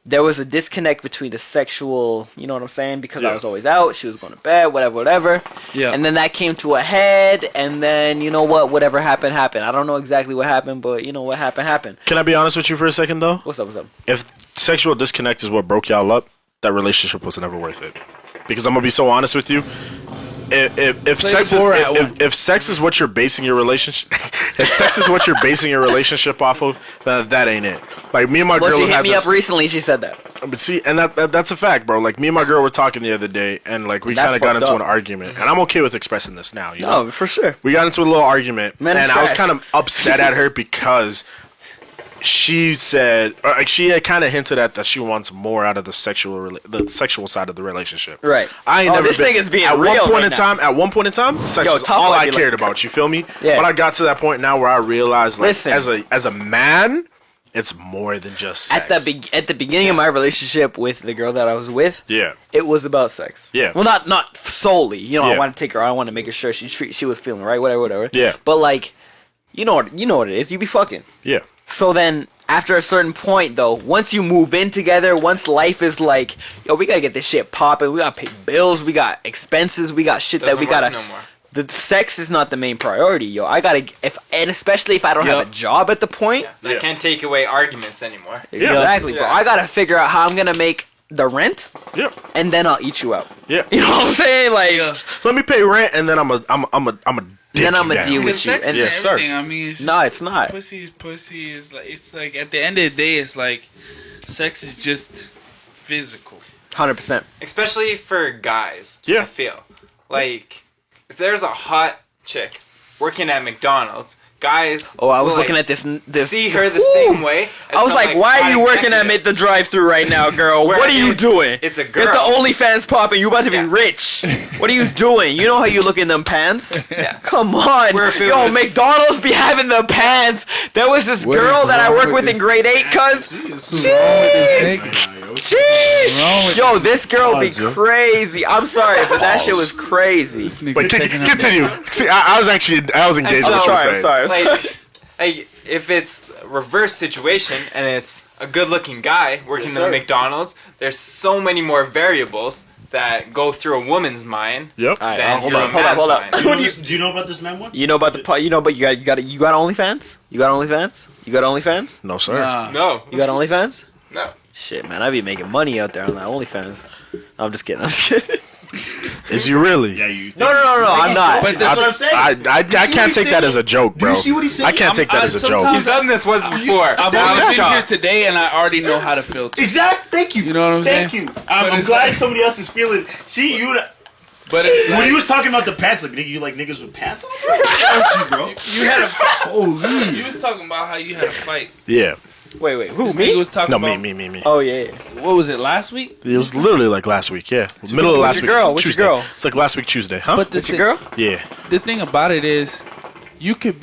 There was a disconnect between the sexual, you know what I'm saying? Because I was always out, she was going to bed, whatever. Yeah. And then that came to a head, and then, you know what? Whatever happened. I don't know exactly what happened, but you know what happened. Can I be honest with you for a second though? What's up? If sexual disconnect is what broke y'all up, that relationship was never worth it. Because I'm gonna be so honest with you. If sex is what you're basing your relationship, if sex is what you're basing your relationship off of, then that ain't it. Like me and my Well, girl she hit had me this, up recently, she said that. but see, and that's a fact, bro. Like me and my girl were talking the other day, and like we That's kind of got fucked into up. an argument, and I'm okay with expressing this now. You know? No, for sure. We got into a little argument, Men are and I was trash. kind of upset at her because she said, or like she had kind of hinted at that she wants more out of the sexual side of the relationship. Right. I ain't Oh, never this been, thing is being at real one point right in now. time. At one point in time, sex Yo, was Top all Boy I be cared like- about. You feel me? Yeah. But I got to that point now where I realized, like, Listen. as a man, it's more than just sex. At the beginning of my relationship with the girl that I was with, Yeah. it was about sex. Yeah. Well, not solely. You know, Yeah. I want to take her. I want to make sure she was feeling right. Whatever. Yeah. But like, you know what it is. You be fucking. Yeah. So then, after a certain point, though, once you move in together, once life is like, yo, we gotta get this shit popping. We gotta pay bills. We got expenses. We got shit that Doesn't we work gotta. no more. The sex is not the main priority, yo. I gotta and especially if I don't have a job at the point. I can't take away arguments anymore. Exactly, bro. Yeah. I gotta figure out how I'm gonna make the rent, Yeah. and then I'll eat you out. Yeah. You know what I'm saying? Like, Let me pay rent, and then I'm a then I'm gonna deal with Because you. sex And and Yes, sir. everything. I mean, it's no, it's not. pussy is like, it's like at the end of the day, it's like sex is just physical. 100%. Especially for guys. Yeah. I feel. Like, if there's a hot chick working at McDonald's, guys. Oh, I was will, looking like, at this. see her the Woo! same way. as I was some, like, why are you hot working at executive. the drive-thru right now, girl? Where What are you it's- doing? it's a Get the girl. OnlyFans popping. You about to be rich. What are you doing? You know how you look in them pants? Yeah. Come on. Where if it Yo, was- McDonald's be having the pants. There was this What girl is that I wrong worked with with in this? grade 8, cuz. Jeez. Yo, this girl be crazy. I'm sorry, but that shit was crazy. But continue. See, I was engaged with what you were saying. I'm sorry. Like, if it's a reverse situation and it's a good-looking guy working in McDonald's, there's so many more variables that go through a woman's mind. Yep. Alright, than hold through up, a hold up, man's hold up. mind. Do you know about this man one? You know about the but you got OnlyFans? You got OnlyFans? You got OnlyFans? No, sir. Nah. No. You got OnlyFans? No. Shit, man, I be making money out there on that OnlyFans. I'm just kidding. I'm just kidding. Is he really? Yeah, you. No, I'm not. But That's what I'm saying. I can't take that as a joke, bro. You see what he said? I can't take that as a joke. He's done this once before. I've only been here today, and I already know how to filter. Exactly. Thank you. You know what I'm saying? Thank you. I'm glad somebody else is feeling. See you. But it's When like, he was talking about the pants, like nigga, you like niggas with pants on, bro? you had a Holy. You was talking about how you had a fight. Yeah. Wait, who? This Me? nigga was talking No, about. me. Oh yeah. What was it last week? It was literally like last week, yeah. Middle of last your week. girl? What's your Tuesday. girl? It's like last week Tuesday, huh? But the With your girl? Yeah. The thing about it is, you could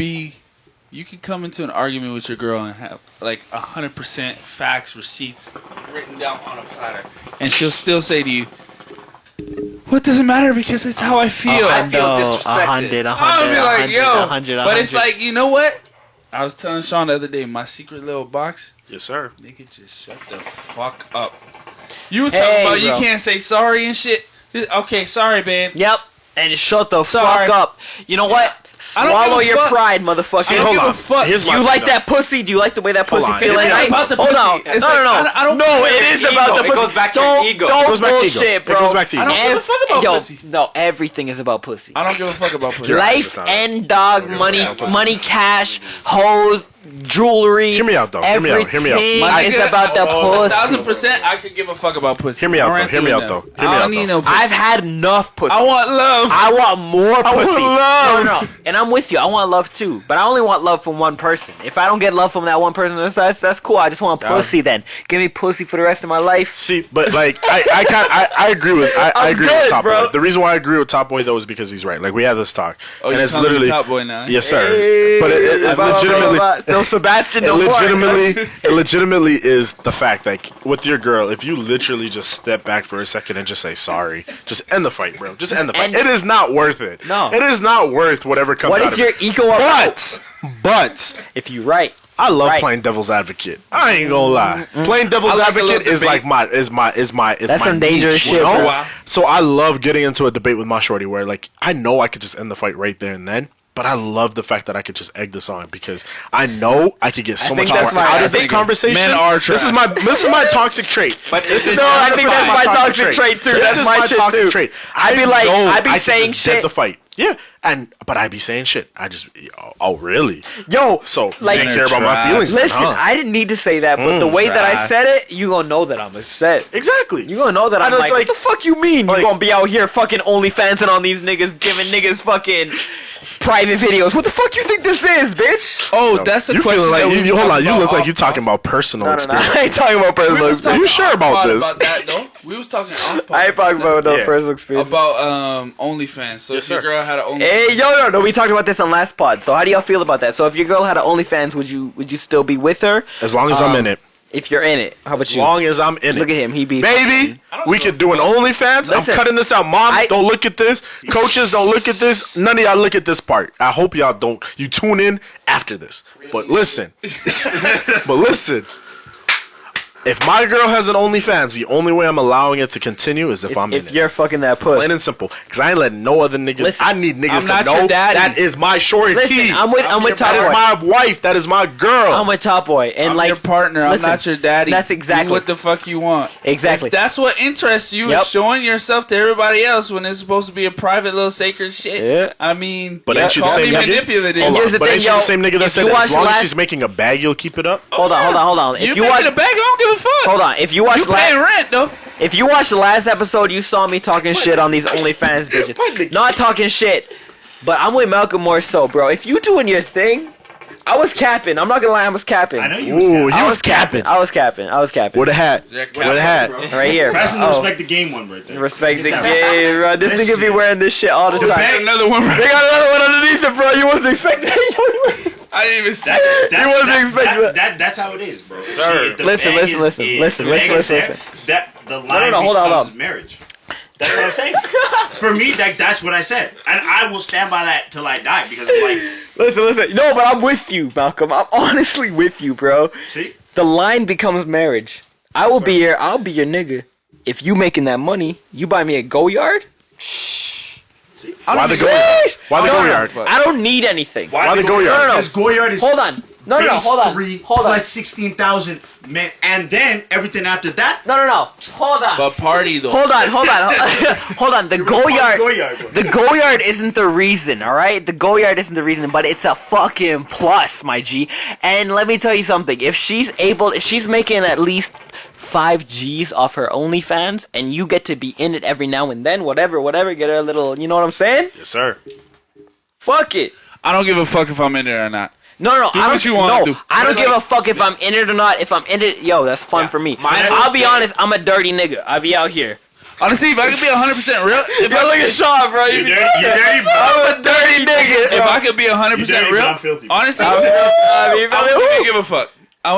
come into an argument with your girl and have like 100% facts, receipts written down on a platter, and she'll still say to you, "What does it matter? Because it's how I feel." I feel disrespected. 100, I'll be like, 100, yo, 100, but it's like, you know what? I was telling Shawn the other day, my secret little box, Yes, sir. nigga, just shut the fuck up. You was talking about bro. you can't say sorry and shit. Okay, sorry, babe. Yep. And shut the Sorry. fuck up. You know what? I don't Swallow give a your fuck. pride, motherfucker. I don't hold give on. a fuck. Here's Do my you thing, like though. that pussy? Do you like the way that pussy on. feel It's at not night? about the Hold pussy. on. It's No, like, I don't No, care. it is Ego. about the It pussy. goes back to your Don't- ego. Don't It goes back to ego. bullshit, bro. It goes back to I ego. don't give a fuck about Yo, pussy. no, everything is about pussy. I don't give a fuck about pussy. You're right. Life and dog money, cash, hoes, jewelry. Hear me out, though. Hear me out. Hear me out. Everything is about the pussy. 1,000%, I could give a fuck about pussy. Hear me out, I though. ain't Hear me doing out, that. though. Hear me I out, don't need though. no pussy. I've had enough pussy. I want love. I want more pussy. No, no, and I'm with you. I want love too, but I only want love from one person. If I don't get love from that one person, that's cool. I just want pussy. Then give me pussy for the rest of my life. See, but like I agree with I agree with good, Top bro. Boy. The reason why I agree with Top Boy though is because he's right. Like we had this talk, Oh, and you're it's calling me literally Top Boy now. yes, sir. But it legitimately. No Sebastian, It no legitimately is the fact that with your girl, if you literally just step back for a second and just say sorry, just end the fight, bro. Just end the fight. And- It is not worth it. No. It is not worth whatever comes What out is of your it. ego about? But If you right. I love Right. playing devil's advocate. I ain't gonna lie. Playing devil's I like a little advocate is debate. like it's That's my some dangerous niche, shit, you know? bro. Wow. So I love getting into a debate with my shorty where like I know I could just end the fight right there and then. But I love the fact that I could just egg this on because I know I could get so much think more that's my- out I of this think conversation. men are this is my toxic trait. But This is No, I think that's my toxic trait too. This That's is my my shit toxic too. trait. I be know like, I be could saying just dead shit. the fight. Yeah, but I be saying shit. I just oh really? Yo, So like, you didn't care about my trash. feelings? then, listen, huh? I didn't need to say that, but the way that I trash. said it, you gonna know that I'm upset. Exactly. You gonna know that I'm And like, it's what the fuck you mean? like- You gonna be out here fucking OnlyFansing on these niggas, giving niggas fucking private videos. What the fuck you think this is, bitch? Oh, that's a you question. feeling like that we you hold talked on? You about look like off- you talking about personal No, experience. I ain't talking about personal We was experience. You sure about off this? About that though. We was talking off I ain't talking about no Yeah. personal experience. about OnlyFans. So Yes, if your sir. girl had an OnlyFans, Hey, no, we talked about this on last pod. So how do y'all feel about that? So if your girl had an OnlyFans, would you still be with her? As long as I'm in it. If you're in it, how about As you? long as I'm in Look it. at him, he be Baby, we could do an OnlyFans. Listen, I'm cutting this out. Mom, I- don't look at this. Coaches, don't look at this. None of y'all look at this part. I hope y'all don't. You tune in after this. But listen. If my girl has an OnlyFans, the only way I'm allowing it to continue is if I'm in If it. you're fucking that Plain puss. and simple. Because I ain't letting no other niggas. Listen, I need niggas I'm to not your know daddy. that is my shorty. Listen, I'm with Top That is Boy. my wife. That is my girl. I'm with Top Boy, and I'm like your partner. listen, I'm not your daddy. that's exactly- Do what the fuck you want. Exactly. If that's what interests you. Yep. Is showing yourself to everybody else when it's supposed to be a private little sacred shit. Yeah. I mean, But ain't you the call same me nigga? manipulative. Hold on, Here's the but thing, ain't you yo, the same nigga that if said you that watch as long the as last- she's making a bag, you'll keep it up? Hold on. You If you making watch, a bag? I don't give a fuck. hold on. If you watch, You paying rent though. if you watch the last episode, you saw me talking shit on these OnlyFans bitches. Not talking shit, but I'm with Malcom more so, bro. If you doing your thing, I was capping. I'm not gonna lie, I was capping. I know you was Ooh, capping. he was capping. I was capping. With a hat. Is there With a hat. Right here. That's when the Oh, respect the game one right there. respect the Get that game, bro. This This nigga be shit. wearing this shit all the The time. bag- Another one. They got another one underneath it, bro. You wasn't expecting it. I didn't even see That's, it. that, You wasn't that- expecting that, that. That's how it is, bro. Sir. If the Listen, bag listen, is- listen, if listen, the bag listen, is there, listen. That the line no, hold on, becomes hold on. marriage. That's what I'm saying. For me, that's what I said, and I will stand by that till I die because I'm like, Listen. No, but I'm with you, Malcolm. I'm honestly with you, bro. see, The line becomes marriage. I'll be your nigga. If you making that money, you buy me a go yard. Why the go Sheesh. Why the No, go no, yard? I don't need anything. Why the go No, yard? no, no. Because Goyard is Hold on. No, base hold on. 3 Hold on. plus 16,000, man, and then everything after that. No. Hold on. But party though. Hold on. Hold on. The Goyard. Goyard, bro. The Goyard isn't the reason, all right? The Goyard isn't the reason, but it's a fucking plus, my G. And let me tell you something. If she's making at least 5 G's off her OnlyFans, and you get to be in it every now and then, whatever, get her a little, you know what I'm saying? Yes, sir. Fuck it. I don't give a fuck if I'm in there or not. No, Do what you want to do. I don't give a fuck if I'm in it or not. If I'm in it, yo, that's fun for me. I'll be honest, I'm a dirty nigga. I'll be out here. Honestly, if I could be 100% real, Look at Shawn, bro. You're dirty, bro. I'm a dirty nigga. if I could be 100% real, I'm filthy, bro. honestly, I mean, I wouldn't give a fuck. I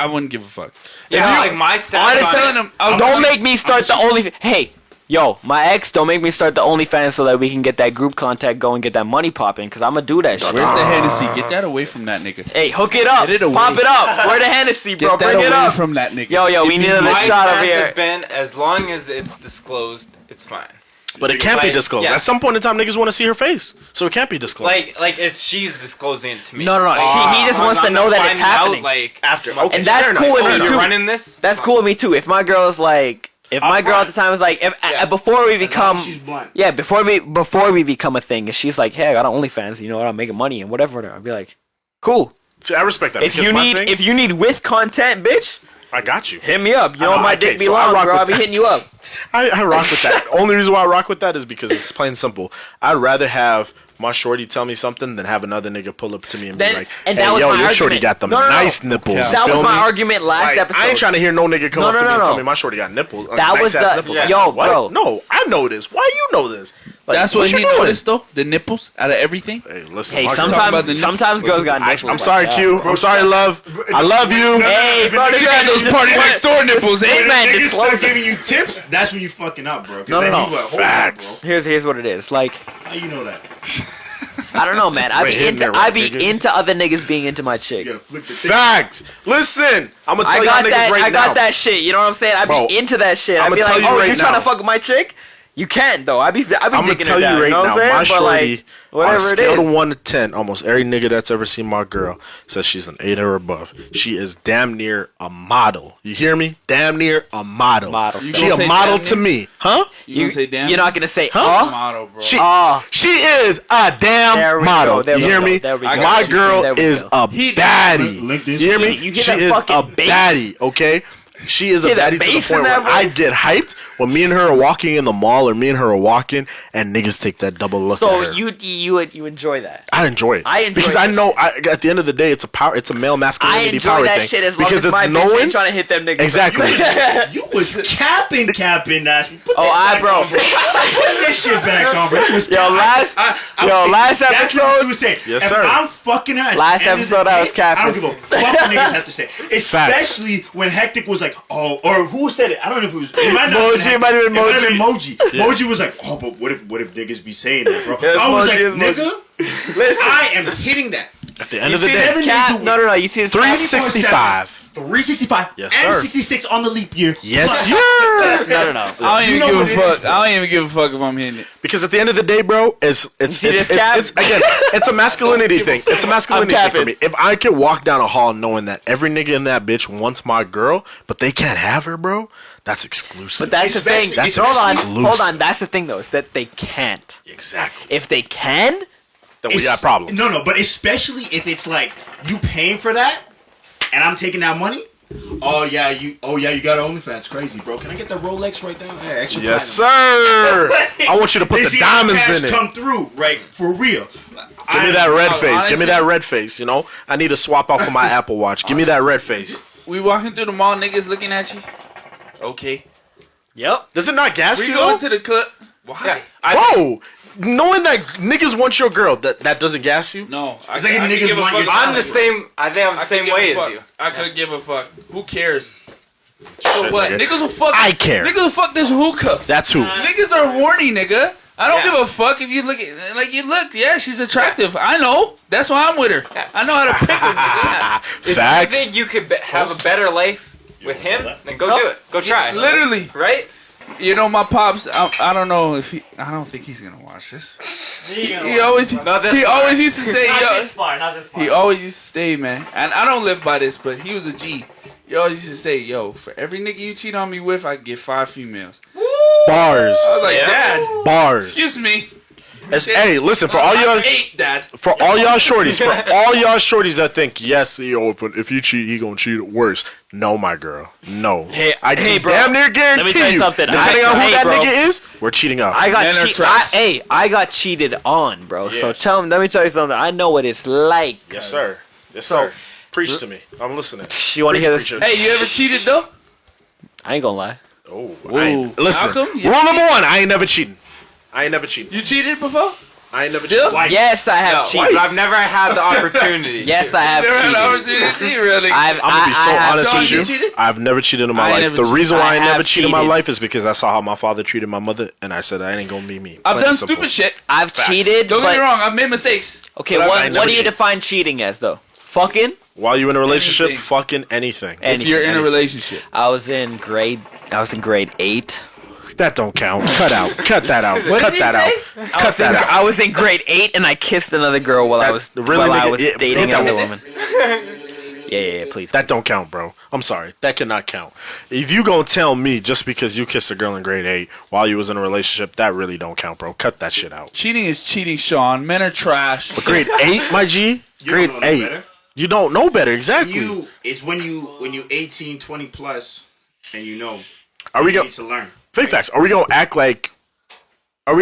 wouldn't give a fuck. Yeah, like my stats I was on telling it. him, I was Don't make me start the OnlyFans. Hey, yo, my ex, don't make me start the OnlyFans so that we can get that group contact going, get that money popping, because I'm going to do that shit. Where's the Hennessy? Get that away from that nigga. Hey, hook it up. Get it away. Pop it up. Where the Hennessy, bro? Get that Bring it away up. from that nigga. Yo, we need another My shot over stance here. has been, as long as it's disclosed, it's fine. But it can't be Like, disclosed. yeah. At some point in time, niggas want to see her face, so it can't be disclosed. Like she's disclosing it to me. No. He just wants to know that it's happening. Like After, okay, And that's fair cool enough. with me, you're too. running this. That's cool with me too. If my girl's like, if my girl at the time was like, before we become, She's blunt. yeah, before we become a thing, if she's like, hey, I got an OnlyFans, you know what, I'm making money and whatever, I'd be like, cool. See, I respect that. If because you my need, thing, if you need with content, bitch, I got you. hit me up. You know, I know, my okay, dick be so I long, rock bro. with I'll be that. hitting you up. I rock with that. Only reason why I rock with that is because it's plain simple. I'd rather have my shorty tell me something than have another nigga pull up to me and be Then- like, and hey, that was yo, my your shorty argument. got them No. nice nipples. That you was feel my me? argument last Like, episode. I ain't trying to hear no nigga come No, up to no, me and no. tell me my shorty got nipples. That was nice-ass the- nipples. yeah. Like, Yo, what? bro. No, I know this. Why you know this? Like, That's what you he doing? noticed though. The nipples out of everything. Hey, listen. Hey, my girl- Talk about the sometimes girls got nipples. I'm like sorry, that. Q. I'm sorry, love. I love you. Hey, bro, You got those party next door nipples, This eh? man Niggas disclosed start it. giving you tips. That's when you fucking up, bro. 'Cause No. then you like, hold on, Facts. Here's what it is. Like, bro. How you know that? I don't know, man. I Right be here, into right, I be nigga. into other niggas being into my chick. You gotta flick the thing. Facts. Listen, I'm gonna tell I y'all got niggas that. right I got now. that shit. You know what I'm saying? I Bro, be into that shit. I I'ma be tell like, you oh, right you trying to now. fuck with my chick? You can't though. I be I'm gonna dicking tell her down. you right You know now, what I'm my saying? But shorty, like, whatever on a it scale is. of 1 to 10, almost every nigga that's ever seen my girl says she's an 8 or above. She is damn near a model. You hear me? Damn near a model. Model. You She gonna a say model damn to near? me, huh? You gonna say damn? You're not gonna say, Model, bro. She is a There damn we model. go, there You we hear go, me? there we go. My There girl we is go. a baddie. Link this You hear me? You hear She that is fucking a bass? baddie. Okay. She is a Hear that baddie to the bass in point where that I voice? get hyped when me and her are walking in the mall or me and her are walking and niggas take that double look So at her. you enjoy that? I enjoy it. I enjoy because that I know at the end of the day, it's a male I masculinity enjoy power that thing. shit as long because as my it's bitch knowing ain't trying to hit them niggas. exactly. You was capping that. Put Oh, this I back bro. on, bro. Put this shit back on, bro. You was Yo, capping. last That's what episode. you was saying. Yes, if sir. I'm fucking her. at Last the end of the episode, I was day, capping. I don't give a fuck what niggas have to say. Especially when Hectic was like, oh, or who said it? I don't know if it was. It might not have been Moji, Hectic. it might have been It might have been Moji. Moji. Moji was like, oh, but what if niggas be saying that, bro? Yeah, I was Moji like, is Moji. nigga, Listen, I am hitting that. At the end You of the see day, that? Cap, no. You see this? 365. 365 Yes, and sir. 66 on the leap year. Yes, Plus- yeah. No. I don't You even know give what a it fuck. is, I don't even give a fuck if I'm hitting it. Because at the end of the day, bro, it's see this cap? again, it's a masculinity thing. It's a masculinity thing for capping. me. If I could walk down a hall knowing that every nigga in that bitch wants my girl, but they can't have her, bro, that's exclusive. But that's the thing. Especially- Hold on. That's the thing though. Is that they can't. exactly. If they can, Then we got problems. No, but especially if it's like you paying for that, and I'm taking that money. Oh yeah, you got OnlyFans, crazy, bro. Can I get the Rolex right now? Hey, extra Yes, platinum. sir. I want you to put They the see diamonds cash in it. come through, right? For real. Give me that red face. honestly- Give me that red face. You know, I need to swap out for my Apple Watch. Give me that red face. We walking through the mall, niggas looking at you. Okay. yep. Does it not gas We you? going though? to the club. Why? Bro, knowing that niggas want your girl, that doesn't gas you? No. I It's like if could niggas give a want fuck. your I'm the same. I think I'm the I same could give way a as fuck. you. I could give a fuck. Who cares? So Shit, what? nigga. Niggas will fuck. I care. Niggas will fuck this hookah. That's who. Niggas are horny, nigga. I don't Yeah. give a fuck if you look at like you looked. Yeah, she's attractive. I know. That's why I'm with her. I know how to pick her. Nigga. If you Facts. think you could have a better life with him, then go do it. Go try. Literally. Right? You know, my pops. I don't know if he. I don't think he's gonna watch this. He always used to say, Not this far. he always used to say, man, and I don't live by this, but he was a G. He always used to say, yo, for every nigga you cheat on me with, I get 5 females. Bars. I was like, Dad. Bars. Excuse me. Hey, listen, for all y'all, Dad. for all y'all shorties that think, yes, yo, if you cheat, he gonna cheat worse. No, my girl, no. Hey, I can bro. damn near guarantee Let me tell you something. depending on who that bro. nigga is, we're cheating up. I got Men are cheated. trash. I got cheated on, bro. So let me tell you something. I know what it's like. Yes, sir. Yes, sir. Preach to me. I'm listening. You want to hear this? Preach. Hey, you ever cheated though? I ain't gonna lie. Oh, listen. Malcolm, you Rule number cheated? 1: I ain't never cheating. You cheated before? I ain't never Jill? cheated. Yes, I have cheated. But I've never had the opportunity. Yes, I have Never had an cheated. opportunity to cheat, really. I'm gonna be so honest Sean, with you you. cheated? I've never cheated in my I ain't life. never The cheated. reason why I I never have cheated in my cheated. life is because I saw how my father treated my mother, and I said I ain't gonna be me. I've Plain done and simple. stupid shit. I've cheated. Don't get me but wrong. I've made mistakes. okay, But what I never do you cheat. define cheating as though? Fucking. While you in a relationship, Anything. fucking anything. If you're in a relationship. I was in grade 8. That don't count. Cut out. Cut that out. What Cut did he that out. say? Cut that out. I was in grade 8 and I kissed another girl while I was really, dating that another one. woman. Yeah, please. That don't count, bro. I'm sorry. That cannot count. If you gonna tell me just because you kissed a girl in grade 8 while you was in a relationship, that really don't count, bro. Cut that shit out. Cheating is cheating, Sean. Men are trash. But grade 8, my G? You Grade don't know 8. no better. You don't know better, exactly. It's when you 18, 20 plus, and you know. Are we you going need to learn? fake facts? Are we gonna act like when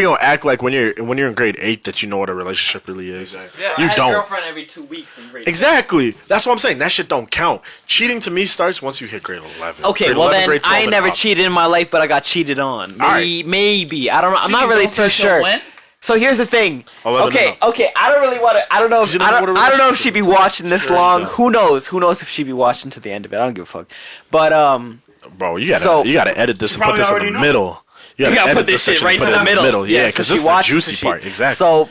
you're in grade 8 that you know what a relationship really is? Exactly. Yeah, You I had don't. a girlfriend every 2 weeks in grade. Exactly. That's what I'm saying. That shit don't count. Cheating to me starts once you hit grade 11. Okay, grade well 11, then grade 12 I ain't and never up. cheated in my life, but I got cheated on. Alright. Maybe. I don't know. I'm not Cheating really don't too start till sure. when? So here's the thing. 11 Okay, and up. okay. I don't really want to. I don't know. If, You don't know what a I don't know if relationship she'd be is. watching this Sure you long. don't. Who knows? Who knows if she'd be watching to the end of it? I don't give a fuck. But Bro, you So- gotta edit this and put probably this in already the know. middle. You you gotta edit put this shit section right and put in it the middle. Yeah, so because she this is the watches juicy shit. part. Exactly. So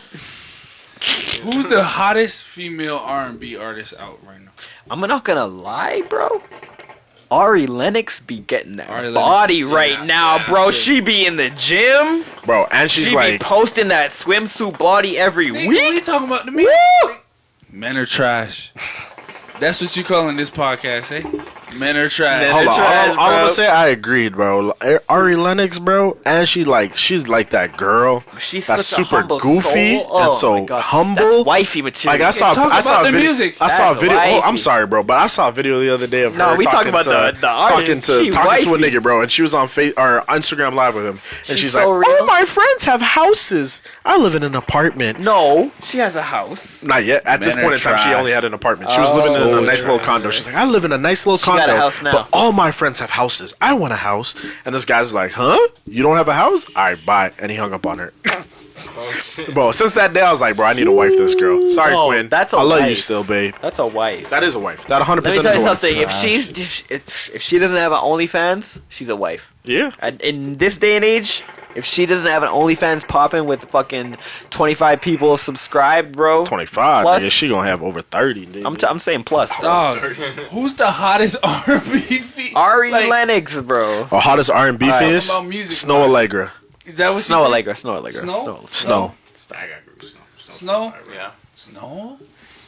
Who's the hottest female R&B artist out right now? I'm not gonna lie, bro. Ari Lennox be getting that Ari Lennox body is right sick. now, Yeah, bro. sick. She be in the gym. Bro, and she's She like, be posting that swimsuit body every Nigga, what are you week. talking about to me? Woo! Men are trash. That's what you calling this podcast, eh? Men are trash. Men hold are on. trash, All I'm bro. gonna say, I agreed, bro. Ari Lennox, bro, and she's like that girl She's that's such a super humble goofy soul. Oh and so my God. humble. That's wifey material. Like I saw Talk a about the video. music. I saw a That's video. Oh, I'm wifey. sorry, bro, but I saw a video the other day of No, her we talking talking about to, the artist. She talking to a wifey. nigga, bro, and she was on Instagram live with him, and she's so like, real. "Oh, my friends have houses. I live in an apartment." No, she has a house. Not yet. At this Men point are in time, she trash. only had an apartment. She was living in a nice little condo. She's like, I live in a nice little got condo. a house now. But all my friends have houses. I want a house. And this guy's like, huh? You don't have a house? All right, bye. And he hung up on her. Bro, since that day, I was like, bro, I need to wife this girl. Sorry, Oh, Quinn. that's a I love you wife. still, babe. That's a wife. That is a wife. That 100% Let me is tell a you wife. something. If she doesn't have an OnlyFans, she's a wife. Yeah. And in this day and age, if she doesn't have an OnlyFans popping with fucking 25 people subscribed, bro. 25. Plus- Nigga, she gonna have over 30. Dude. I'm saying plus, bro. Dog, who's the hottest R&B female? Ari Like, Lennox, bro. Or hottest R&B All right, fierce? what about music, Snow man? Allegra. Is that what Snow you Allegra, Snow Allegra. Snow? Snow. I got groups. Snow? Yeah. Snow?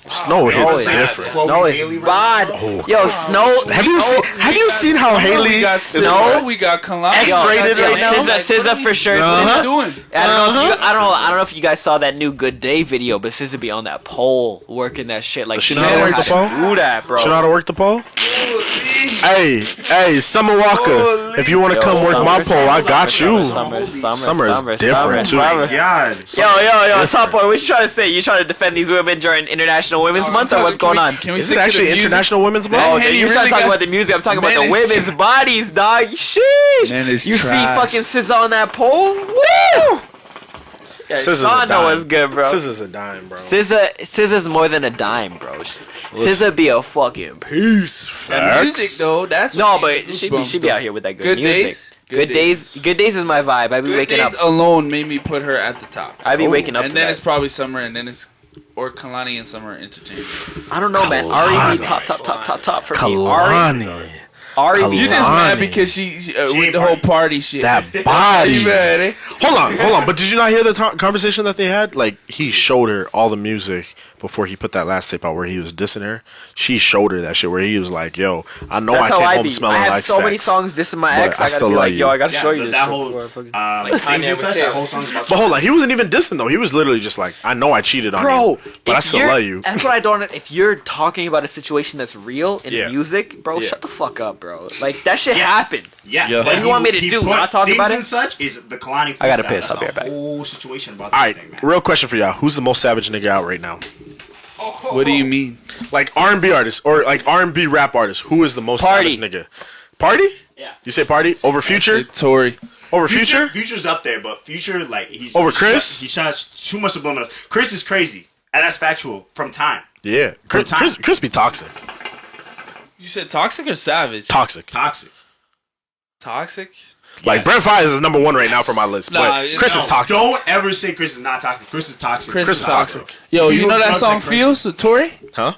Snow hits yeah. different. Snow is bad. Yo, Snow. Have you seen how Haley We got is Snow. We got Kalani. Yo, X-rated yo, right now? SZA for sure. What SZA. are you doing? I don't know if you guys saw that new Good Day video, but SZA be on that pole working that shit like Does she she know how to know work the how pole? to do that, bro. Should know how to work the pole? Hey, Summer Walker. If you want to Yo, come work my Summer, pole, I got you. Summer is different, too. God. Yo, Top Boy, what you trying to say? You trying to defend these women during International Women's Month, or what's going on? Can we Is stick it to actually the music? International Women's Month? Oh, Hey, dude, you you're not really talking got- about the music. I'm talking about Man the is women's bodies, dog. Sheesh. Man is You see trash. fucking SZA on that pole? Woo! Yeah, SZA's Sean a know dime. what's good, bro. SZA's a dime, bro. SZA's more than a dime, bro. SZA be a fucking piece. That music though, that's No, what but gives she goosebumps, be though. out here with that good, Good music. days. Good days is my vibe. I be Good waking Days up. alone made me put her at the top. I be waking up and to then that. it's probably Summer, and then it's or Kalani and Summer interchange. I don't know, man. Ari be top for me. Ari. Kalani. Ari You just mad because she with the whole party shit. That body. You mad, eh? Hold on. But did you not hear the conversation that they had? Like, he showed her all the music before he put that last tape out where he was dissing her. She showed her that shit where he was like, "Yo, I know That's I how came I home be. smelling I have like so sex, many songs dissing my but ex. I I gotta still be love like, you." yo, I gotta show you but this. that shit whole before I fucking- things Kanye and such, with that whole song about But hold on, he wasn't even dissing though. He was literally just like, "I know I cheated on Bro, you, but I if still you're- love you." That's what I don't. If you're talking about a situation that's real in Yeah. music, bro, Yeah. shut the fuck up, bro. Like that shit happened. Yeah. Yeah. What do you want me to do? put Not talk things about it? and such is the Kalani. I gotta freestyle. piss. I'll be That's right back. the whole situation about All this right, thing, man. real question for y'all: who's the most savage nigga out right now? What do you mean? Like R&B artists or like R&B rap artists? Who is the most Party. savage nigga? Party? Yeah. You say Party over Future? It's Tory. Over Future? Future's up there, but Future, like, he's Over Chris? He shot too much subliminal. Chris is crazy, and that's factual from time. Yeah. From time. Chris be toxic. You said toxic or savage? Toxic. Toxic. Toxic? Like Yeah. Brent Fires is number one right now for my list, Nah, but Chris is toxic. Don't ever say Chris is not toxic. Chris is toxic. Chris is toxic. Yo, He you know who that drugs song like Chris. Feels with Tory? Huh?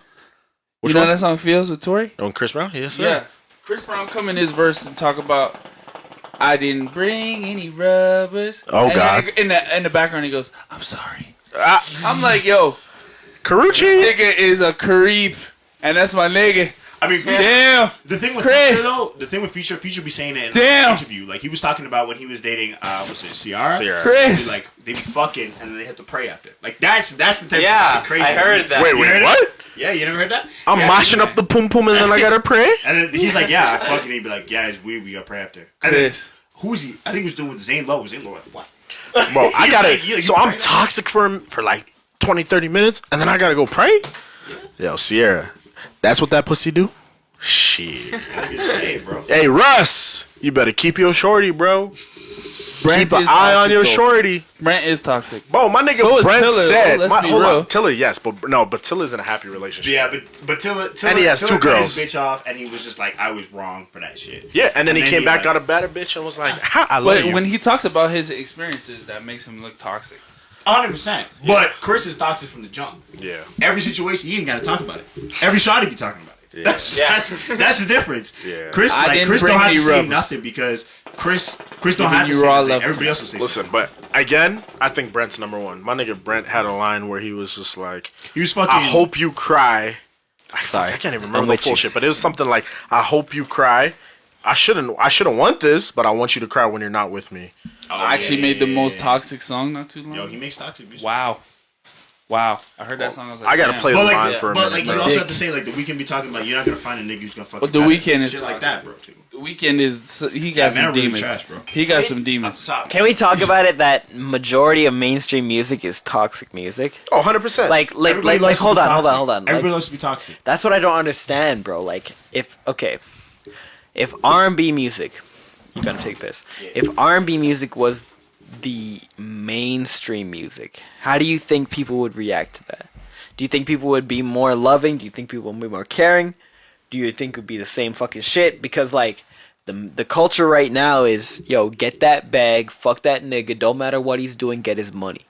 Which You know one? that song Feels with Tory? On Chris Brown? Yes, sir. Yeah. Chris Brown come in his verse and talk about I didn't bring any rubbers. Oh, And God. then in the background he goes, I'm sorry. Ah, I'm like, yo, Karuchi. nigga is a creep. And that's my nigga. I mean, Future, Damn. the thing with Chris. Future though, Future be saying it in Damn. an interview. Like he was talking about when he was dating, was it Ciara? Ciara. Chris. Like they be fucking and then they have to pray after. Like that's the type Yeah, of crazy. I heard that. Wait, You heard what? it? Yeah, you never heard that? I'm Yeah, mashing yeah. up the pum pum and then I gotta pray? And then he's like, yeah, I fucking. He'd be like, yeah, it's weird. We got pray after. And then, Chris. who's he? I think he was doing with Zane Lowe. Zane Lowe, like, what? Bro, I He's gotta. like, yeah, you So I'm pray. toxic for him for like 20, 30 minutes and then I gotta go pray? Yo, Sierra, that's what that pussy do? Shit. I can say it, bro. Hey, Russ, you better keep your shorty, bro. Brent Keep an is eye on toxic, your though. shorty. Brent is toxic. Bro, my nigga So is Brent Tiller, said. let's be hold real. on, Tiller, yes, but Tiller's in a happy relationship. Yeah, but Tiller And he has Tiller two cut girls. his bitch off, and he was just like, I was wrong for that shit. Yeah, and then he came back, like- got a better bitch, and was like, "Ha, I love But you." when he talks about his experiences, that makes him look toxic. 100%. But Chris is toxic from the jump. Yeah. Every situation, you ain't got to talk about it. Every shot he be talking about it. That's the difference. Yeah. Chris, I like didn't Chris bring don't have any to say rubbers. nothing because Chris don't Giving have to you say raw nothing. love Everybody else will say Listen, something. but again, I think Brent's number one. My nigga Brent had a line where he was just like, He was fucking. "I hope you cry." I can't even remember the with full you. shit, but it was something like, "I hope you cry. I shouldn't want this, but I want you to cry when you're not with me." Oh, I actually yeah, made the yeah, most yeah. toxic song not too long. Yo, he makes toxic music. Wow. I heard that song. I was like, I gotta damn. play But the like, line for a but minute. like, you bro. also have to say like the Weeknd be talking about you're not gonna find a nigga who's gonna fucking. But The better. Weeknd is shit like that, bro. Too. The Weeknd is he got Yeah, some men are really demons. trash, bro. He got some demons. Top. Can we talk about it? That majority of mainstream music is toxic music. Oh, 100%. Everybody loves to hold be on. toxic. Everybody Like, loves to be toxic. that's what I don't understand, bro. Like, if R&B music, you gotta take this. If R&B music was the mainstream music, how do you think people would react to that? Do you think people would be more loving? Do you think people would be more caring? Do you think it would be the same fucking shit? Because like the culture right now is, yo, get that bag, fuck that nigga, don't matter what he's doing, get his money.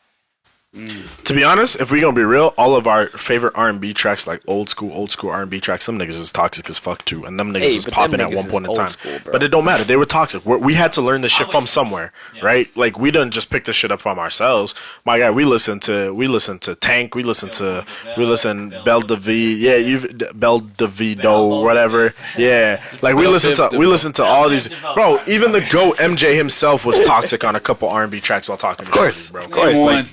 To be honest, if we gonna be real, all of our favorite R&B tracks, like old school R&B tracks, them niggas is toxic as fuck too, and them niggas Hey, was but popping them at niggas one is point in old time. school, bro. But it don't matter; they were toxic. We had to learn this shit from somewhere, right? Like we didn't just pick this shit up from ourselves. My guy, we listened to Tank, we listened Belle David, yeah, Belle Davido, whatever, yeah. Like we listened to all these, bro. Even the GOAT MJ himself was toxic on a couple R&B tracks while talking. Of course, bro. of course. One.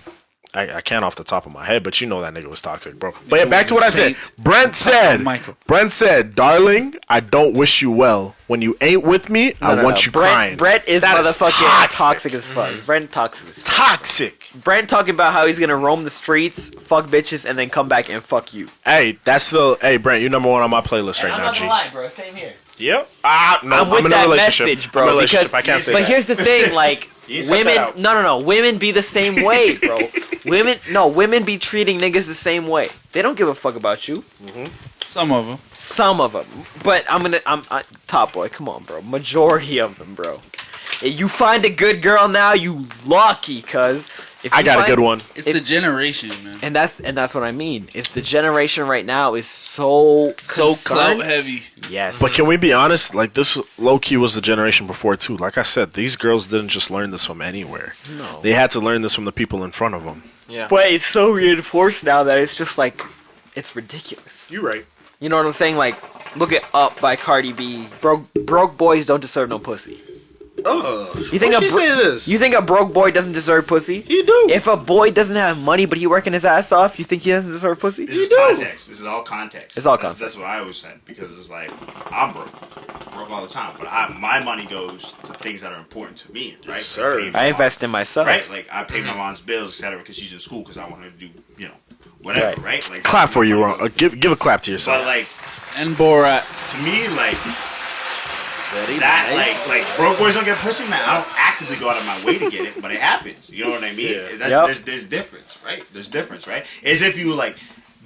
I can't off the top of my head, but you know that nigga was toxic, bro. But yeah, back to what I said. Brent said, "Darling, I don't wish you well. When you ain't with me, I want you crying." Brent is That is motherfucking toxic. toxic as fuck. Brent toxic as fuck. Toxic. Brent talking about how he's gonna roam the streets, fuck bitches, and then come back and fuck you. Hey, Brent, you number one on my playlist right now, G. bro. Same here. Yep. No, I'm with in a that relationship. message, bro. I'm in a relationship. Because, I can't say but that. here's the thing, like You said women. that out. No. Women be the same way, bro. Women be treating niggas the same way. They don't give a fuck about you. Some of them. Some of them, but I'm Top Boy. Come on, bro. Majority of them, bro. If you find a good girl now, you lucky, cuz I got a good one. It's the generation, man. And that's what I mean. It's the generation right now is so clout heavy. Yes. But can we be honest? Like, this low-key was the generation before, too. Like I said, these girls didn't just learn this from anywhere. No. They had to learn this from the people in front of them. Yeah. But it's so reinforced now that it's just like, it's ridiculous. You're right. You know what I'm saying? Like, look at Up by Cardi B. Broke boys don't deserve no pussy. You think You think a broke boy doesn't deserve pussy? He do. If a boy doesn't have money but he working his ass off, you think he doesn't deserve pussy? This is context. This is all context. It's all context. That's what I always said, because it's like, I'm broke all the time, but my money goes to things that are important to me, right? Yes, sir. Like I invest in myself. right? Like, I pay my mom's bills, etc., because she's in school, because I want her to do, whatever, right? Like, Clap for you, Ron. Give a clap to yourself. But like, And Borat. to me, like that, like broke boys don't get pussy, man. I don't actively go out of my way to get it, but it happens. You know what I mean? There's difference, right? There's difference, right? As if you like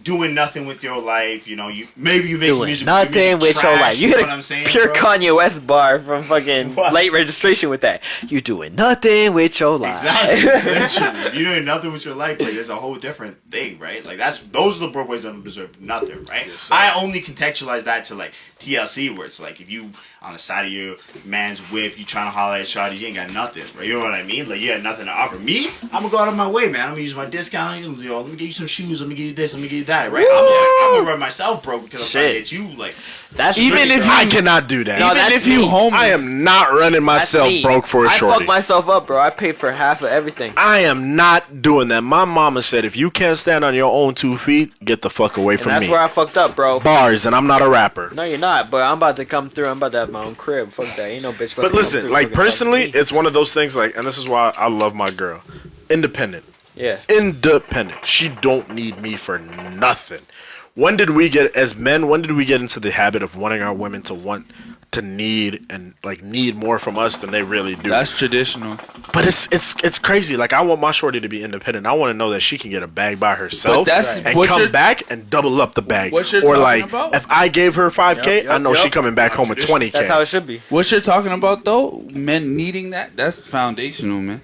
doing nothing with your life. You maybe you make Doing music. nothing with your life. You know hit what I'm a saying? pure bro? Kanye West bar from fucking What? late registration with that. You doing nothing with your life. Exactly. Literally. If you're doing nothing with your life, like, there's a whole different thing, right? Like, those are the broke boys that don't deserve nothing, right? Yes, I only contextualize that to like TLC, where it's like, if you on the side of your man's whip, you trying to holler at shawty, you ain't got nothing, right? You know what I mean? Like, you got nothing to offer. Me, I'm gonna go out of my way, man. I'm gonna use my discount. Let me get you some shoes. Let me give you this. Let me give you that, right? I'm gonna run myself broke because I'm trying to get you like. That's Even if I cannot do that. No, Even that's if you me. homeless. I am not running myself me. broke for a I shorty. fuck myself up, bro. I pay for half of everything. I am not doing that. My mama said, if you can't stand on your own 2 feet, get the fuck away And from that's me. where I fucked up, bro. Bars, and I'm not a rapper. No, you're not. But I'm about to come through. I'm about to have my own crib. Fuck that. Ain't no bitch. about But to come listen, through like, fucking personally, talking to me. it's one of those things, like, and this is why I love my girl. Independent. Yeah. Independent. She don't need me for nothing. When did we get, as men, when did we get into the habit of wanting our women to need more from us than they really do? That's traditional. But it's crazy. Like, I want my shorty to be independent. I want to know that she can get a bag by herself But that's and what come you're- back and double up the bag. What you're Or talking like, about? if I gave her 5K, I know she yep. coming back home with 20K. That's how it should be. What you're talking about, though, men needing that's foundational, man.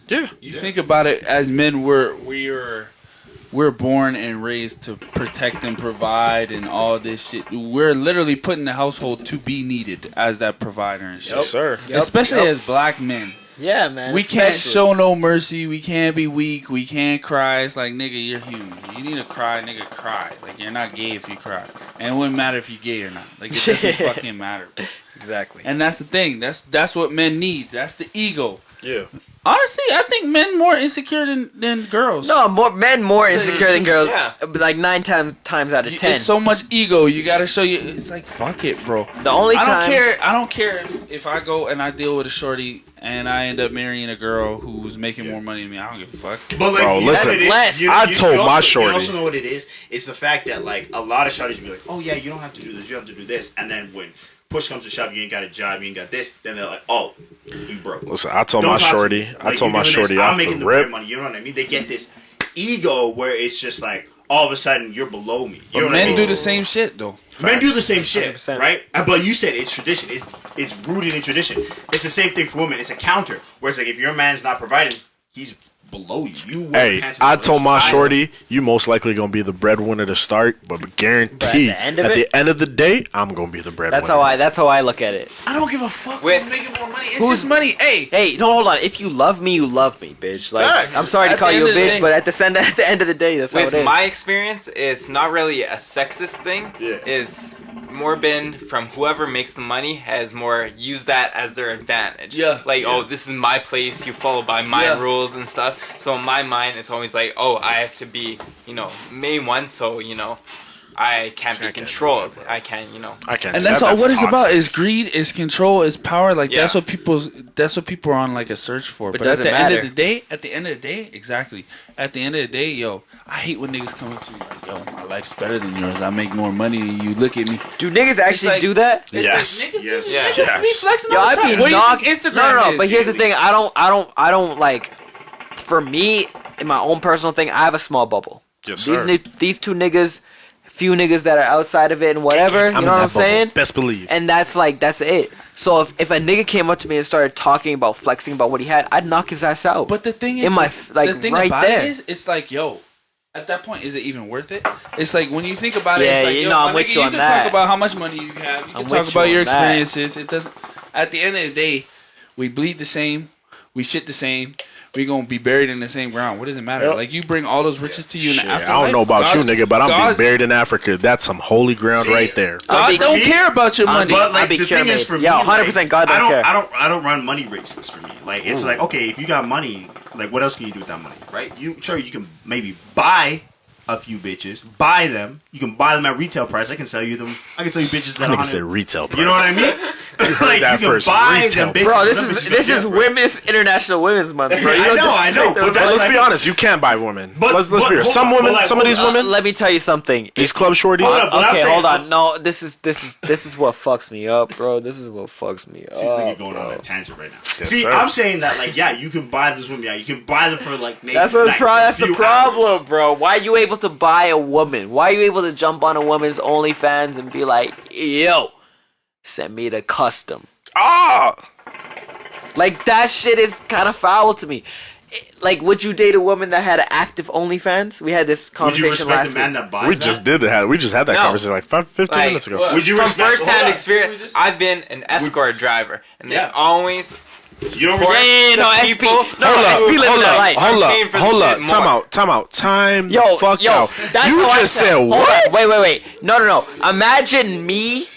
Yeah. You think about it, as men, we're born and raised to protect and provide and all this shit. We're literally put in the household to be needed as that provider and shit. Yes, sir. Especially as black men. Yeah, man. We can't especially. show no mercy. We can't be weak. We can't cry. It's like, nigga, you're human. You need to cry, nigga, cry. Like, you're not gay if you cry. And it wouldn't matter if you're gay or not. Like, it doesn't fucking matter. Exactly. And that's the thing. That's what men need. That's the ego. Yeah. Honestly, I think men more insecure than girls. No, men more insecure than girls. Yeah. Like 9 times out of 10. It's so much ego. You gotta show you. It's like, fuck it, bro. The only time I don't care if I go and I deal with a shorty and I end up marrying a girl who's making more money than me. I don't give a fuck. But like, Bro, you know listen, what it is? less. You- I you- told you my also- shorty. You also know what it is? It's the fact that like a lot of shorties be like, oh yeah, you don't have to do this, you have to do this, and then when push comes to shove, you ain't got a job, you ain't got this, then they're like, oh, you broke. Listen, I told Don't my talk to shorty. me. I Like, told you my doing shorty this, I'm off making the the bread rip. money. You know what I mean? They get this ego where it's just like all of a sudden you're below me. You But know what I men mean? do the same shit though. Men do the same shit, 100%. right? But you said it's tradition. It's rooted in tradition. It's the same thing for women. It's a counter where it's like if your man's not providing, he's below you. You wear Hey, pants in the I told my relationship. shorty, you most likely gonna be the breadwinner to start, but guarantee But at the end of at it- the end of the day, I'm gonna be the breadwinner. That's how I look at it. I don't give a fuck. With- Who's making more money? It's Who's- just money. Hey, Hey, no, hold on. If you love me, you love me, bitch. Like, Facts. I'm sorry to At call the you a end of the bitch, day- but at the end of the day, that's how With it is. my experience, it's not really a sexist thing. Yeah. It's more been from whoever makes the money has more used that as their advantage. Yeah. Like, oh, this is my place. You follow by my Yeah. rules and stuff. So in my mind, it's always like, oh, I have to be, main one. So I can't be controlled. I can't, I can't. and do that's that. all. What it's toxic. about is greed, is control, is power. Like Yeah. that's what people are on like a search for. But But at doesn't the matter. end of the day, exactly. At the end of the day, yo, I hate when niggas come up to me like, yo, my life's better than yours. I make more money than you. Look at me. Do niggas actually like- do that? Yes. Niggas, Yes. Yeah. niggas be flexing Yo, all the I time. be What do you knocked. think Instagram No, is? but here's the thing. I don't like. For me, in my own personal thing, I have a small bubble. Yes, These sir. these two niggas few niggas that are outside of it and whatever. You know what I'm saying? Best believe. And that's it. So if a nigga came up to me and started talking about flexing about what he had, I'd knock his ass out. But the thing is, in my like the thing right about there. it is, it's like, yo, at that point, is it even worth it? It's like when you think about it, Yeah, it's like, you yo, know, I'm my with nigga, you on can that. talk about how much money you have. You can I'm talk with you about your on that. experiences. It doesn't. At the end of the day, we bleed the same, we shit the same. We gonna be buried in the same ground. What does it matter? Like you bring all those riches to you in the Shit, afterlife. I don't know about you, nigga, but I'm being God's- buried in Africa. That's some holy ground right there. God don't care about your money. But like I'd be the thing is, for me, 100% like, God don't care. I don't run money races for me. Like it's like, okay, if you got money, like what else can you do with that money, right? You can maybe buy a few bitches, buy them. You can buy them at retail price. I can sell you bitches at I nigga said 100. retail price. You know what I mean? Like that you can first, buy retail them bitches. Bro, Some bitches this you is can get, Women's International Women's Month, bro. You don't just I know, take but them- that's Let's what be I mean. honest. You can't buy women. But- let's but be honest. hold Some on, women, but like, some of these women, Let me tell you something. these club shorties. Hold up, but I'm Okay, saying- hold on. No, this is what fucks me up, bro. This is what fucks me up. This nigga going on a tangent right now. Yes, See, sir. I'm saying that like, yeah, you can buy this women. Yeah, you can buy them for like maybe. That's like, that's a the few problem, hours. bro. Why are you able to buy a woman? Why are you able to jump on a woman's OnlyFans and be like, yo, send me the custom? Ah, Like, that shit is kind of foul to me. Like, would you date a woman that had an active OnlyFans? We had this Would you conversation respect last a man week. that buys we that? just did that. We just had that No. conversation like 15 Like, minutes ago. what? Would you From respect? first-hand hold on. experience, I've been an escort driver, and they Yeah. always You don't support respect. no, the SP. people. No, SP living that life. Hold I'm paying for up, the hold shit up, more. time out, time Yo, the fuck yo, out. that's You how I just felt. said Hold what? on, wait. No. Imagine me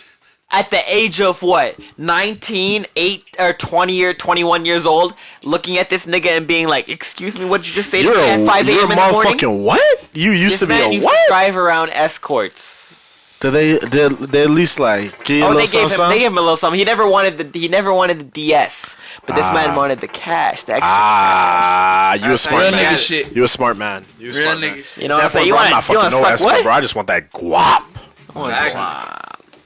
at the age of what, 19, 8 or 20 or 21 years old, looking at this nigga and being like, "Excuse me, what'd you just say to You're me at 5 you're a.m. a in the morning?" motherfucking what? You used This to be man a used what? to drive around escorts. Do they at least like give you a Oh, little they gave something? him a little something. He never wanted the DS, but this man wanted the cash, the extra cash. Ah, you a smart Real man. nigga shit. You a smart man. You a Real smart nigga man. shit. You know what I'm That saying? point, You bro, want I'm not to fucking no suck escort, what? bro. I just want that guap.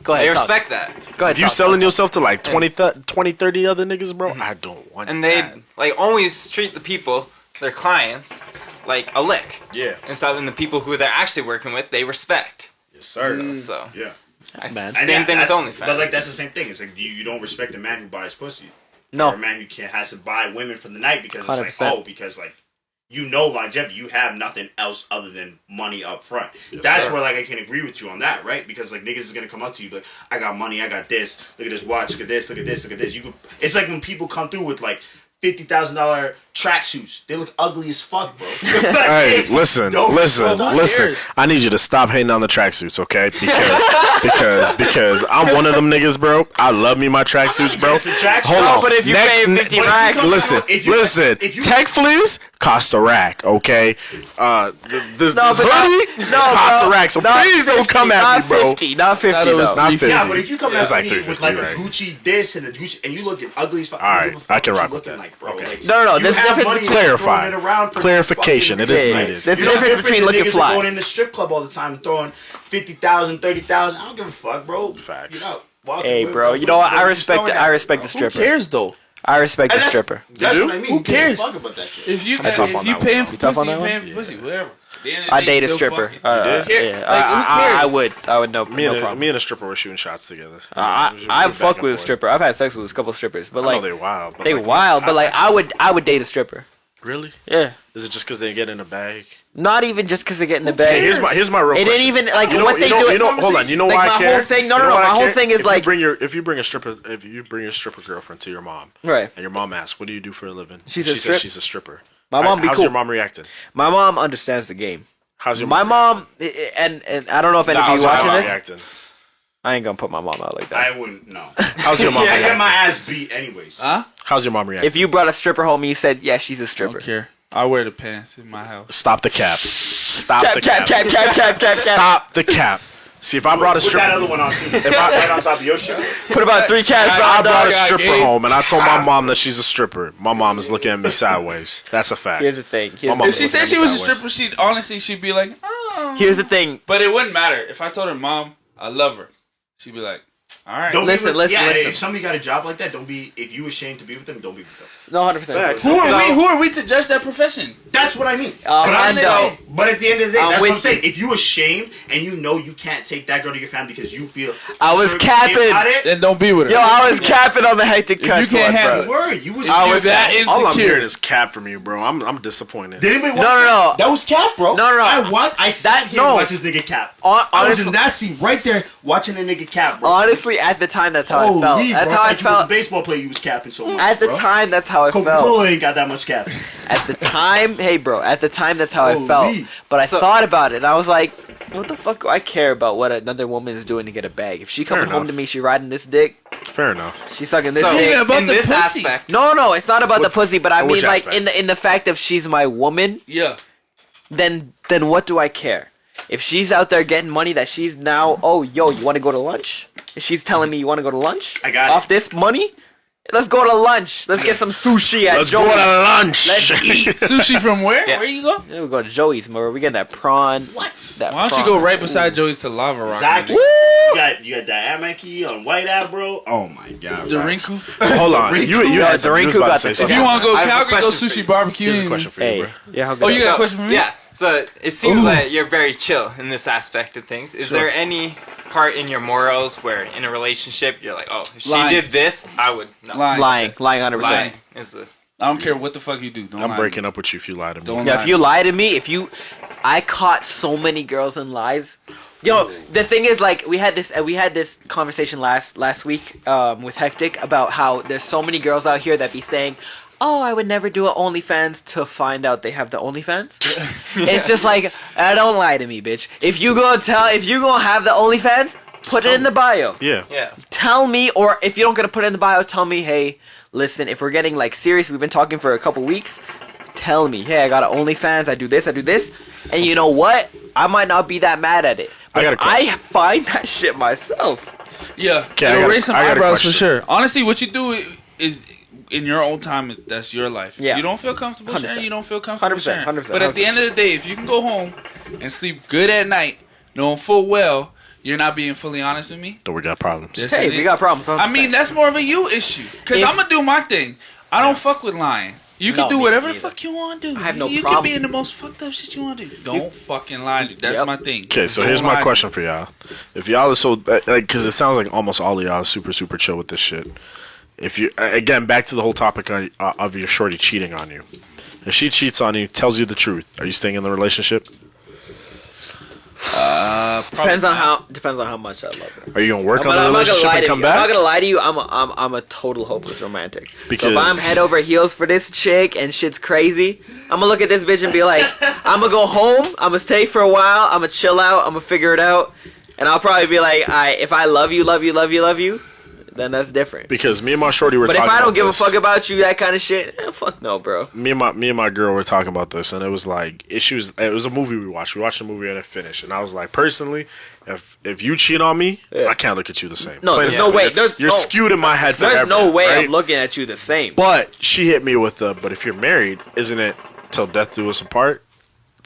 Go They ahead. respect that, Go ahead. If you selling yourself to like 20, 30 other niggas, bro, I don't want and they that. like always treat the people, their clients, like a lick. Yeah. And stuff, and the people who they're actually working with, they respect. Yes, sir. So Yeah. Man. same And thing with that's- OnlyFans. But like that's the same thing. It's like you don't respect a man who buys pussy. No. Or a man who has to buy women for the night because it's 100%. like, because like you know longevity, you have nothing else other than money up front. That's where like I can agree with you on that, right? Because like niggas is gonna come up to you like, I got money, I got this, look at this watch, look at this, look at this, look at this. You could, it's like when people come through with like $50,000 tracksuits. They look ugly as fuck, bro. Hey, listen. I need you to stop hating on the tracksuits, okay? Because I'm one of them niggas, bro. I love me my tracksuits, bro. It's the tracksuit. Hold No, on. but if you pay 50 racks, Listen. if you- Tech fleas cost a rack, okay? This No, but hoodie not- cost bro. a rack. So Not please don't 50, come at not me, bro. 50, not 50 Thought it was though. Not 350. 50. Yeah, but if you come It's at like me with 350, like a right? Gucci this and a Gucci, and you looking ugly as fuck, All right, I can rock with looking that. like, bro. Okay. Like, No, you there's a have difference money between- and you're Clarify. throwing it around for Clarification, fucking it is ridiculous. needed. There's a You're no difference different between than looking niggas that fly. going in the strip club all the time throwing 50,000, 30,000. I don't give a fuck, bro. Facts. Get out. Walking Hey, with- bro, with- you know what? with- I with respect throwing the that, stripper. Who cares though? I respect the And stripper. That's do? what I mean. Who cares? Fuck about that shit. If you tough on that paying one, for tough on pussy, that you one? paying for pussy, whatever. At the end of the I day, date a still stripper. fucking- did? Yeah, Like, who cares? I would. No Me problem. and a stripper were shooting shots together. I fuck with a stripper. I've had sex with a couple of strippers, but I know like they're wild. But they like, wild. But like I would date a stripper. Really? Yeah. Is it just because they get in a bag? Not even just because they get in the bag. Okay, here's my real It question. didn't even like You know- what they you know- do. you know- hold on. You know like, why my I care? whole thing. No, You no, know no. why I My whole care? thing is like if you bring a stripper girlfriend to your mom, right. and your mom asks, "What do you do for a living?" She's she a says strip- she's a stripper. My mom be How's cool. your mom reacting? My mom understands the game. How's your My mom? mom and I don't know if any of How's you your watching mom this. reacting? I ain't gonna put my mom out like that. I wouldn't. No. How's your mom I get reacting? my ass beat anyways. Huh? How's your mom reacting? If you brought a stripper home and you said, yeah, she's a I stripper. don't care. I wear the pants in my house. Stop the cap. Stop Cap, the cap, cap. cap, cap, cap, cap, cap. Stop the cap. See, if I brought a Put that stripper, other one on too. Right on top of your shit. Put about 3 caps I on, brought a dog. stripper home, and I told my mom that she's a stripper. My mom is looking at me sideways. That's a fact. Here's the thing. My mom If she looking said at she me was a sideways. stripper, she'd be like, oh. Here's the thing. But it wouldn't matter if I told her, Mom, I love her. She'd be like, All right. Don't Listen, be with, listen. If somebody got a job like that, don't be. If you ashamed to be with them, don't be with them. No, 100%. Who are we to judge that profession? That's what I mean. But Mando. but at the end of the day, that's with what I'm saying. If you ashamed and you know you can't take that girl to your family because you feel I was certain capping. shit about it, Then don't be with her. Yo, I was capping on the hectic If cut. you can't handle bro. word, you was. I was that All I'm insecure. hearing is cap from you, bro. I'm disappointed. Did anybody watch No. that? That was cap, bro. No. I sat here and watched this nigga cap. I was in that seat right there watching a nigga cap, bro. Honestly, at the time, that's how I felt. That's how I thought you was a felt. baseball player, you was capping so much. At the bro. time, that's how I felt. Coca-Cola ain't got that much cap. At the time, hey, bro. At the time, that's how I Holy. felt. But I thought about it, and I was like, what the fuck do I care about what another woman is doing to get a bag? If she coming home enough. to me, she riding this dick, Fair enough. she sucking this So, dick. Yeah, about in the this pussy. aspect, No, it's not about the What's- pussy, but I mean, which like aspect? in the fact of she's my woman. Yeah. Then what do I care? If she's out there getting money that she's now, oh, yo, you want to go to lunch? If she's telling me you want to go to lunch, I got off this money. Let's go to lunch. Let's get some sushi at Let's go Joey's. to lunch. Let's eat. Sushi from where? Yeah. Where you go? Yeah, we go to Joey's, bro. We get that prawn. What? That Why don't prawn. you go right beside Joey's to Lava Rock? Exactly. Woo! You got that Amaki on White Ave, bro. Oh my god. The bro. Rinku. Hold on. You No, had something. You was Dorinku about got to say the If something. you want to go I have a Calgary, go question for sushi barbecue. Here's a question for you, Hey, bro. yeah, how Oh, good you got a question for me? Yeah. So it seems Ooh. that you're very chill in this aspect of things. Is there any part in your morals where in a relationship you're like, oh, if she Lying. did this, I would no. Lying. lying 100%. Lying. Is this? I don't care what the fuck you do. Don't I'm lie. breaking up with you if you lie to me. Don't Yeah, lie. if you lie to me, I caught so many girls in lies. Yo, the thing is, like, we had this conversation last week with Hectic about how there's so many girls out here that be saying, oh, I would never do an OnlyFans to find out they have the OnlyFans. It's just like, don't lie to me, bitch. If you gonna have the OnlyFans, put it in the bio. Yeah. Yeah. Tell me, or if you don't gonna put it in the bio, tell me, hey, listen, if we're getting like serious, we've been talking for a couple weeks, tell me, hey, I got an OnlyFans, I do this, and you know what? I might not be that mad at it. But I got a if question. I find that shit myself. Yeah, Okay, I it'll got a- raise some I got a eyebrows for question. sure. Honestly, what you do is in your own time. That's your life. Yeah. You don't feel comfortable 100%. sharing. You don't feel comfortable 100%, sharing. 100%, But at the end of the day, if you can go home and sleep good at night, knowing full well you're not being fully honest with me. Then we got problems. Yes, Hey, it we is. got problems. 100%. I mean, that's more of a you issue. Because If- I'm going to do my thing. I don't fuck with lying. You can No, do me whatever the neither. fuck you want to do. I have no you problem. can be in the most fucked up shit you want to do. Don't fucking lie. That's Yep. my thing. Okay, so Don't here's lie my to question me. for y'all. If y'all are so like, because it sounds like almost all of y'all are super chill with this shit. If you again back to the whole topic of your shorty cheating on you. If she cheats on you, tells you the truth, are you staying in the relationship? depends on how much I love her. Are you gonna work on I'm the not gonna relationship lie and to come you. I'm not back? gonna lie to you. I'm a total hopeless romantic. So Because- if I'm head over heels for this chick and shit's crazy, I'm gonna look at this bitch and be like, I'm gonna go home. I'm gonna stay for a while. I'm gonna chill out. I'm gonna figure it out, and I'll probably be like, if I love you, then that's different. Because me and my shorty were But if talking I don't about give a this. fuck about you, that kind of shit, fuck no, bro. Me and my girl were talking about this, and it was like issues. It was a movie we watched. We watched the movie and it finished, and I was like, personally, if you cheat on me, Yeah. I can't look at you the same. No, Plain there's and no way. simple. You're skewed in my head There's forever. no way right? I'm looking at you the same. But she hit me with the. But if you're married, isn't it till death do us apart?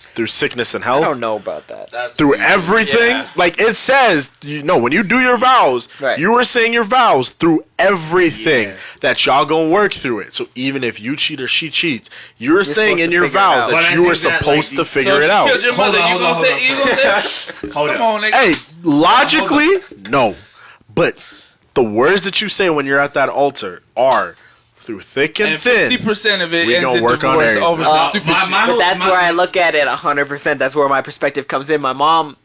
Through sickness and I health. don't know about that. That's Through weird. everything, Yeah. like it says, when you do your vows, Right. you were saying your vows through everything Yeah. that y'all gonna work through it. So even if you cheat or she cheats, you're saying supposed in to your figure it vows out. But that I you were think that, supposed like, to figure So it if she out. killed your Hold mother, on, you hold on, gonna say, hold you gonna say, Hold come up. on, nigga. Hey, logically, no, but the words that you say when you're at that altar are through thick and And thin. 50% of it we ends gonna in work on divorce everything. over some stupid shit. But that's where I look at it 100%. That's where my perspective comes in. My mom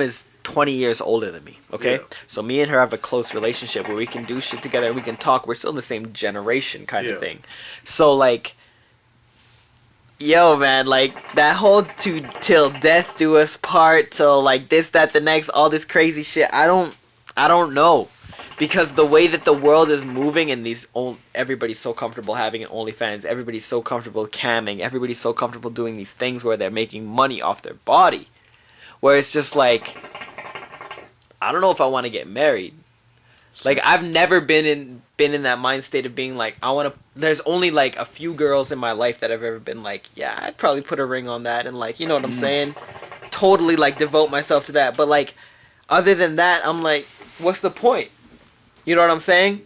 is 20 years older than me. Okay, Yeah. so me and her have a close relationship where we can do shit together. We can talk. We're still in the same generation, kind Yeah. of thing. So like, yo, man, like that whole till death do us part, till like this, that, the next, all this crazy shit. I don't know. Because the way that the world is moving and everybody's so comfortable having an OnlyFans, everybody's so comfortable camming, everybody's so comfortable doing these things where they're making money off their body. Where it's just like, I don't know if I want to get married. Like I've never been in that mind state of being like, there's only like a few girls in my life that I've ever been like, yeah, I'd probably put a ring on that and like, you know what I'm saying? Totally like devote myself to that. But like, other than that, I'm like, what's the point? You know what I'm saying?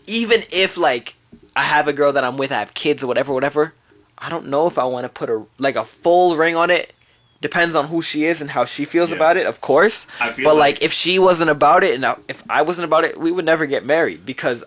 Even if like I have a girl that I'm with, I have kids or whatever. I don't know if I want to put a full ring on it. Depends on who she is and how she feels about it, of course. But like if she wasn't about it and if I wasn't about it, we would never get married because.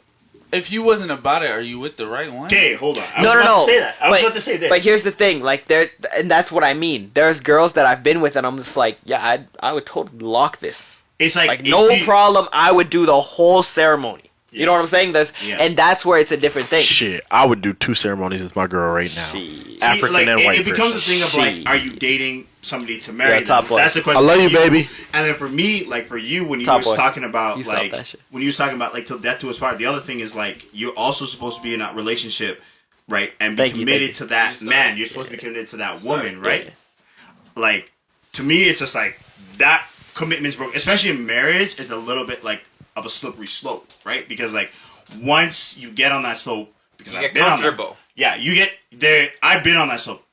If you wasn't about it, are you with the right one? Okay, hold on. I was about to say that. I was about to say this. But here's the thing, like and that's what I mean. There's girls that I've been with, and I'm just like, yeah, I would totally lock this. It's like no problem. I would do the whole ceremony. You know what I'm saying? And that's where it's a different thing. Shit, I would do 2 ceremonies with my girl right now. African like, and white. It becomes a thing of like, are you dating somebody to marry? Top boy. That's the question. I love you, baby. And then for me, like for you, when you Top was boy. talking about You like that shit. when you was talking about like till death do us part. The other thing is like you're also supposed to be in that relationship, right? And be committed to that man. You're supposed to be committed to that woman, right? Like to me, it's just like that commitment's broken. Especially in marriage, is a little bit like of a slippery slope, right? Because like once you get on that slope, because You I've get been comfortable. on that, yeah, you get there. I've been on that slope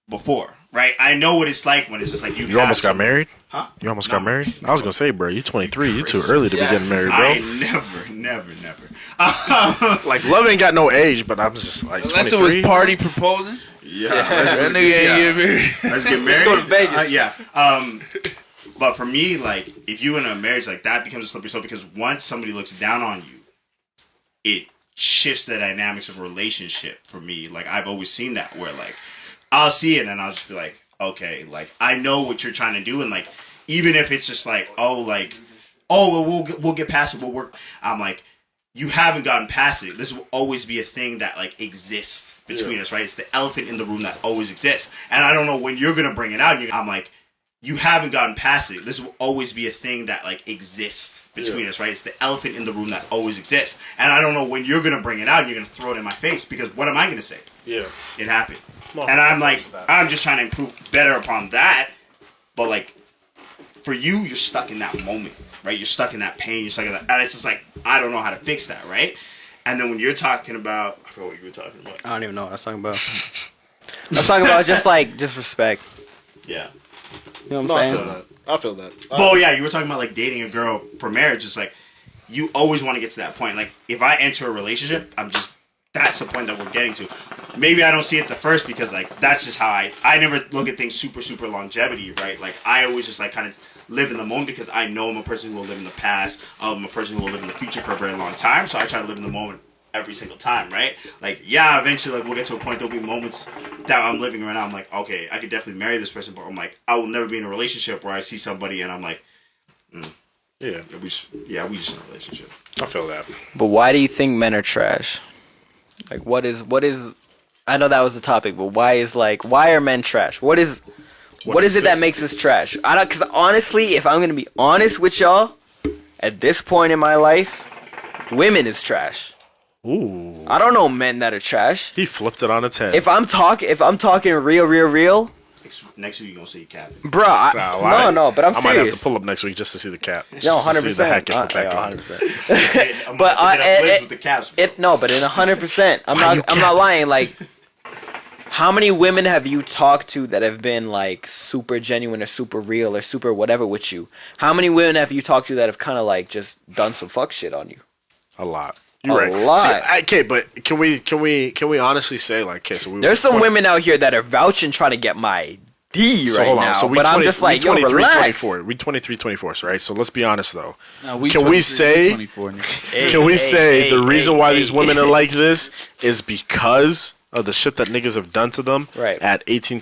before, right? I know what it's like when it's just like you. You almost got married? Huh? You almost got married? I was gonna say, bro, you 23. You too early to be getting married, bro. I never. Like love ain't got no age, but I'm just like. Unless 23. it was party proposing. Yeah, That nigga ain't get married. Let's get married. Let's go to Vegas. Yeah. But for me, like, if you in a marriage, like that becomes a slippery slope because once somebody looks down on you, it shifts the dynamics of a relationship. For me, like I've always seen that where like I'll see it and I'll just be like, okay, like I know what you're trying to do, and like even if it's just like, oh, well, we'll get past it, we'll work. I'm like, you haven't gotten past it. This will always be a thing that like exists between us, right? It's the elephant in the room that always exists, and I don't know when you're gonna bring it out. I'm like, you haven't gotten past it. This will always be a thing that like exists between us, right? It's the elephant in the room that always exists, and I don't know when you're gonna bring it out. And you're gonna throw it in my face because what am I gonna say? Yeah, it happened, and I'm like, I'm just trying to improve better upon that. But like, for you, you're stuck in that moment, right? You're stuck in that pain. You're stuck in that, and it's just like I don't know how to fix that, right? And then when you're talking about, I forgot what you were talking about. I don't even know what I was talking about. I was talking about just respect. Yeah. You know what I'm saying? I feel that. Well, yeah, you were talking about like dating a girl for marriage. It's like you always want to get to that point. Like if I enter a relationship, that's the point that we're getting to. Maybe I don't see it the first because like that's just how I never look at things super longevity, right? Like I always just like kind of live in the moment because I know I'm a person who will live in the past. I'm a person who will live in the future for a very long time. So I try to live in the moment every single time, right? Like, yeah, eventually, like, we'll get to a point, there'll be moments that I'm living right now, I'm like, okay, I could definitely marry this person, but I'm like, I will never be in a relationship where I see somebody and I'm like, we just in a relationship. I feel that. But why do you think men are trash? Like, what is, I know that was the topic, but why are men trash? What is it that makes us trash? Because honestly, if I'm going to be honest with y'all, at this point in my life, women is trash. Ooh. I don't know men that are trash. He flipped it on its head. If I'm talking real, next week you gonna see Cap, bro. No, but I'm serious. I might have to pull up next week just to see the Cap. No, 100%. 100%. But with the Caps, but in 100%, I'm not lying. Like, how many women have you talked to that have been like super genuine or super real or super whatever with you? How many women have you talked to that have kind of like just done some fuck shit on you? A lot. You're right. A lot. See, okay, but can we honestly say like, okay, so there's some women out here that are vouching trying to get my D so right hold on. now, So but I'm just like, yo, relax. 24. We 23, 24, right? So let's be honest though. No, we can we say? Can we say the reason why these women are like this is because of the shit that niggas have done to them at 18,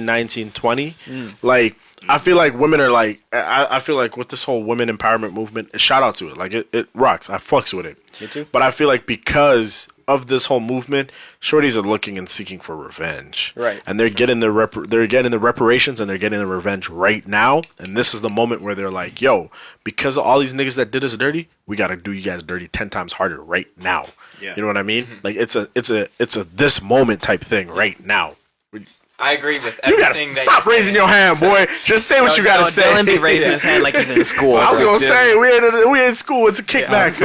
19, 20? Like, I feel like women are like, I feel like with this whole women empowerment movement, shout out to it. Like, it rocks. I fucks with it. Me too. But I feel like because of this whole movement, shorties are looking and seeking for revenge. Right. And they're getting the reparations and they're getting the revenge right now. And this is the moment where they're like, yo, because of all these niggas that did us dirty, we got to do you guys dirty 10 times harder right now. Yeah. You know what I mean? Like, it's a this moment type thing right now. I agree with everything. You gotta stop raising your hand, boy. Just say what you gotta say. Dylan be raising his hand like he's in school. I was gonna say we in school. It's a kickback.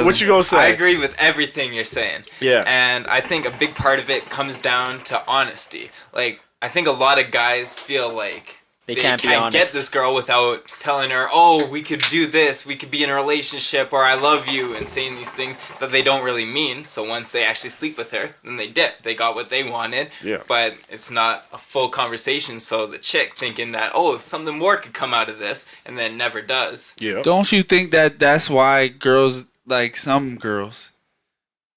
What you gonna say? I agree with everything you're saying. Yeah. And I think a big part of it comes down to honesty. Like, I think a lot of guys feel like They can't be get honest. this girl without telling her, oh, we could do this, we could be in a relationship, or I love you, and saying these things that they don't really mean. So once they actually sleep with her, then they dip. They got what they wanted, but it's not a full conversation. So the chick thinking that, oh, something more could come out of this, and then never does. Yeah. Don't you think that that's why girls, like some girls,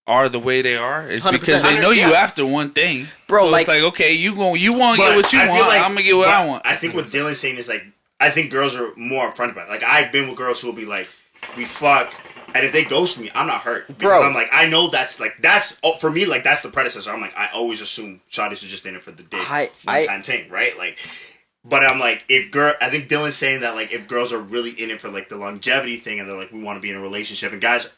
are the way they are? It's because they know you after one thing, bro. So like, it's like, okay, you want to get what you want. Like, I'm gonna get what I want. I think what Dylan's saying is like, I think girls are more upfront about it. Like, I've been with girls who will be like, we fuck, and if they ghost me, I'm not hurt. Because bro. I'm like, I know that's for me, like, that's the predecessor. I'm like, I always assume shawty's are just in it for the dick, one-time thing, right? Like, but I'm like, I think Dylan's saying that, like, if girls are really in it for, like, the longevity thing, and they're like, we want to be in a relationship, and guys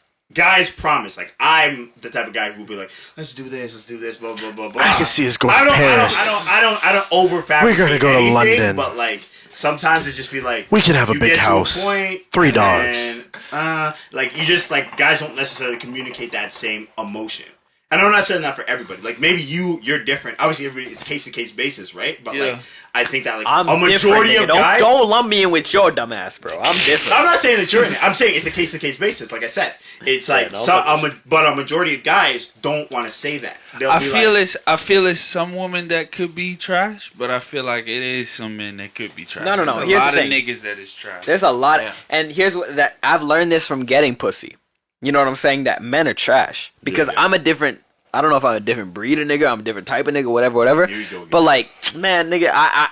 promise, like, I'm the type of guy who will be like, let's do this, blah blah blah blah. I can see us going to Paris. I don't over-fabricate. We're gonna go to London, but like sometimes it just be like, we can have a big house, 3 dogs. Like, you just, like, guys don't necessarily communicate that same emotion. And I'm not saying that for everybody. Like, maybe you're different. Obviously, it's case-to-case basis, right? But like, I think that, like, a majority of guys... Don't lump me in with your dumbass, bro. I'm different. I'm not saying that you're in it. I'm saying it's a case-to-case basis, like I said. It's like, but a majority of guys don't want to say that. I feel it's some women that could be trash, but I feel like it is some men that could be trash. No. There's a lot of niggas that is trash. There's a lot, and here's what that I've learned this from getting pussy. You know what I'm saying? That men are trash because I'm a different. I don't know if I'm a different breed of nigga. I'm a different type of nigga. Whatever. But like, man, nigga, I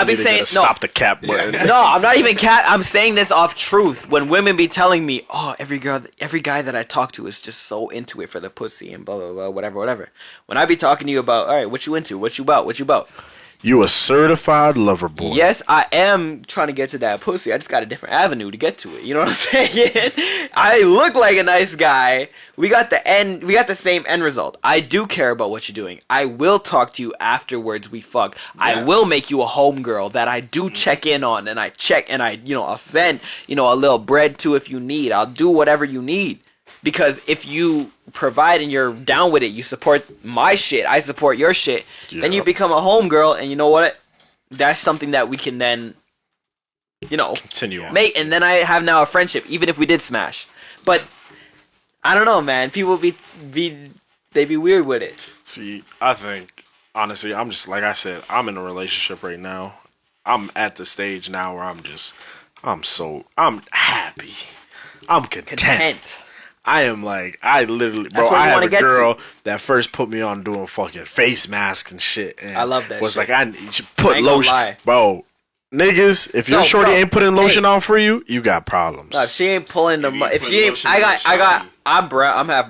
be saying no. Stop the cap button. No, I'm not even cap. I'm saying this off truth. When women be telling me, oh, every guy that I talk to is just so into it for the pussy and blah blah blah, whatever. When I be talking to you about, all right, what you into? What you about? You a certified lover boy. Yes, I am trying to get to that pussy. I just got a different avenue to get to it. You know what I'm saying? I look like a nice guy. We got the same end result. I do care about what you're doing. I will talk to you afterwards we fuck. Yeah. I will make you a homegirl that I do check in on, and I check, and I'll send, a little bread to if you need. I'll do whatever you need. Because if you provide and you're down with it, you support my shit, I support your shit, then you become a homegirl, and you know what? That's something that we can then, continue on. Make, and then I have now a friendship, even if we did smash. But I don't know, man. People be weird with it. See, I think, honestly, I'm just, like I said, I'm in a relationship right now. I'm at the stage now where I'm happy. I'm content. I am like, I literally, bro, I have a girl that first put me on doing fucking face masks and shit. And I love that was shit. like, you should put lotion. Bro, niggas, if your shorty ain't putting lotion on for you, you got problems. No, if she ain't pulling I'm half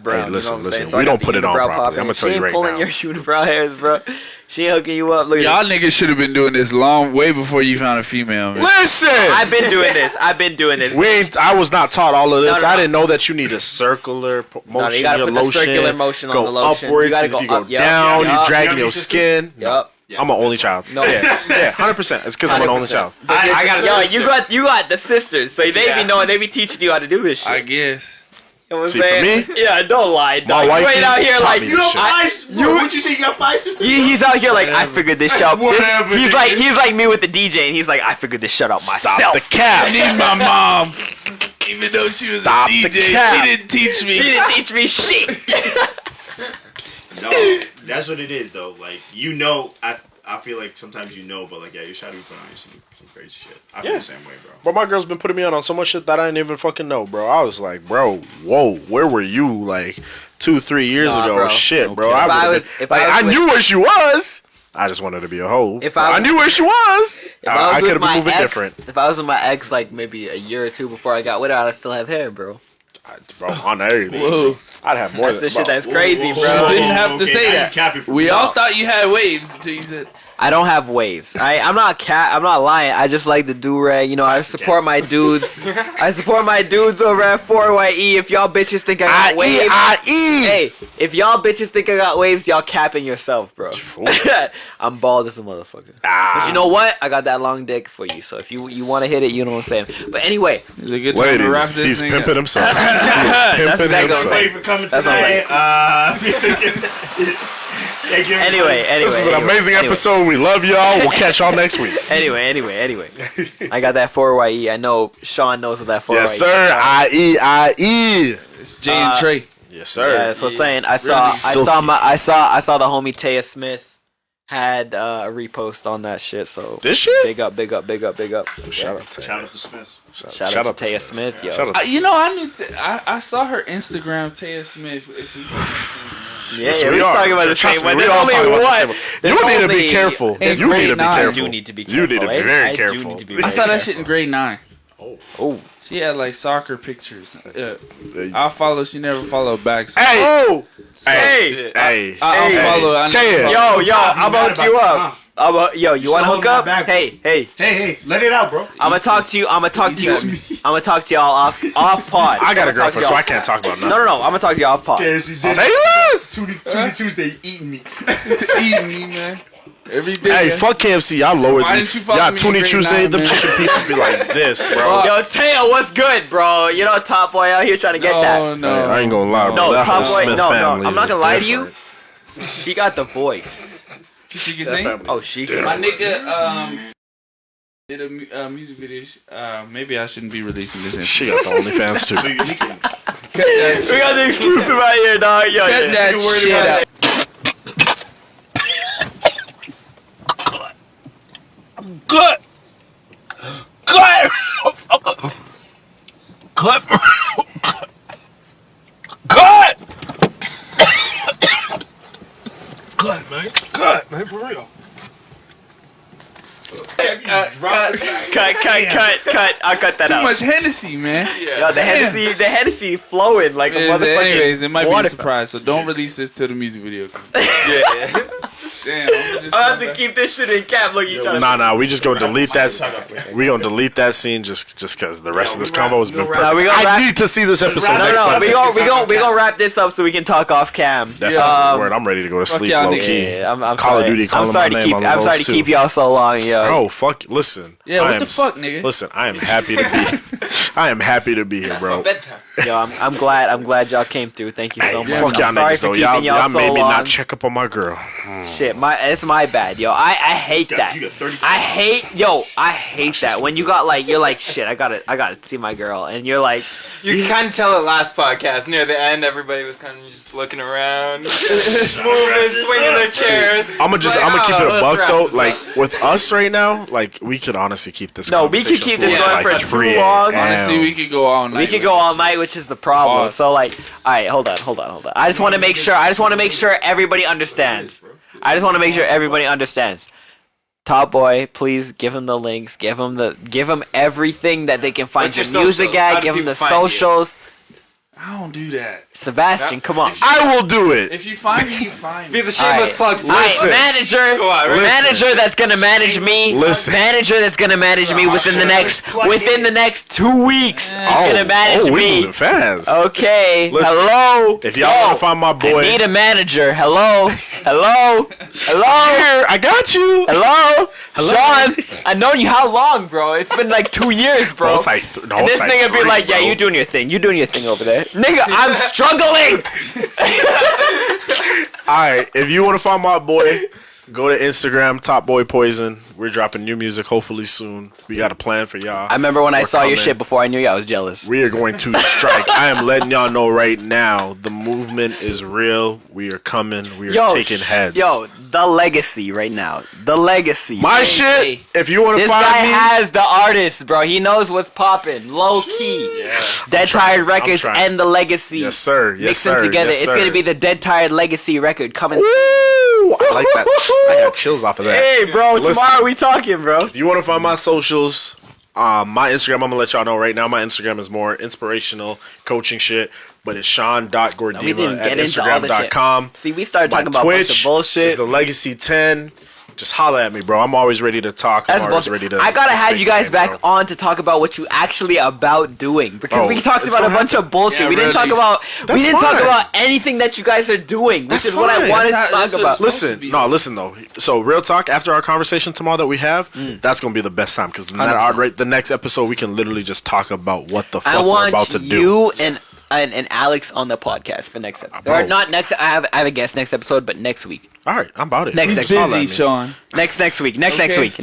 brown. Hey, listen, you know what I'm saying? So we don't put it on properly. I'm gonna tell you right now. She ain't pulling your unibrow hairs, bro. She ain't hooking you up. Look, y'all niggas should have been doing this way before you found a female. Man. Listen, I've been doing this. I was not taught all of this. No. I didn't know that you need a circular motion. You gotta put the circular motion on the lotion. Upwards, you gotta go down. You're dragging your skin. Yup. I'm an only child. No. Yeah, 100%. It's because I'm an only child. I got you got the sisters, so they be teaching you how to do this shit. I guess. You know what I'm See, saying? for me, yeah, don't lie, dog. You ain't out here like you know what'd you say? You got 5 sisters? He's out here like I figured this shit out. He's like me with the DJ, and he's like I figured this shit out myself. Stop the cap. I need my mom. Even though she was a DJ, she didn't teach me. She didn't teach me shit. No, that's what it is though. Like I feel like sometimes but like you're trying to be putting on some crazy shit. I feel the same way, bro. But my girl's been putting me on so much shit that I didn't even fucking know, bro. I was like, bro, whoa, where were you like 2-3 years ago? Bro. Shit, bro. If I knew where she was. I just wanted to be a hoe. I knew where she was. I could have been moving different. If I was with my ex like maybe a year or two before I got with her, I'd still have hair, bro. Bro, on everything. Whoa. I'd have more than that. Shit that's crazy, bro. You didn't have to say that. We all thought you had waves until you said. I don't have waves. I'm not lying. I just like the do-rag. I support my dudes. I support my dudes over at 4YE. If y'all bitches think I got waves. Hey, if y'all bitches think I got waves, y'all capping yourself, bro. I'm bald as a motherfucker. But you know what? I got that long dick for you. So if you want to hit it, you know what I'm saying. But anyway. Ladies, he's pimping himself. He's pimping himself. Thank you for coming tonight. Anyway, this is an amazing episode. We love y'all. We'll catch y'all next week. Anyway. I got that 4YE. I know Shawn knows what that 4YE Yes, sir. IE. It's Jay and Trey. Yes, sir. Yeah, that's what I'm saying. I saw the homie Taya Smith had a repost on that shit. So this shit, big up. Shout out to Smith. Shout out to Taya Smith. Yo. I saw her Instagram, Taya Smith. Yeah, we talking about the same one. There's only one. You need to be careful. You need to be careful. You need to be careful. You need to be very careful. I saw that shit in grade 9. Oh. She had like soccer pictures. I'll follow. She never followed back. So. Hey. I'll follow. Yo, I'm gonna hook you up. You wanna hook up? Hey, let it out, bro. I'm gonna talk to you all off pod. I got a girlfriend, so I can't talk about nothing. No. I'm gonna talk to you off pod. Say less. Tuesday eating me. Eating me, man. Every day. Hey, fuck KFC. Y'all lowered Why them. didn't you follow Y'all me Toonie in grade Tuesday, 9, them man? chicken pieces be like this, bro. Yo, Taya, what's good, bro? You know, Top Boy out here trying to get that. No. I ain't gonna lie, bro. No, That Top whole Boy. Smith No. family I'm not is gonna lie to you. different. She got the voice. She can sing. Oh, she can. My nigga did a music video. Maybe I shouldn't be releasing this. She got the OnlyFans too. We got the exclusive out here, dog. Yo, cut that shit out. Good. Good, man, for real. Cut. I'll cut that Too out. much Hennessy, man. Yo, the Hennessy flowing like a motherfucking. Anyways, it might be water a surprise, so don't release this till the music video comes. Yeah. Damn, I'm I have to keep this shit in cap. Look, you trying to. Nah, we just gonna delete that. We gonna delete that scene just because the rest of this convo has been perfect. I need to see this episode next time. We gonna wrap this up so we can talk off cam. Word, I'm ready to go to sleep low key. Yeah, I'm Call sorry. of Duty. I'm sorry to keep y'all so long, yo. Bro, fuck. Listen. Yeah, what the fuck, nigga? Listen, I am happy to be. I am happy to be here, bro. Yo, I'm glad y'all came through. Thank you so much. Fuck y'all niggas though. Y'all made me not check up on my girl. Shit, it's my bad, yo. I hate that. I hate that when you got like you're like shit. I gotta see my girl, and you're like you can kind of tell it last podcast near the end. Everybody was kind of just looking around, moving, swinging their chairs. I'm gonna keep it a buck though. Like with us right now, like we could honestly keep this. No, we could keep this going for too long. Honestly, we could go all night. We could go all night, which is the problem. So like, all right, hold on. I just want to make sure everybody understands. Top Boy, please give him the links. Give him everything that they can find your music at. Give him the socials. I don't do that. Sebastian, come on. I will do it. If you find me, you find me. Be the shameless plug. Listen. Manager that's gonna manage me. Manager that's gonna manage me within the next 2 weeks. He's gonna manage we me. moving fast. Okay. Listen, hello. If y'all want to find my boy, I need a manager. Hello. Here, I got you. Hello. Shawn, I've known you how long, bro? It's been like 2 years, bro. It's like and this nigga be like, yeah, you doing your thing. You doing your thing over there. Nigga, I'm struggling. Alright, if you want to find my boy, go to Instagram, TopBoyPoison. We're dropping new music hopefully soon. We got a plan for y'all. I remember when I saw your shit before I knew you, I was jealous. We are going to strike. I am letting y'all know right now, the movement is real. We are coming. We are taking heads. The legacy right now. The legacy. My shit, if you want to find me. This guy has the artist, bro. He knows what's popping. Low key. Yeah. Dead Tired Records and the legacy. Yes, sir. Mix them together. It's going to be the Dead Tired Legacy record coming. Ooh, I like that. I got chills off of that. Hey, bro. Tomorrow we talking, bro. If you want to find my socials, my Instagram, I'm going to let y'all know right now. My Instagram is more inspirational, coaching shit. But it's Shawn.Goredema at Instagram.com. See, we started talking about a bunch of bullshit. It's the Legacy 10. Just holla at me, bro. I'm always ready to talk. I'm always ready to. I gotta have you guys back on to talk about what you actually about doing, because we talked about a bunch of bullshit. We didn't talk about anything that you guys are doing, which is what I wanted to talk about. Listen though. So real talk. After our conversation tomorrow that we have, that's gonna be the best time, because the next episode we can literally just talk about what the fuck we're about to do. and Alex on the podcast for next episode. Or not next. I have a guest next episode, but next week. All right, I'm about it. Next busy, Shawn. Next week. Next week.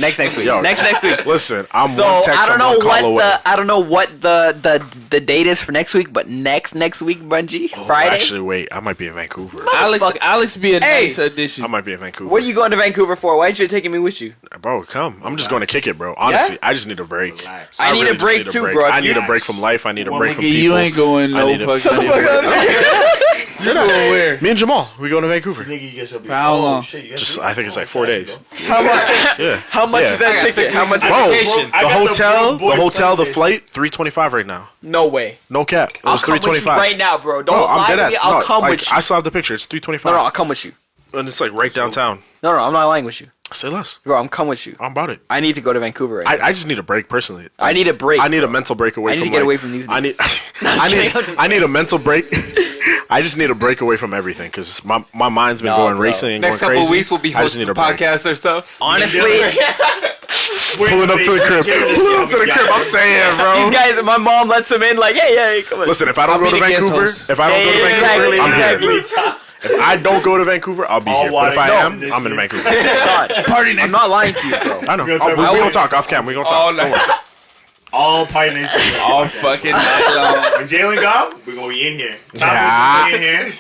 Yo, Next week. Listen, I'm So one text, I don't I'm know one call away. I don't know what the date is for next week, but next week, Bungie, Friday. Actually, wait, I might be in Vancouver. Alex be a nice addition. I might be in Vancouver. What are you going to Vancouver for? Why aren't you taking me with you? Bro, come. I'm just going to kick it, bro. Honestly, I just need a break. Relax. I need a just break need too, bro. I need a break from life. I need a break from Nigga, people. you ain't going I no need a- fucking. You going where? Me and Jamal, we going to Vancouver. Nigga, you guys will be. For how long? Shit, you guys Just, do? I think it's like 4 days. How much? Yeah. How much Yeah. is that ticket? How much? Bro, vacation. I the got the hotel, broke boy the flight, $325 right now. No way. No cap. It I'll was come with you $325 right now, bro. Don't No, lie I'm to dead me. ass. I'll No, come like, with you. I still have the picture. It's $325. No, I'll come with you. And it's like right downtown. No, I'm not lying with you, Say less. bro. I'm coming with you. I'm about it. I need to go to Vancouver right now. I just need a break personally. I need a break. I need a mental break away I need from to get like- away from these I need niggas. I need a mental break. I just need a break away from everything because my mind's been No, going bro. racing and Next going couple crazy. weeks we'll be I just hosting need the a break. podcast or so. Honestly, Pulling up to the crib. Pulling up to the crib. I'm saying, bro. these guys, my mom lets them in. Like, hey, come on. Listen, if I don't I'll go be to the guest Vancouver, host. if I don't go to Vancouver, Exactly, I'm here. exactly. If I don't go to Vancouver, I'll be here. But if I am, I'm in Vancouver. Party I'm next. not lying to you, bro. I know. We're gonna talk We gonna talk off cam. We gonna All talk. Don't night. worry. All Party Nation. All fucking night long. When Jaylin gone, we're gonna be in here. Yeah. Top in here.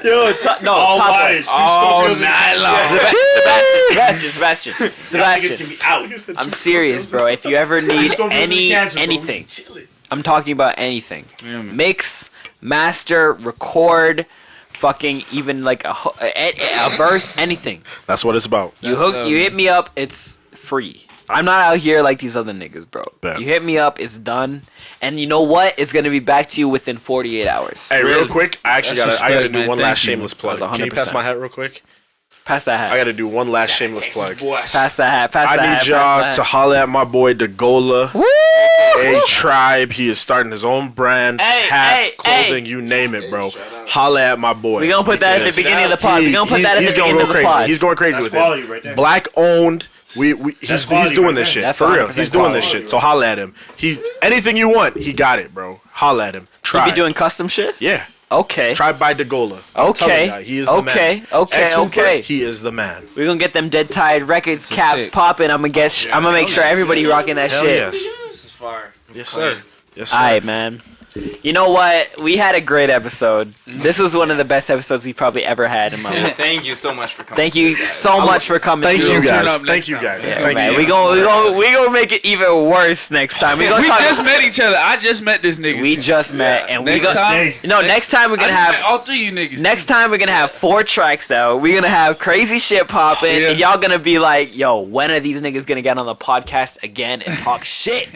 Yo, no, All Top Boy. wattage. Two All Scorpios in night the- long. Sebastian. Y'all niggas can be out. I'm serious, bro. If you ever need Scorpios in the cancer, bro. We anything, chilling. I'm talking about anything. Mix, master, record, fucking even like a verse, anything. That's what it's about. You hit me up, it's free. I'm not out here like these other niggas, bro. Bet. You hit me up, it's done. And you know what? It's gonna be back to you within 48 hours. Hey, Really? real quick, I actually That's gotta do respect, man. one Thank last you. shameless plug. That's Can you pass 100%. my hat real quick? Pass that hat. I gotta do one last shameless plug. Pass that hat. Pass that I hat. need y'all to holler at my boy Degola, A Tribe. He is starting his own brand, Hey, hats, hey, clothing, you name it, bro. Holler at my boy. We're gonna put that at the beginning of the pod. We're gonna put that at the He's beginning gonna of go the crazy. pod. He's going crazy That's with quality it. right there. Black owned. He's quality doing right this there. shit That's for real. 100% He's doing this quality. shit. So holla at him. Anything you want, he got it, bro. Holla at him. You Try. be doing custom shit? Yeah. Okay. Tribe by Degola. I'm telling ya, he is the man. Okay. Ex-hooper, he is the man. We're gonna get them Dead Tide Records caps shit. popping. I'm gonna make sure everybody rocking that Hell shit. yes. This is fire. Yes, sir. Yes, sir. Alright, man. You know what? We had a great episode. This was one of the best episodes we probably ever had in my life. Thank you so much for coming. Thank you so much for coming. Thank through. you Turn guys. up Thank next you time. guys. Yeah, Thank man. you. We gonna make it even worse next time. We We gonna just talk. met each other. I just met this nigga. We just met, and we Next gonna. time, No, next time we're I gonna just met have. all three of you niggas. Next time we're gonna have 4 tracks out. We're gonna have crazy shit popping, Yeah. and y'all gonna be like, "Yo, when are these niggas gonna get on the podcast again and talk shit?"